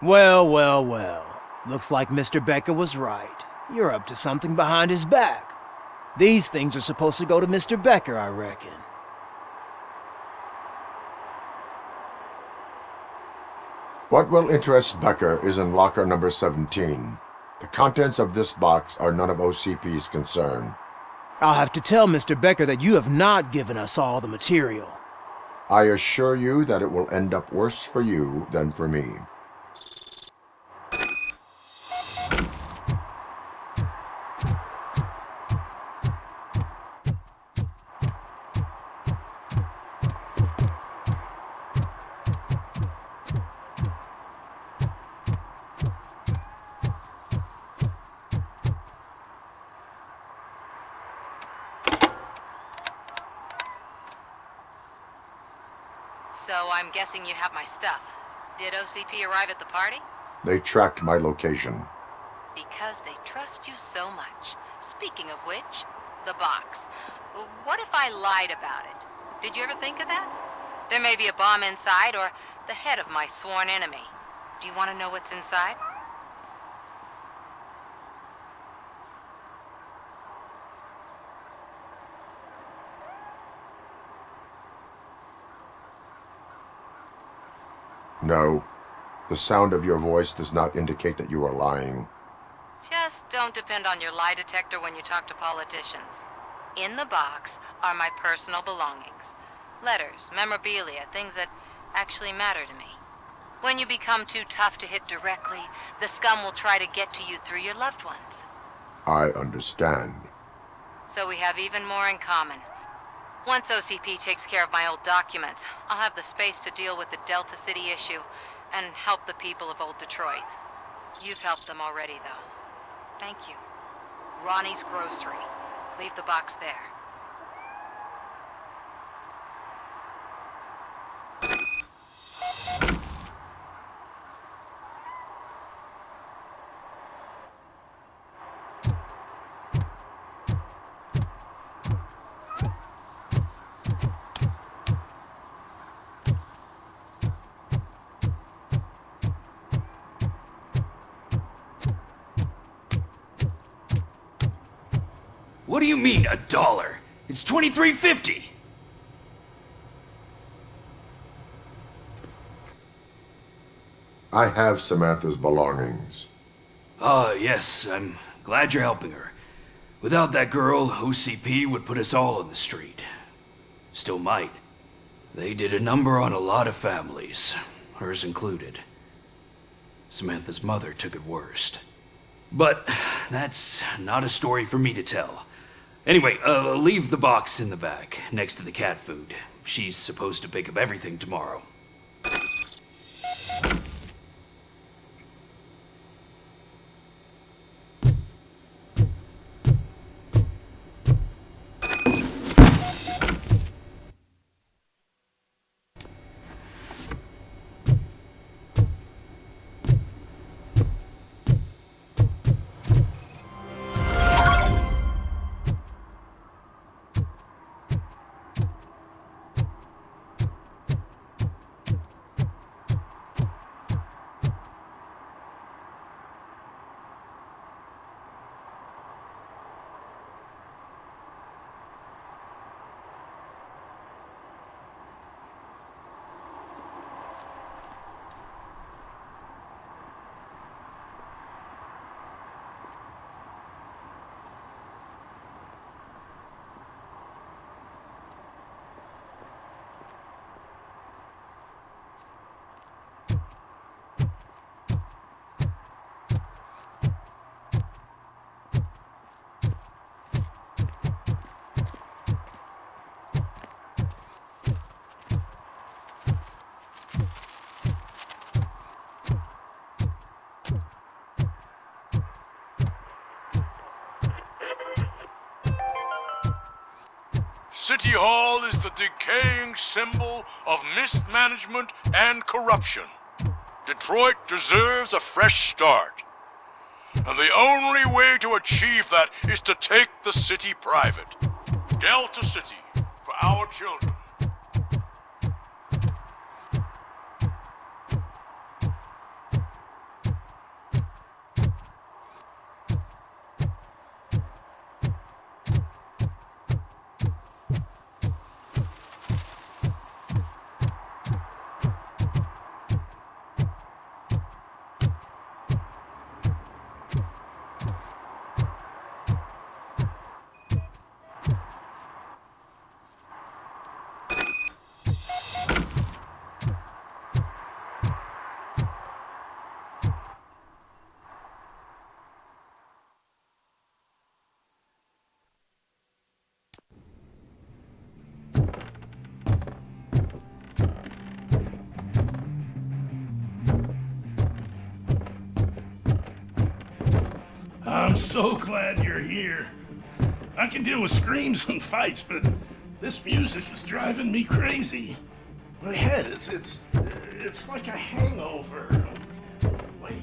Well, well, well. Looks like Mr. Becker was right. You're up to something behind his back. These things are supposed to go to Mr. Becker, I reckon. What will interest Becker is in locker number 17. The contents of this box are none of OCP's concern. I'll have to tell Mr. Becker that you have not given us all the material. I assure you that it will end up worse for you than for me. So I'm guessing you have my stuff. Did OCP arrive at the party? They tracked my location. Because they trust you so much. Speaking of which, the box. What if I lied about it? Did you ever think of that? There may be a bomb inside or the head of my sworn enemy. Do you want to know what's inside? No. The sound of your voice does not indicate that you are lying. Just don't depend on your lie detector when you talk to politicians. In the box are my personal belongings. Letters, memorabilia, things that actually matter to me. When you become too tough to hit directly, the scum will try to get to you through your loved ones. I understand. So we have even more in common. Once OCP takes care of my old documents, I'll have the space to deal with the Delta City issue and help the people of Old Detroit. You've helped them already, though. Thank you. Ronnie's Grocery. Leave the box there. What do you mean, $1? It's $23.50. I have Samantha's belongings. Yes, I'm glad you're helping her. Without that girl, OCP would put us all on the street. Still might. They did a number on a lot of families, hers included. Samantha's mother took it worst. But that's not a story for me to tell. Anyway, leave the box in the back, next to the cat food. She's supposed to pick up everything tomorrow. City Hall is the decaying symbol of mismanagement and corruption. Detroit deserves a fresh start. And the only way to achieve that is to take the city private. Delta City, for our children. I'm so glad you're here. I can deal with screams and fights, but this music is driving me crazy. My head, it's like a hangover. Wait.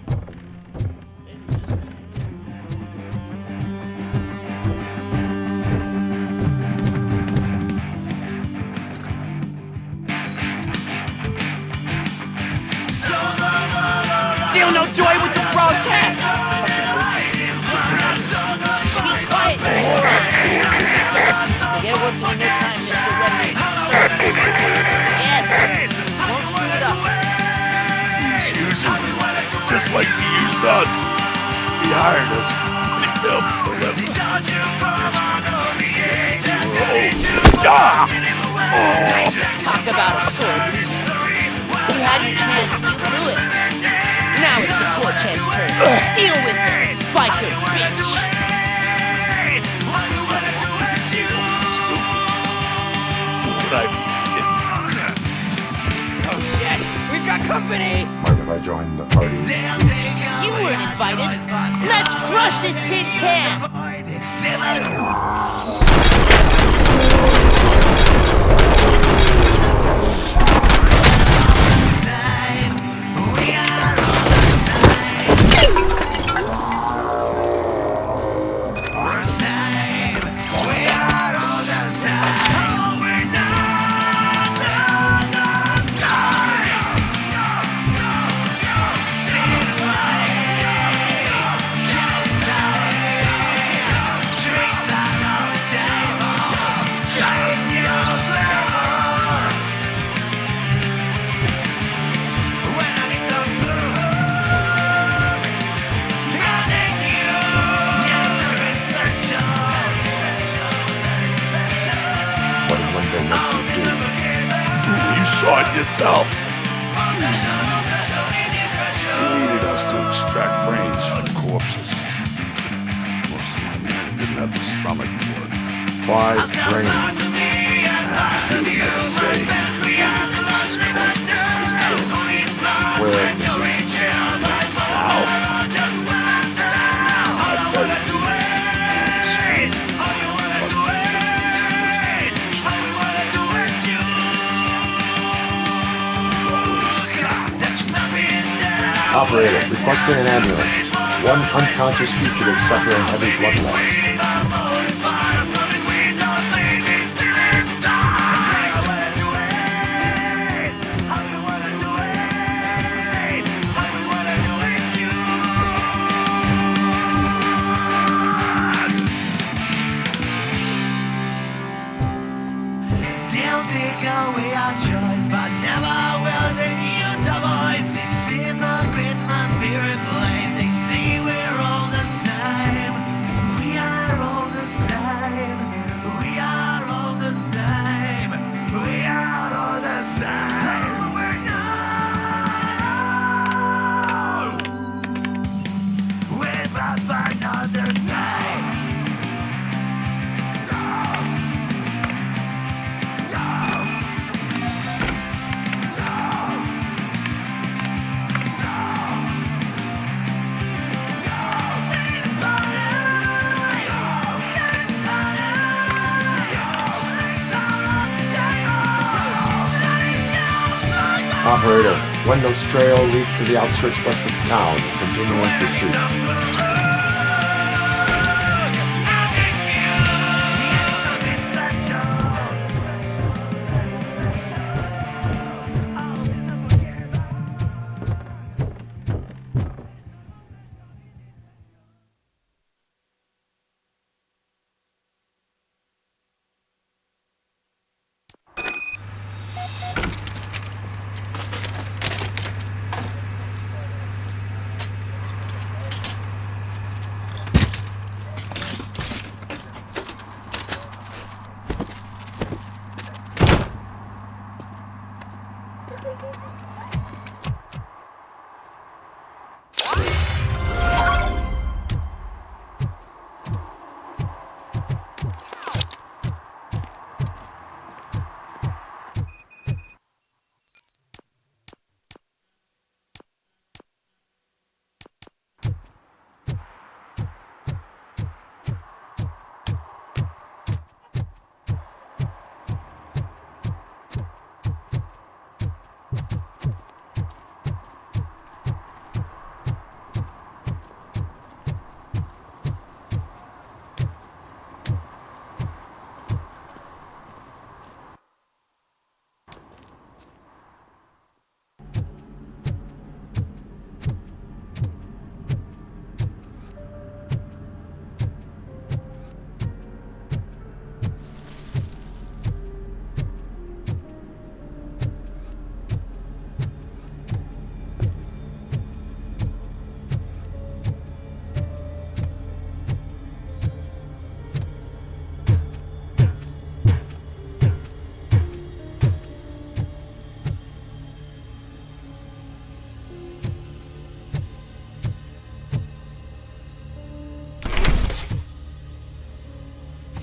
Still no joy with the broadcast! Be quiet! Get working in your time, Mr. Redman. Sir. Yes! Won't screw it up. just like he used us. He hired us. He failed to deliver. Talk about a sore loser. You had your chance and you blew it. Now it's the torch head's turn. Deal with it, biker bitch. Oh shit, we've got company! Mind if I join the party? You weren't invited. Let's crush this tin can. You saw it yourself. He needed us to extract brains from corpses. Well, smart man didn't have the stomach for it. Why brains? He would never say. Introduce his corpse to his chest. Where is he? Now? I buried him from the street. Operator, requesting an ambulance. One unconscious fugitive suffering heavy blood loss. They'll take away our choice, but never will they use our voice. They see the great man spirit place. They see we're all the same. We are all the same. We are all the same. We are all the same. We're not. We're not another time. Operator, Wendell's trail leads to the outskirts west of town. Continuing pursuit.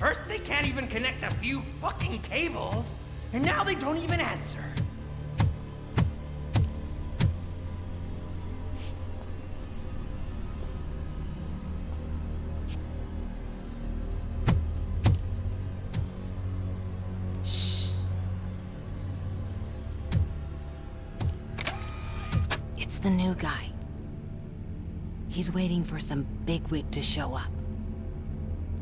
First, they can't even connect a few fucking cables, and now they don't even answer. It's the new guy. He's waiting for some bigwig to show up.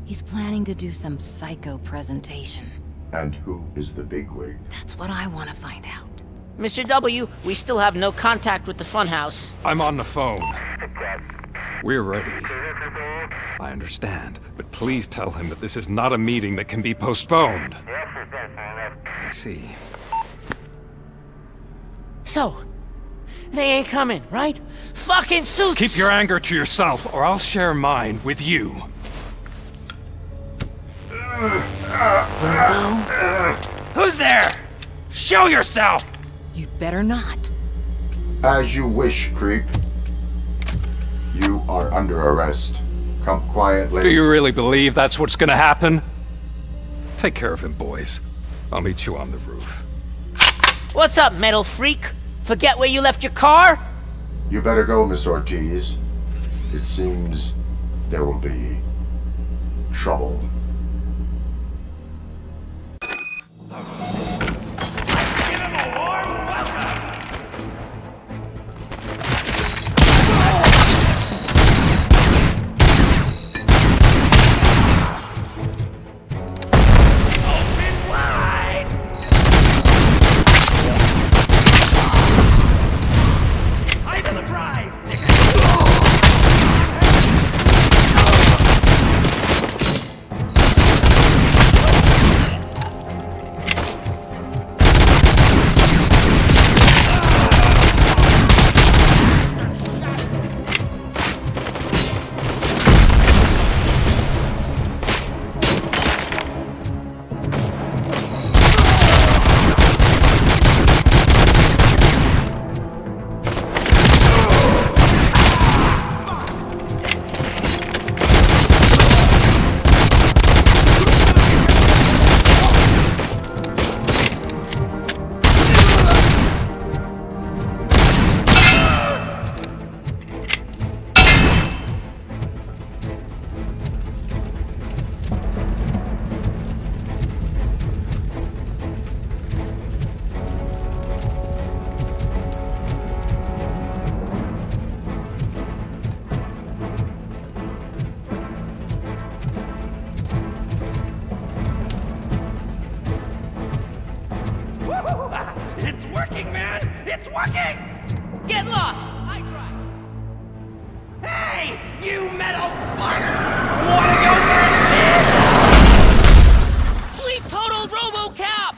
He's planning to do some psycho presentation. And who is the bigwig? That's what I want to find out. Mr. W, we still have no contact with the funhouse. I'm on the phone. We're ready. I understand, but please tell him that this is not a meeting that can be postponed. I see. So, they ain't coming, right? Fucking suits! Keep your anger to yourself, or I'll share mine with you. Who's there? Show yourself! You'd better not. As you wish, creep. You are under arrest. Come quietly. Do you really believe that's what's gonna happen? Take care of him, boys. I'll meet you on the roof. What's up, metal freak? Forget where you left your car? You better go, Miss Ortiz. It seems there will be trouble. It's working, man! It's working! Get lost! I drive. Hey, you metal fuck! Wanna go first, We totaled RoboCop!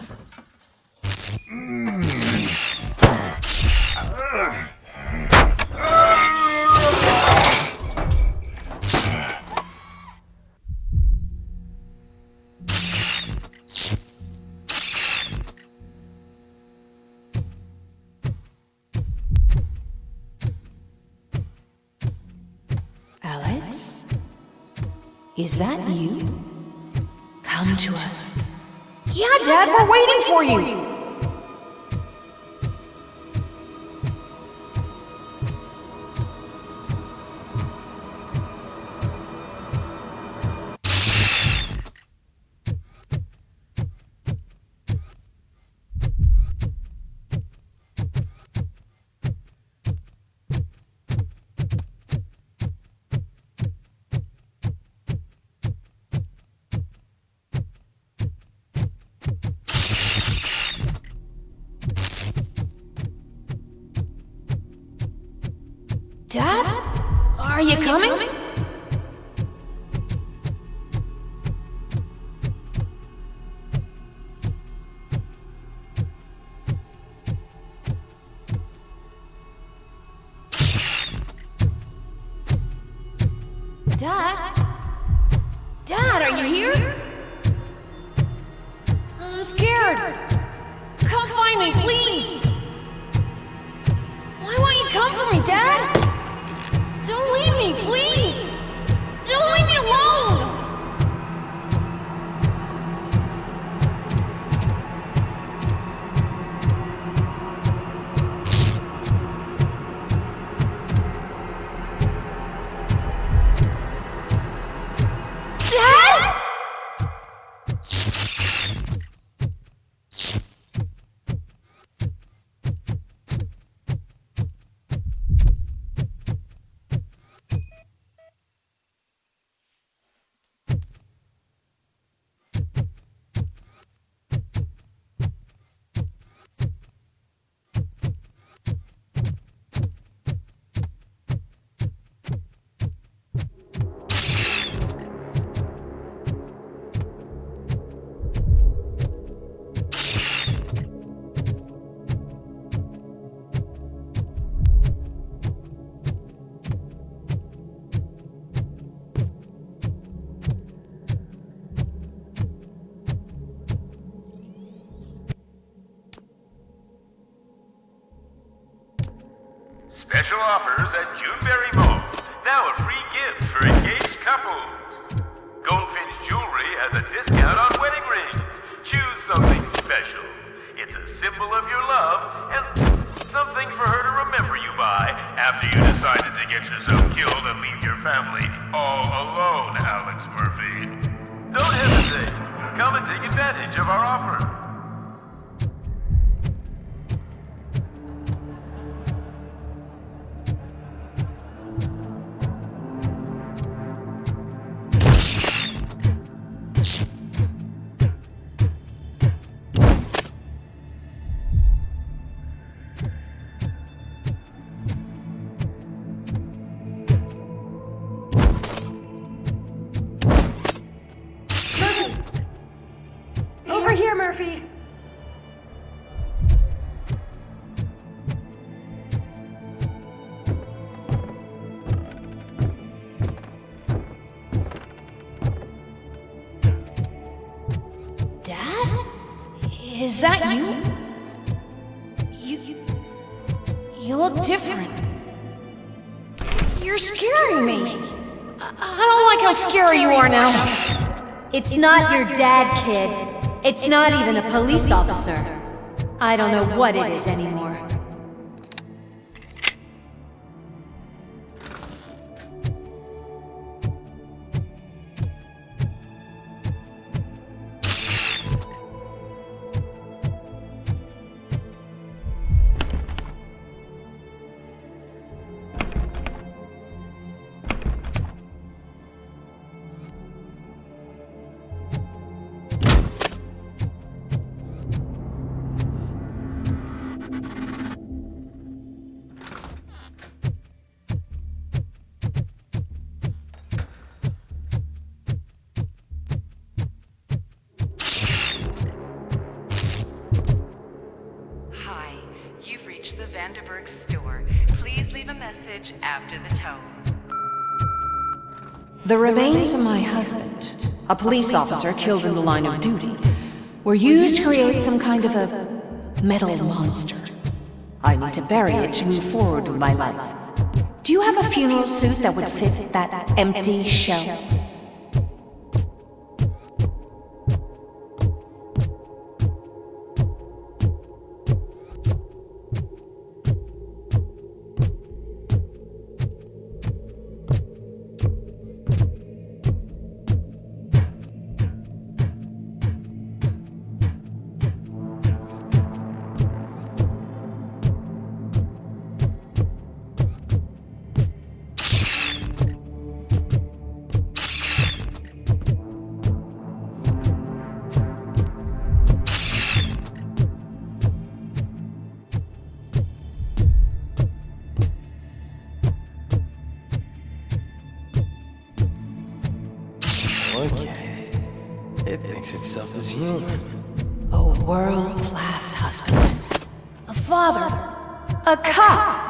Alex? Is that you? Come to us. Yeah, Dad, we're waiting for you. Dad? Are you coming? Dad? Dad, are you here? I'm scared. Come find me, please. Why won't you come for me, Dad? Don't leave me, please! Don't leave me alone! Special offers at Juneberry Mall. Now a free gift for engaged couples. Goldfinch Jewelry has a discount on wedding rings. Choose something special. It's a symbol of your love and something for her to remember you by after you decided to get yourself killed and leave your family all alone, Alex Murphy. Don't hesitate. Come and take advantage of our offer. Over here, Murphy! Dad? Is that you? You look different. You're scaring me. I don't like how scary you are now. It's not your dad, kid. It's not even a police officer. I don't know what it is anymore. The Vanderburg store. Please leave a message after the tone. The remains of my husband, a police officer killed in the line of duty, were used to create some kind of a metal monster. I need to bury it to move forward with my life. Do you have a funeral suit that would fit that empty shell? Okay. It thinks itself as human. A world-class husband. A father. A cop.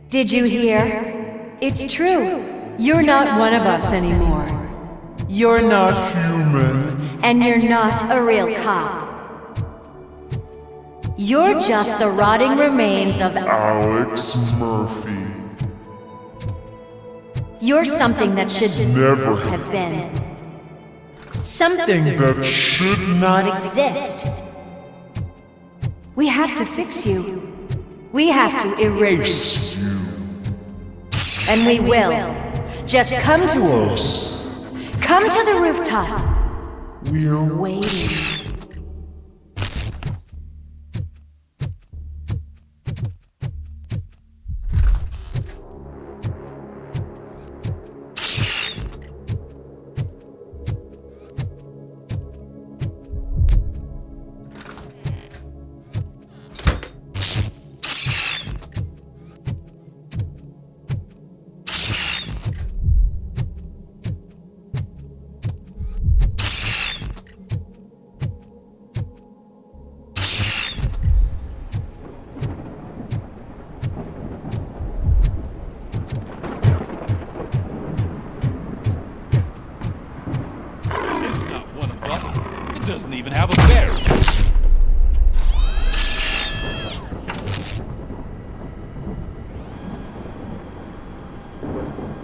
Did you hear? It's true. You're not one of us anymore. You're not human. And you're not a real cop. You're just the rotting remains of Alex Murphy. You're something that should never have been. Something that should not exist. We have to fix you. We have to erase you. And we will. Just come to us. Come to the rooftop. We're waiting. doesn't even have a bearing.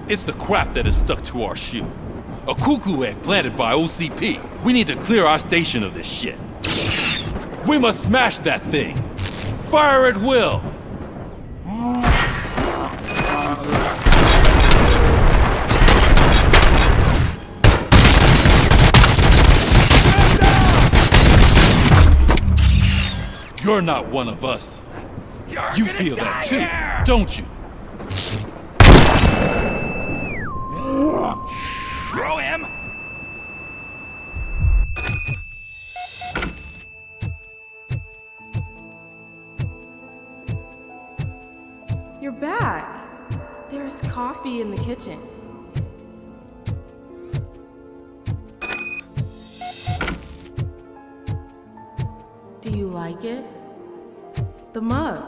It's the crap that is stuck to our shoe. A cuckoo egg planted by OCP. We need to clear our station of this shit. We must smash that thing. Fire at will. You're not one of us. You feel that too, don't you? Throw him! You're back. There's coffee in the kitchen. Do you like it? The mug.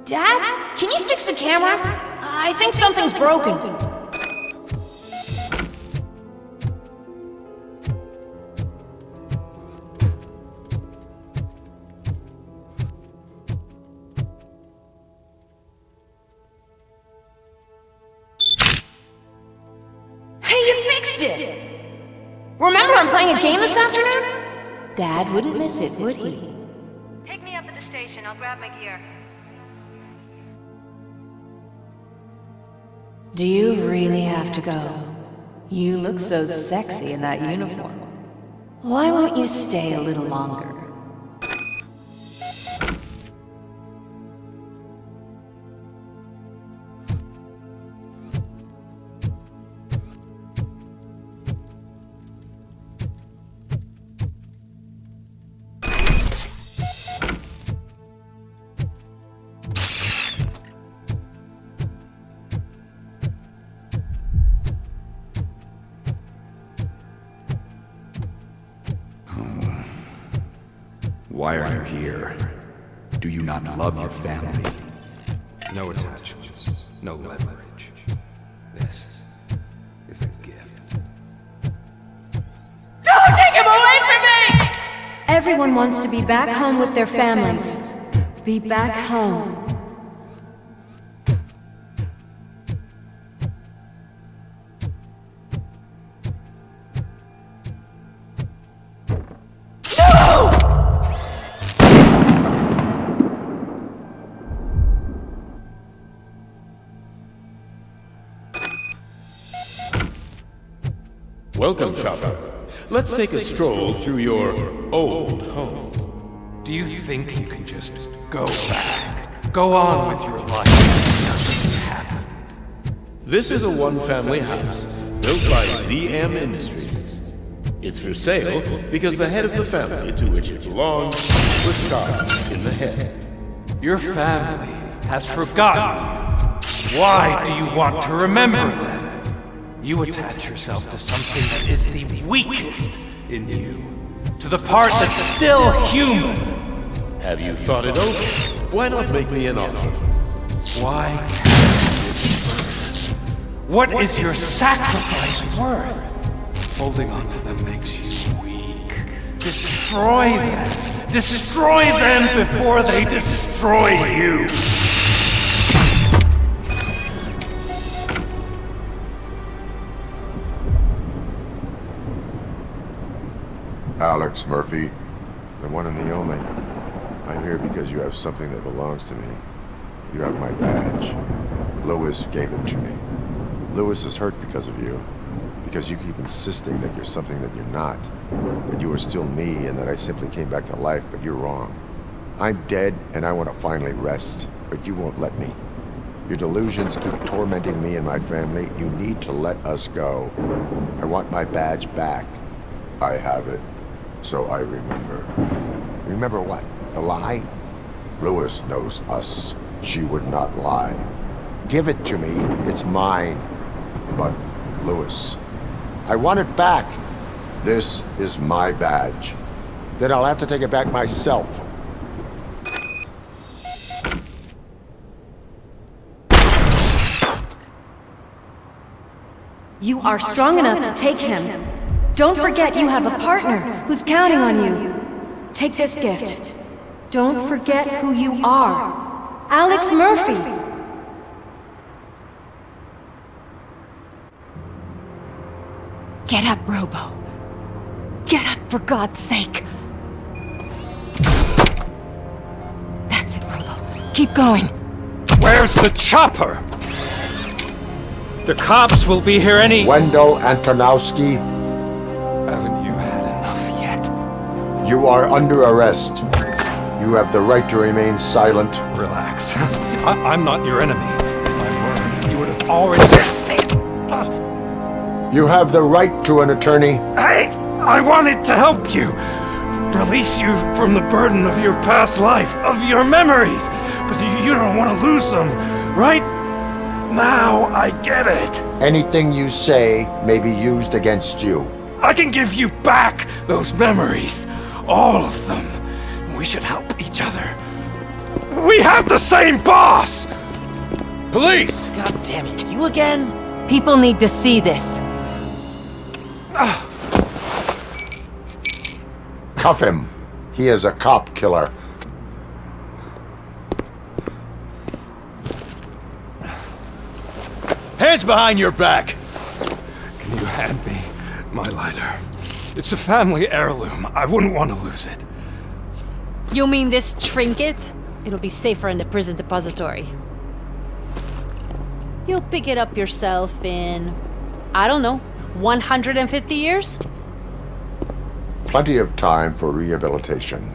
Dad, can you fix the camera? I think something's broken. Hey, you fixed it! Remember I'm playing a game this afternoon? Dad wouldn't miss it, would he? Pick me up at the station. I'll grab my gear. Do you really have to go? You look so sexy in that uniform. Why won't you stay a little longer? Why are you here? Do you not love your family? No attachments, no leverage. This is a gift. Don't take him away from me! Everyone wants to be back home with their families. Be back home. Welcome, Chopper. Let's take a stroll through your old home. Do you think you can just go back? Go on with your life. Nothing's happened. This is a one-family house built by ZM Industries. It's for sale because the head of the family to which it belongs was shot in the head. Your family has forgotten you. Why do you want to remember them? You attach yourself to something that is the weakest in you. To the part that's still human. Have you thought it over? Why not make me an offer? Why can't you give first? What is your sacrifice worth? Holding on to them makes you weak. Destroy them! Destroy them before they destroy you! Alex Murphy, the one and the only. I'm here because you have something that belongs to me. You have my badge. Lewis gave it to me. Lewis is hurt because of you. Because you keep insisting that you're something that you're not. That you are still me and that I simply came back to life, but you're wrong. I'm dead and I want to finally rest, but you won't let me. Your delusions keep tormenting me and my family. You need to let us go. I want my badge back. I have it. So I remember. Remember what? The lie? Lewis knows us. She would not lie. Give it to me. It's mine. But, Lewis, I want it back. This is my badge. Then I'll have to take it back myself. You are strong enough to take him. Don't forget you have a partner who's counting on you. Take this gift. Don't forget who you are. Alex Murphy. Get up, Robo. Get up, for God's sake. That's it, Robo. Keep going. Where's the chopper? The cops will be here any... Wendell Antonowski. Haven't you had enough yet? You are under arrest. You have the right to remain silent. Relax. I'm not your enemy. If I were, you would have already... You have the right to an attorney. I wanted to help you. Release you from the burden of your past life, of your memories. But you don't want to lose them, right? Now I get it. Anything you say may be used against you. I can give you back those memories. All of them. We should help each other. We have the same boss! Police! God damn it, you again? People need to see this. Cuff him. He is a cop killer. Hands behind your back! Can you hand me my lighter? It's a family heirloom. I wouldn't want to lose it. You mean this trinket? It'll be safer in the prison depository. You'll pick it up yourself in, I don't know, 150 years? Plenty of time for rehabilitation.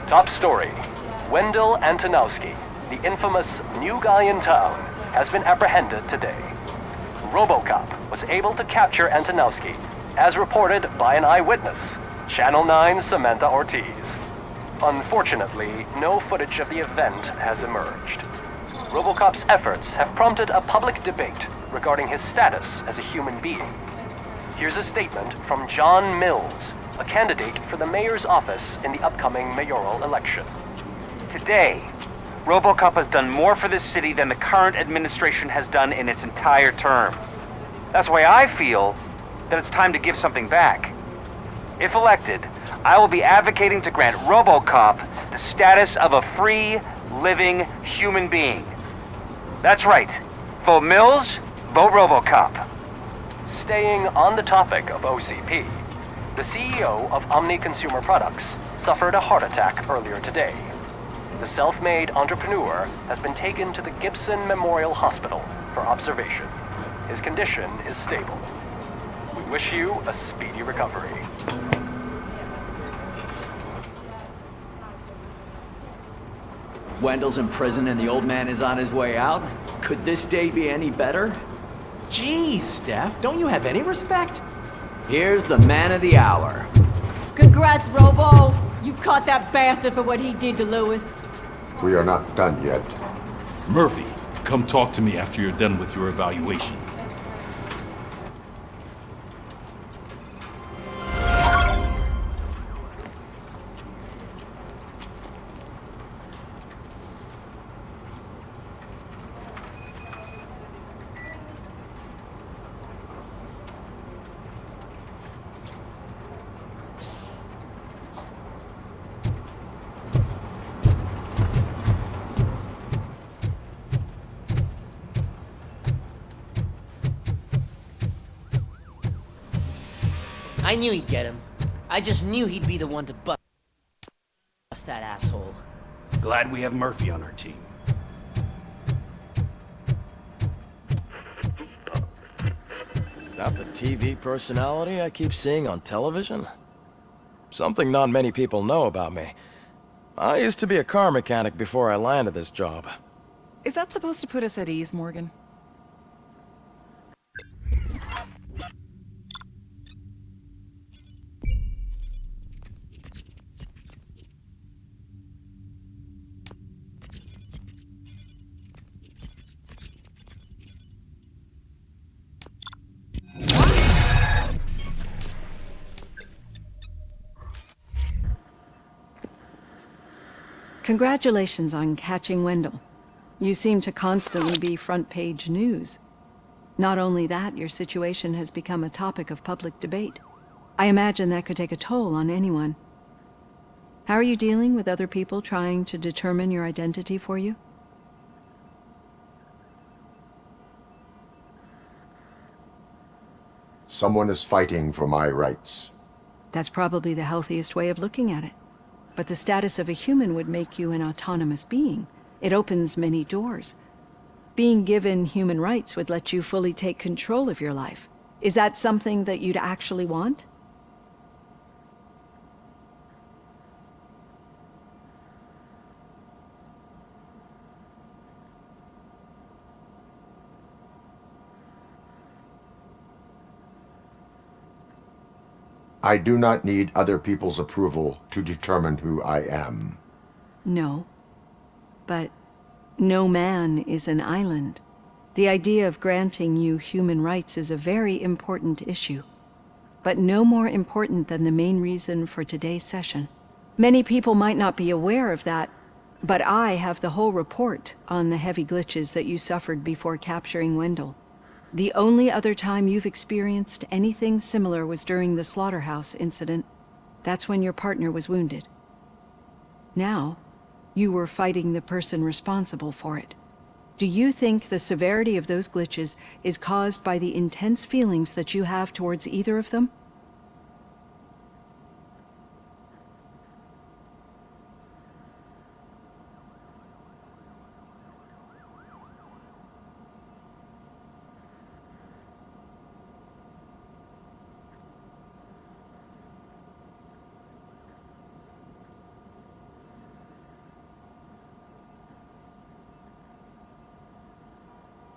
Top story. Wendell Antonowski, the infamous new guy in town, has been apprehended today. RoboCop was able to capture Antonowski, as reported by an eyewitness, Channel 9's Samantha Ortiz. Unfortunately, no footage of the event has emerged. RoboCop's efforts have prompted a public debate regarding his status as a human being. Here's a statement from John Mills, a candidate for the mayor's office in the upcoming mayoral election. Today, RoboCop has done more for this city than the current administration has done in its entire term. That's why I feel that it's time to give something back. If elected, I will be advocating to grant RoboCop the status of a free, living human being. That's right. Vote Mills, vote RoboCop. Staying on the topic of OCP, the CEO of Omni Consumer Products suffered a heart attack earlier today. The self-made entrepreneur has been taken to the Gibson Memorial Hospital for observation. His condition is stable. We wish you a speedy recovery. Wendell's in prison and the old man is on his way out? Could this day be any better? Jeez, Steph, don't you have any respect? Here's the man of the hour. Congrats, Robo! You caught that bastard for what he did to Lewis. We are not done yet. Murphy, come talk to me after you're done with your evaluation. I knew he'd get him. I just knew he'd be the one to bust that asshole. Glad we have Murphy on our team. Is that the TV personality I keep seeing on television? Something not many people know about me. I used to be a car mechanic before I landed this job. Is that supposed to put us at ease, Morgan? Congratulations on catching Wendell. You seem to constantly be front-page news. Not only that, your situation has become a topic of public debate. I imagine that could take a toll on anyone. How are you dealing with other people trying to determine your identity for you? Someone is fighting for my rights. That's probably the healthiest way of looking at it. But the status of a human would make you an autonomous being. It opens many doors. Being given human rights would let you fully take control of your life. Is that something that you'd actually want? I do not need other people's approval to determine who I am. No. But no man is an island. The idea of granting you human rights is a very important issue, but no more important than the main reason for today's session. Many people might not be aware of that, but I have the whole report on the heavy glitches that you suffered before capturing Wendell. The only other time you've experienced anything similar was during the slaughterhouse incident. That's when your partner was wounded. Now, you were fighting the person responsible for it. Do you think the severity of those glitches is caused by the intense feelings that you have towards either of them?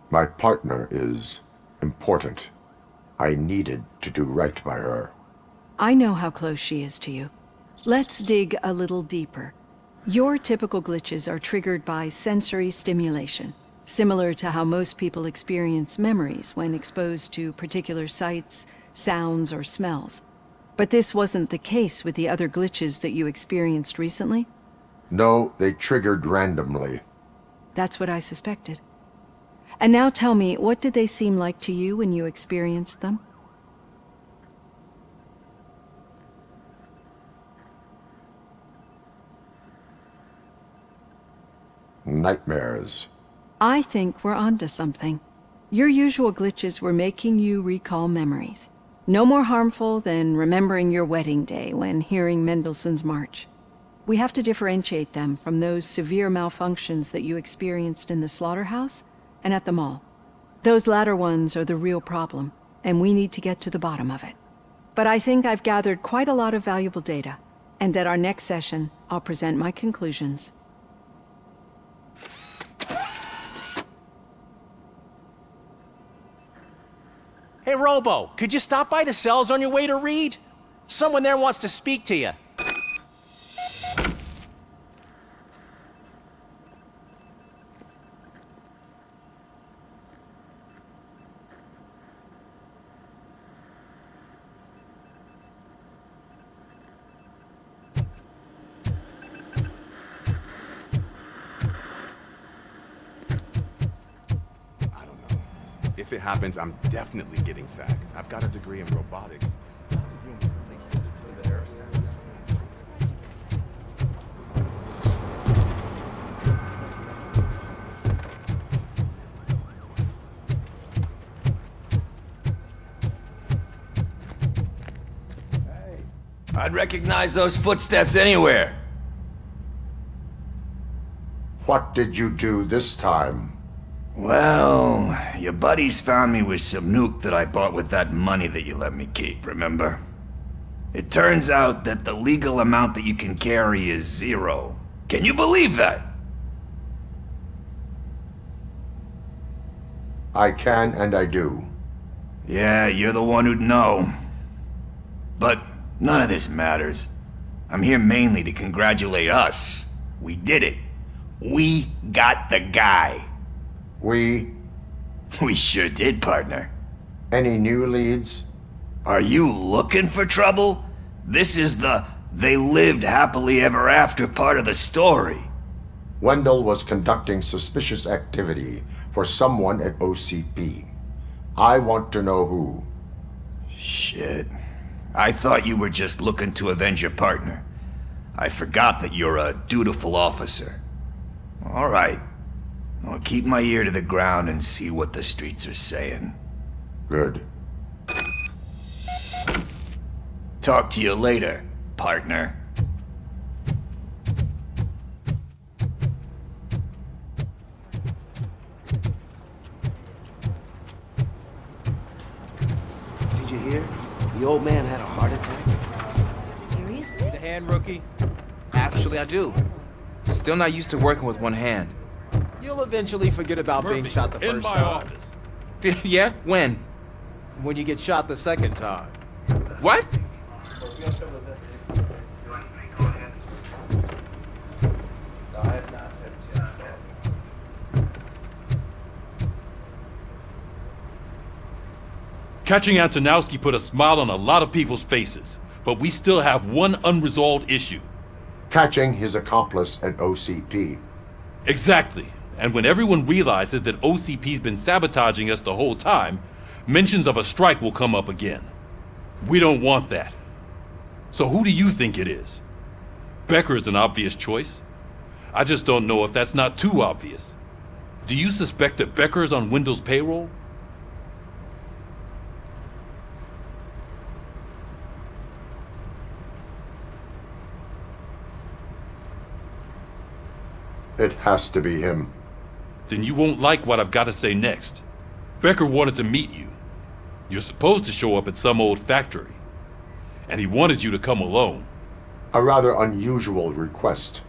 My partner is important. I needed to do right by her. I know how close she is to you. Let's dig a little deeper. Your typical glitches are triggered by sensory stimulation, similar to how most people experience memories when exposed to particular sights, sounds, or smells. But this wasn't the case with the other glitches that you experienced recently? No, they triggered randomly. That's what I suspected. And now tell me, what did they seem like to you when you experienced them? Nightmares. I think we're onto something. Your usual glitches were making you recall memories. No more harmful than remembering your wedding day when hearing Mendelssohn's March. We have to differentiate them from those severe malfunctions that you experienced in the slaughterhouse and at the mall. Those latter ones are the real problem, and we need to get to the bottom of it. But I think I've gathered quite a lot of valuable data, and at our next session, I'll present my conclusions. Hey, Robo, could you stop by the cells on your way to read? Someone there wants to speak to you. If it happens, I'm definitely getting sacked. I've got a degree in robotics. I'd recognize those footsteps anywhere. What did you do this time? Well, your buddies found me with some nuke that I bought with that money that you let me keep, remember? It turns out that the legal amount that you can carry is 0. Can you believe that? I can and I do. Yeah, you're the one who'd know. But none of this matters. I'm here mainly to congratulate us. We did it. We got the guy. We sure did, partner. Any new leads? Are you looking for trouble? This is the they lived happily ever after part of the story. Wendell was conducting suspicious activity for someone at OCP. I want to know who. Shit. I thought you were just looking to avenge your partner. I forgot that you're a dutiful officer. All right. I'll keep my ear to the ground and see what the streets are saying. Good. Talk to you later, partner. Did you hear? The old man had a heart attack. Seriously? Need a hand, rookie? Actually, I do. Still not used to working with one hand. You'll eventually forget about being shot the first time. office. Yeah? When? When you get shot the second time. What? Catching Antonowski put a smile on a lot of people's faces, but we still have one unresolved issue. Catching his accomplice at OCP. Exactly. And when everyone realizes that OCP's been sabotaging us the whole time, mentions of a strike will come up again. We don't want that. So who do you think it is? Becker is an obvious choice. I just don't know if that's not too obvious. Do you suspect that Becker is on Wendell's payroll? It has to be him. Then you won't like what I've got to say next. Becker wanted to meet you. You're supposed to show up at some old factory. And he wanted you to come alone. A rather unusual request.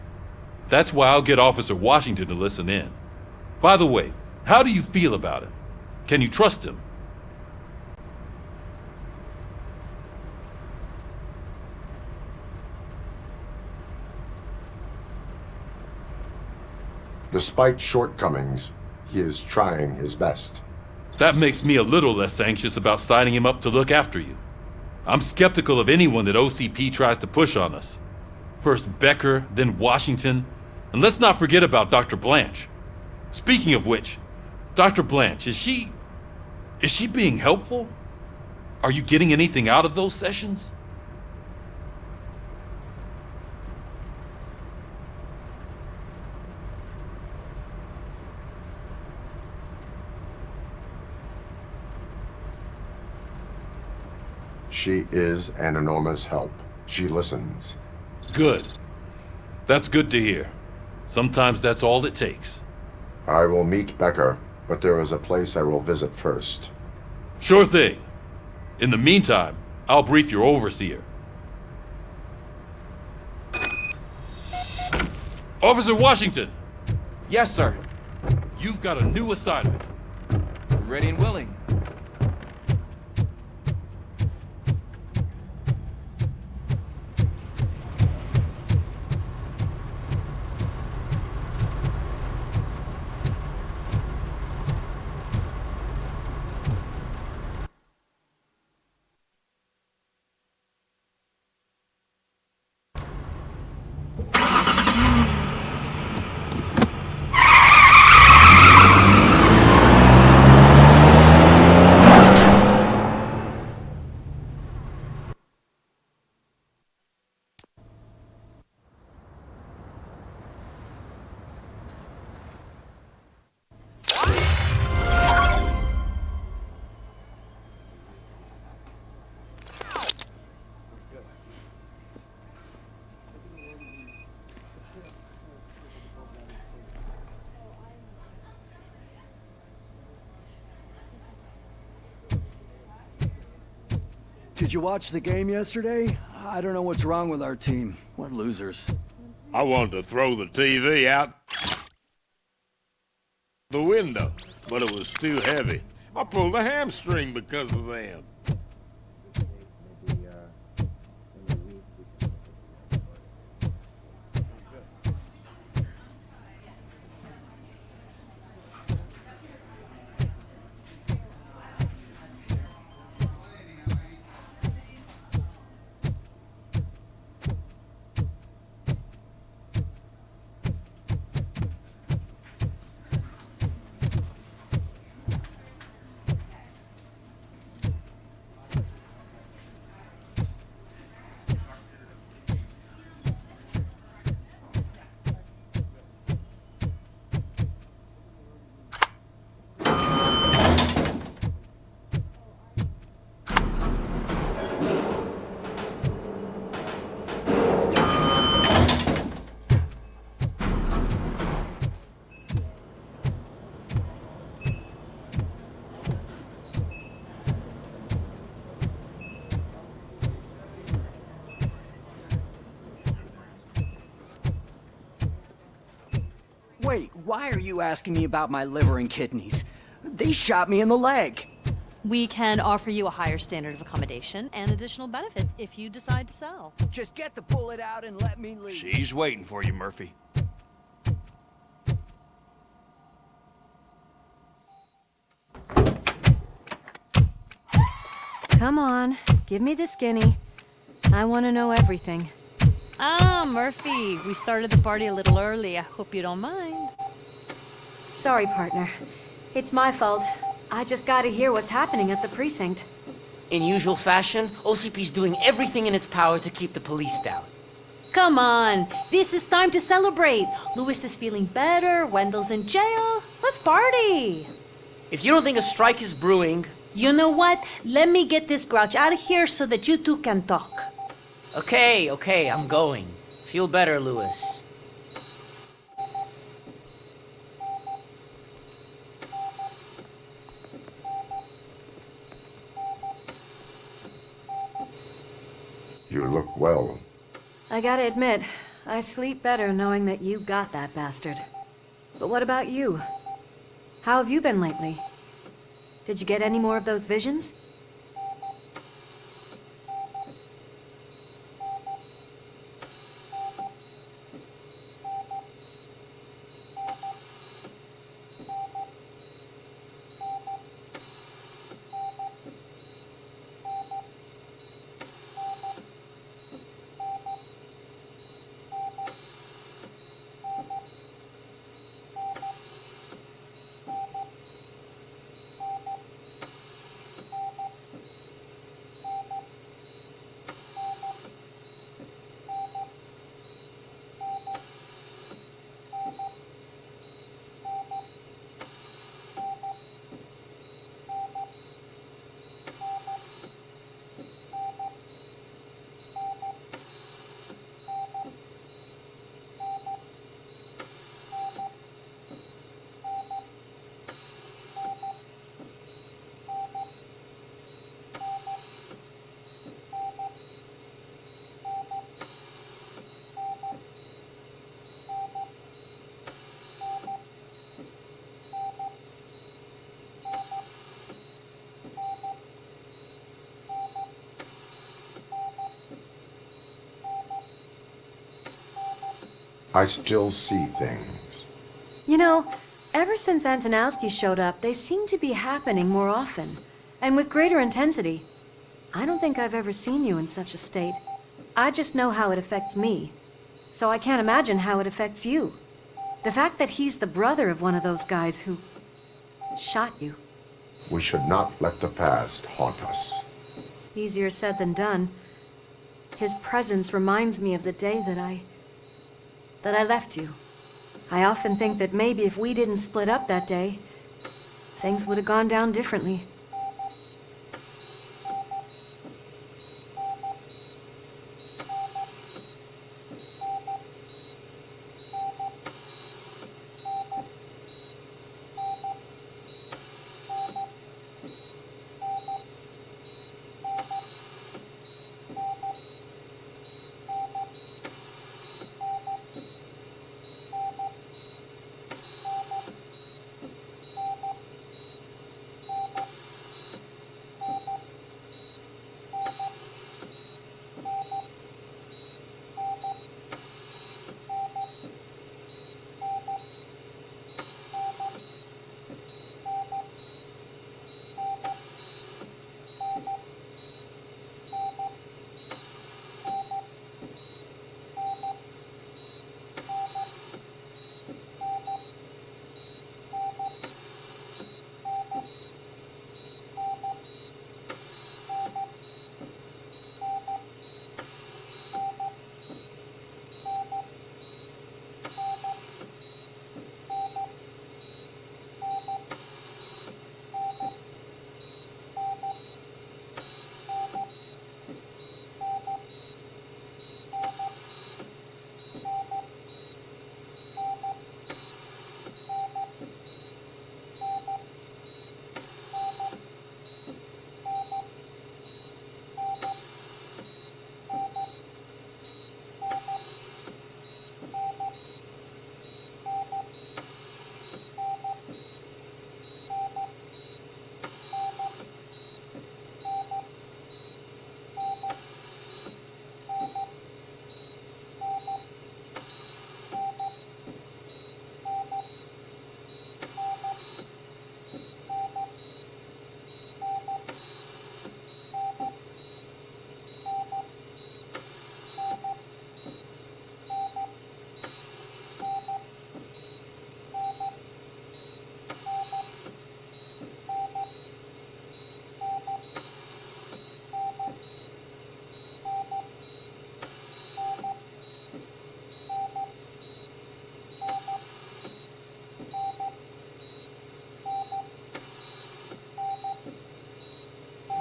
That's why I'll get Officer Washington to listen in. By the way, how do you feel about him? Can you trust him? Despite shortcomings, he is trying his best. That makes me a little less anxious about signing him up to look after you. I'm skeptical of anyone that OCP tries to push on us. First Becker, then Washington, and let's not forget about Dr. Blanche. Speaking of which, Dr. Blanche, is she being helpful? Are you getting anything out of those sessions? She is an enormous help. She listens. Good. That's good to hear. Sometimes that's all it takes. I will meet Becker, but there is a place I will visit first. Sure thing. In the meantime, I'll brief your overseer. Officer Washington! Yes, sir. You've got a new assignment. Ready and willing. Did you watch the game yesterday? I don't know what's wrong with our team. What losers. I wanted to throw the TV out the window, but it was too heavy. I pulled a hamstring because of them. Wait, why are you asking me about my liver and kidneys? They shot me in the leg. We can offer you a higher standard of accommodation and additional benefits if you decide to sell. Just get the bullet out and let me leave. She's waiting for you, Murphy. Come on, give me the skinny. I want to know everything. Ah, Murphy, we started the party a little early. I hope you don't mind. Sorry, partner. It's my fault. I just gotta hear what's happening at the precinct. In usual fashion, OCP's doing everything in its power to keep the police down. Come on, this is time to celebrate. Lewis is feeling better, Wendell's in jail. Let's party. If you don't think a strike is brewing... You know what? Let me get this grouch out of here so that you two can talk. Okay, I'm going. Feel better, Lewis. You look well. I gotta admit, I sleep better knowing that you got that bastard. But what about you? How have you been lately? Did you get any more of those visions? I still see things. You know, ever since Antonowski showed up, they seem to be happening more often, and with greater intensity. I don't think I've ever seen you in such a state. I just know how it affects me, so I can't imagine how it affects you. The fact that he's the brother of one of those guys who shot you. We should not let the past haunt us. Easier said than done. His presence reminds me of the day that I left you. I often think that maybe if we didn't split up that day, things would have gone down differently.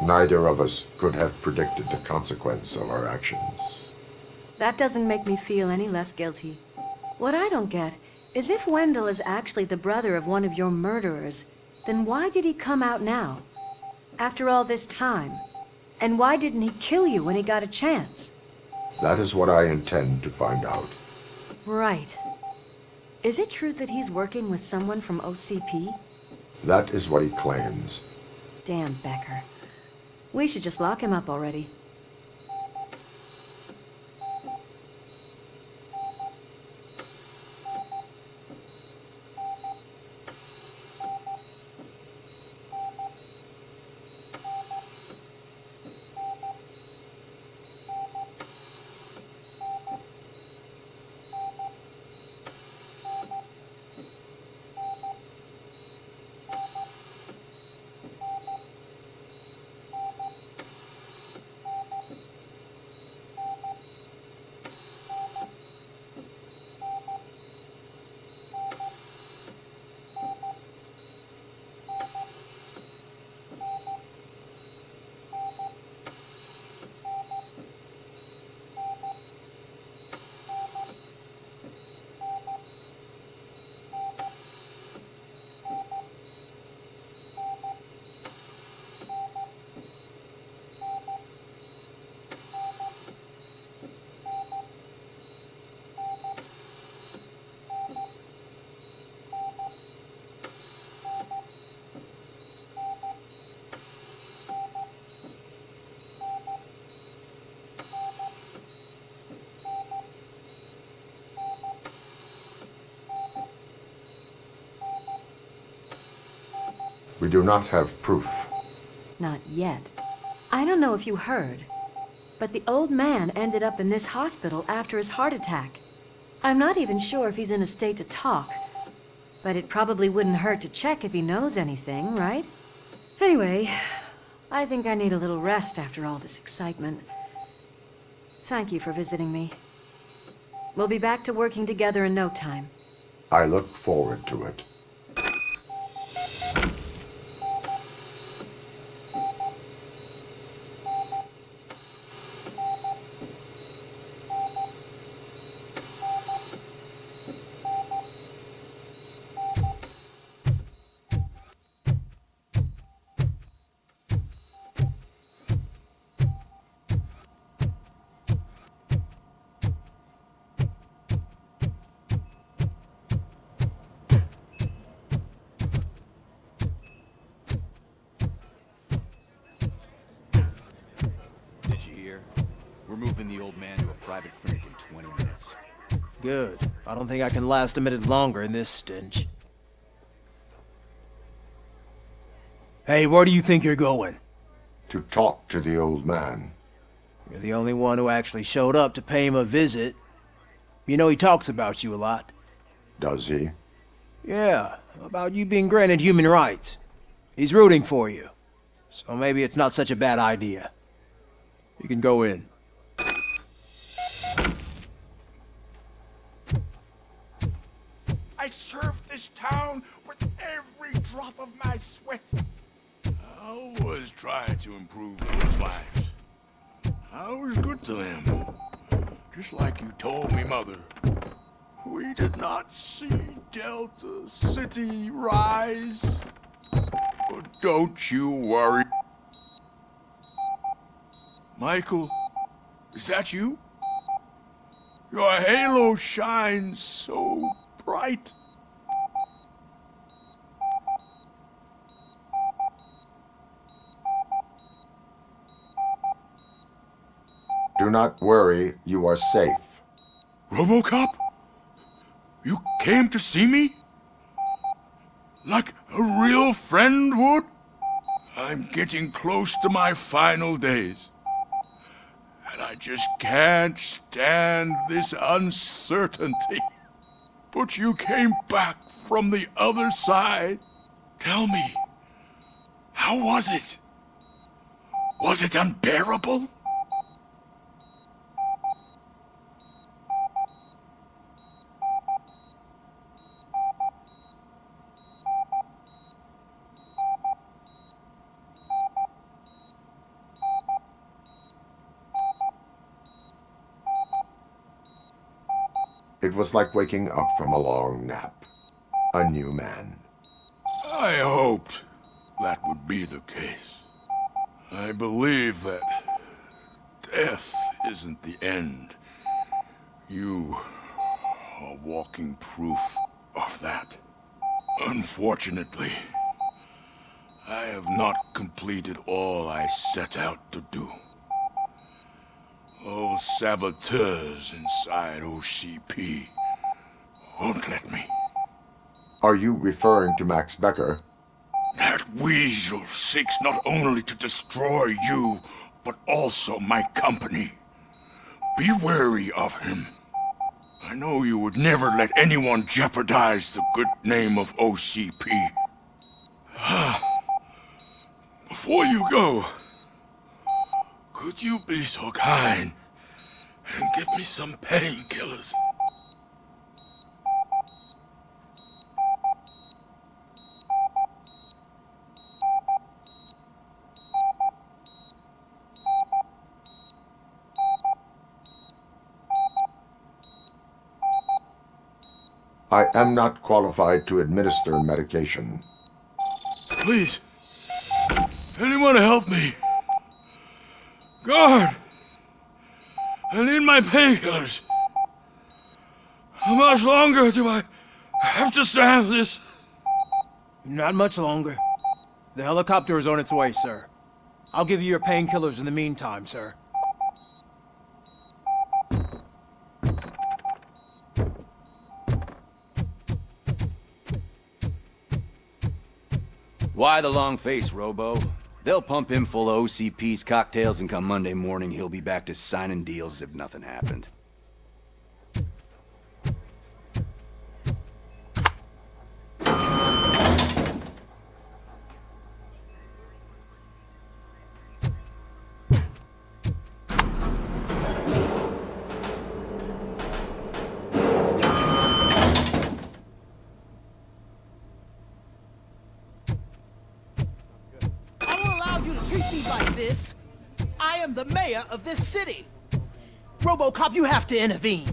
Neither of us could have predicted the consequence of our actions. That doesn't make me feel any less guilty. What I don't get is if Wendell is actually the brother of one of your murderers, then why did he come out now? After all this time? And why didn't he kill you when he got a chance? That is what I intend to find out. Right. Is it true that he's working with someone from OCP? That is what he claims. Damn Becker. We should just lock him up already. We do not have proof. Not yet. I don't know if you heard, but the old man ended up in this hospital after his heart attack. I'm not even sure if he's in a state to talk, but it probably wouldn't hurt to check if he knows anything, right? Anyway, I think I need a little rest after all this excitement. Thank you for visiting me. We'll be back to working together in no time. I look forward to it. Did you hear? We're moving the old man to a private clinic in 20 minutes. Good. I don't think I can last a minute longer in this stench. Hey, where do you think you're going? To talk to the old man. You're the only one who actually showed up to pay him a visit. You know he talks about you a lot. Does he? Yeah, about you being granted human rights. He's rooting for you. So maybe it's not such a bad idea. You can go in. I served this town with every drop of my sweat. I was trying to improve people's lives. I was good to them. Just like you told me, Mother. We did not see Delta City rise. But don't you worry. Michael, is that you? Your halo shines so bright. Do not worry, you are safe. RoboCop? You came to see me? Like a real friend would? I'm getting close to my final days. And I just can't stand this uncertainty. But you came back from the other side. Tell me, how was it? Was it unbearable? It was like waking up from a long nap. A new man. I hoped that would be the case. I believe that death isn't the end. You are walking proof of that. Unfortunately, I have not completed all I set out to do. Those saboteurs inside OCP won't let me. Are you referring to Max Becker? That weasel seeks not only to destroy you, but also my company. Be wary of him. I know you would never let anyone jeopardize the good name of OCP. Before you go, could you be so kind and give me some painkillers? I am not qualified to administer medication. Please, anyone help me? Guard! I need my painkillers. How much longer do I have to stand this? Not much longer. The helicopter is on its way, sir. I'll give you your painkillers in the meantime, sir. Why the long face, Robo? They'll pump him full of OCP's cocktails, and come Monday morning, he'll be back to signing deals as if nothing happened. I am the mayor of this city. RoboCop, you have to intervene.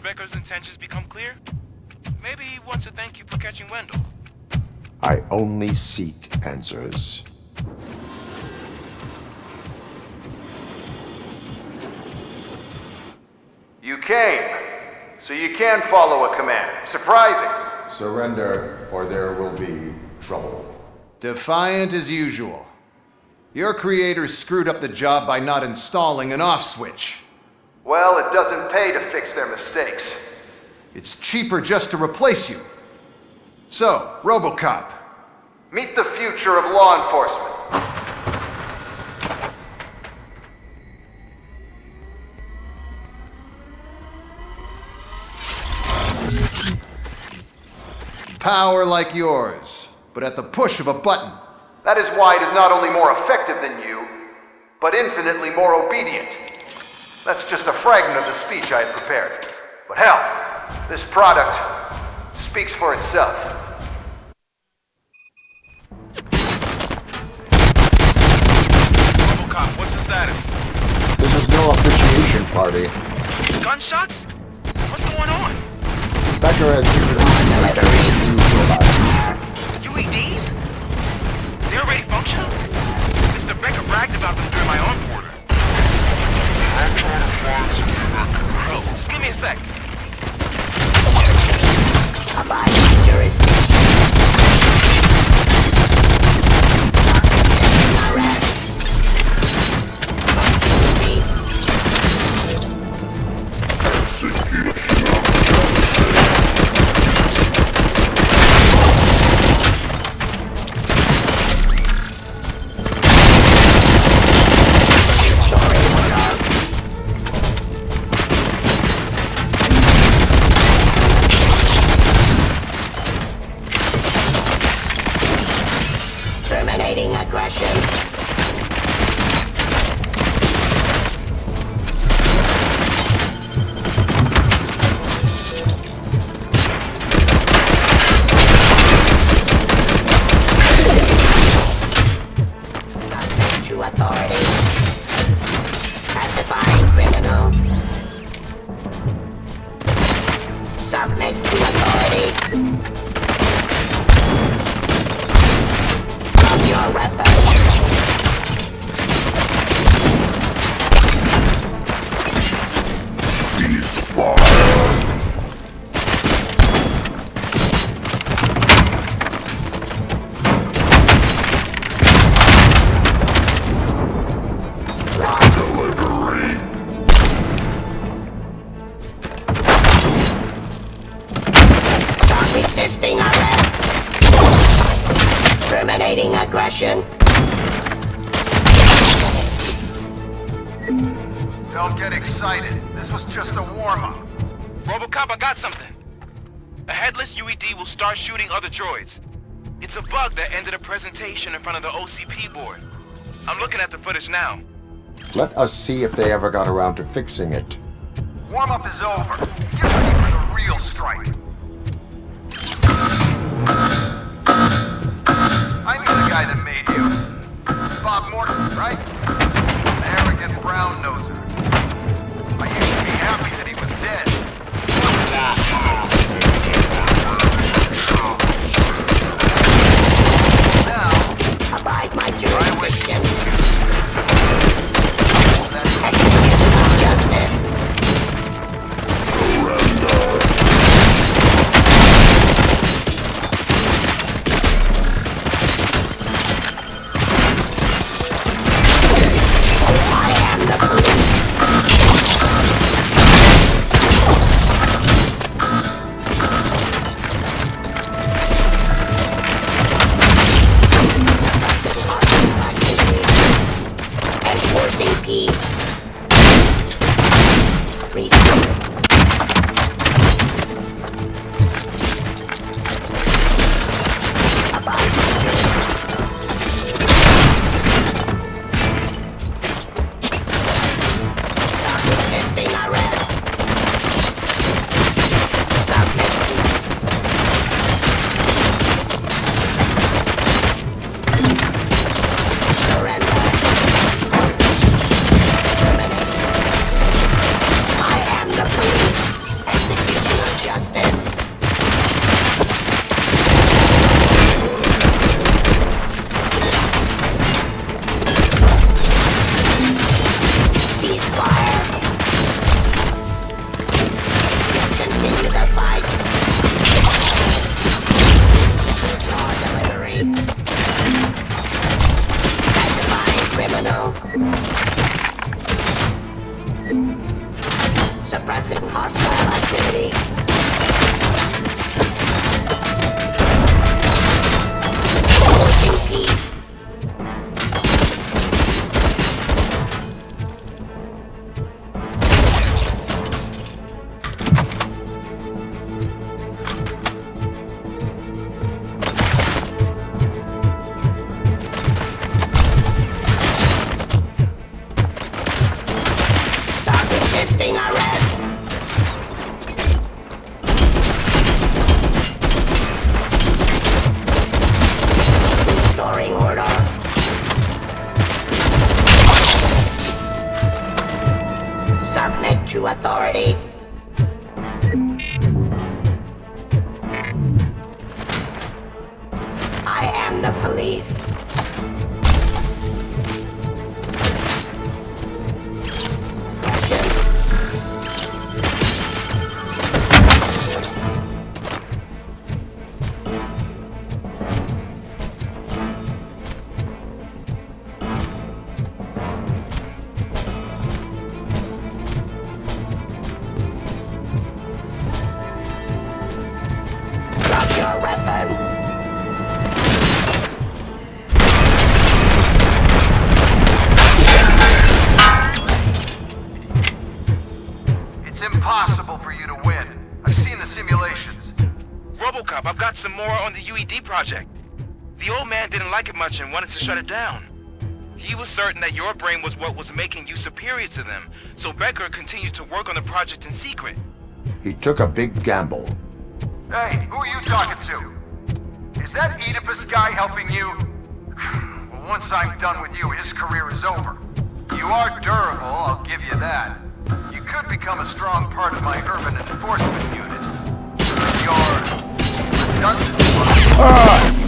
Becker's intentions become clear? Maybe he wants to thank you for catching Wendell. I only seek answers. You came, so you can follow a command. Surprising. Surrender, or there will be trouble. Defiant as usual. Your creators screwed up the job by not installing an off switch. Well, it doesn't pay to fix their mistakes. It's cheaper just to replace you. So, RoboCop, meet the future of law enforcement. Power like yours, but at the push of a button. That is why it is not only more effective than you, but infinitely more obedient. That's just a fragment of the speech I had prepared. But hell, this product speaks for itself. RoboCop, what's the status? This is no appreciation party. Gunshots? What's going on? Becker has introduced me to new robots. UEDs? They're already functional? Mr. Becker bragged about them during my own order. Just give me a sec. Abide jurisdiction. Terminating aggression. Authority. Pacifying criminal. Submit to authority. Drop your weapon. Cease fire. Resisting arrest. Terminating aggression. Don't get excited. This was just a warm-up. RoboCop, I got something. A headless UED will start shooting other droids. It's a bug that ended a presentation in front of the OCP board. I'm looking at the footage now. Let us see if they ever got around to fixing it. Warm-up is over. Get ready for the real strike. I knew the guy that made you. Bob Morton, right? An arrogant brown noser. I used to be happy that he was dead. Now, abide my jurisdiction. Justice. Suppressing hostile activity. Forcing peace. Stop resisting arrest. Restoring order. Submit to authority. I am the police. Drop your weapon. It's impossible for you to win. I've seen the simulations. RoboCop, I've got some more on the UED project. The old man didn't like it much and wanted to shut it down. He was certain that your brain was what was making you superior to them, so Becker continued to work on the project in secret. He took a big gamble. Hey, who are you talking to? Is that Oedipus guy helping you? Well, once I'm done with you, his career is over. You are durable, I'll give you that. You could become a strong part of my urban enforcement unit. You're redundant.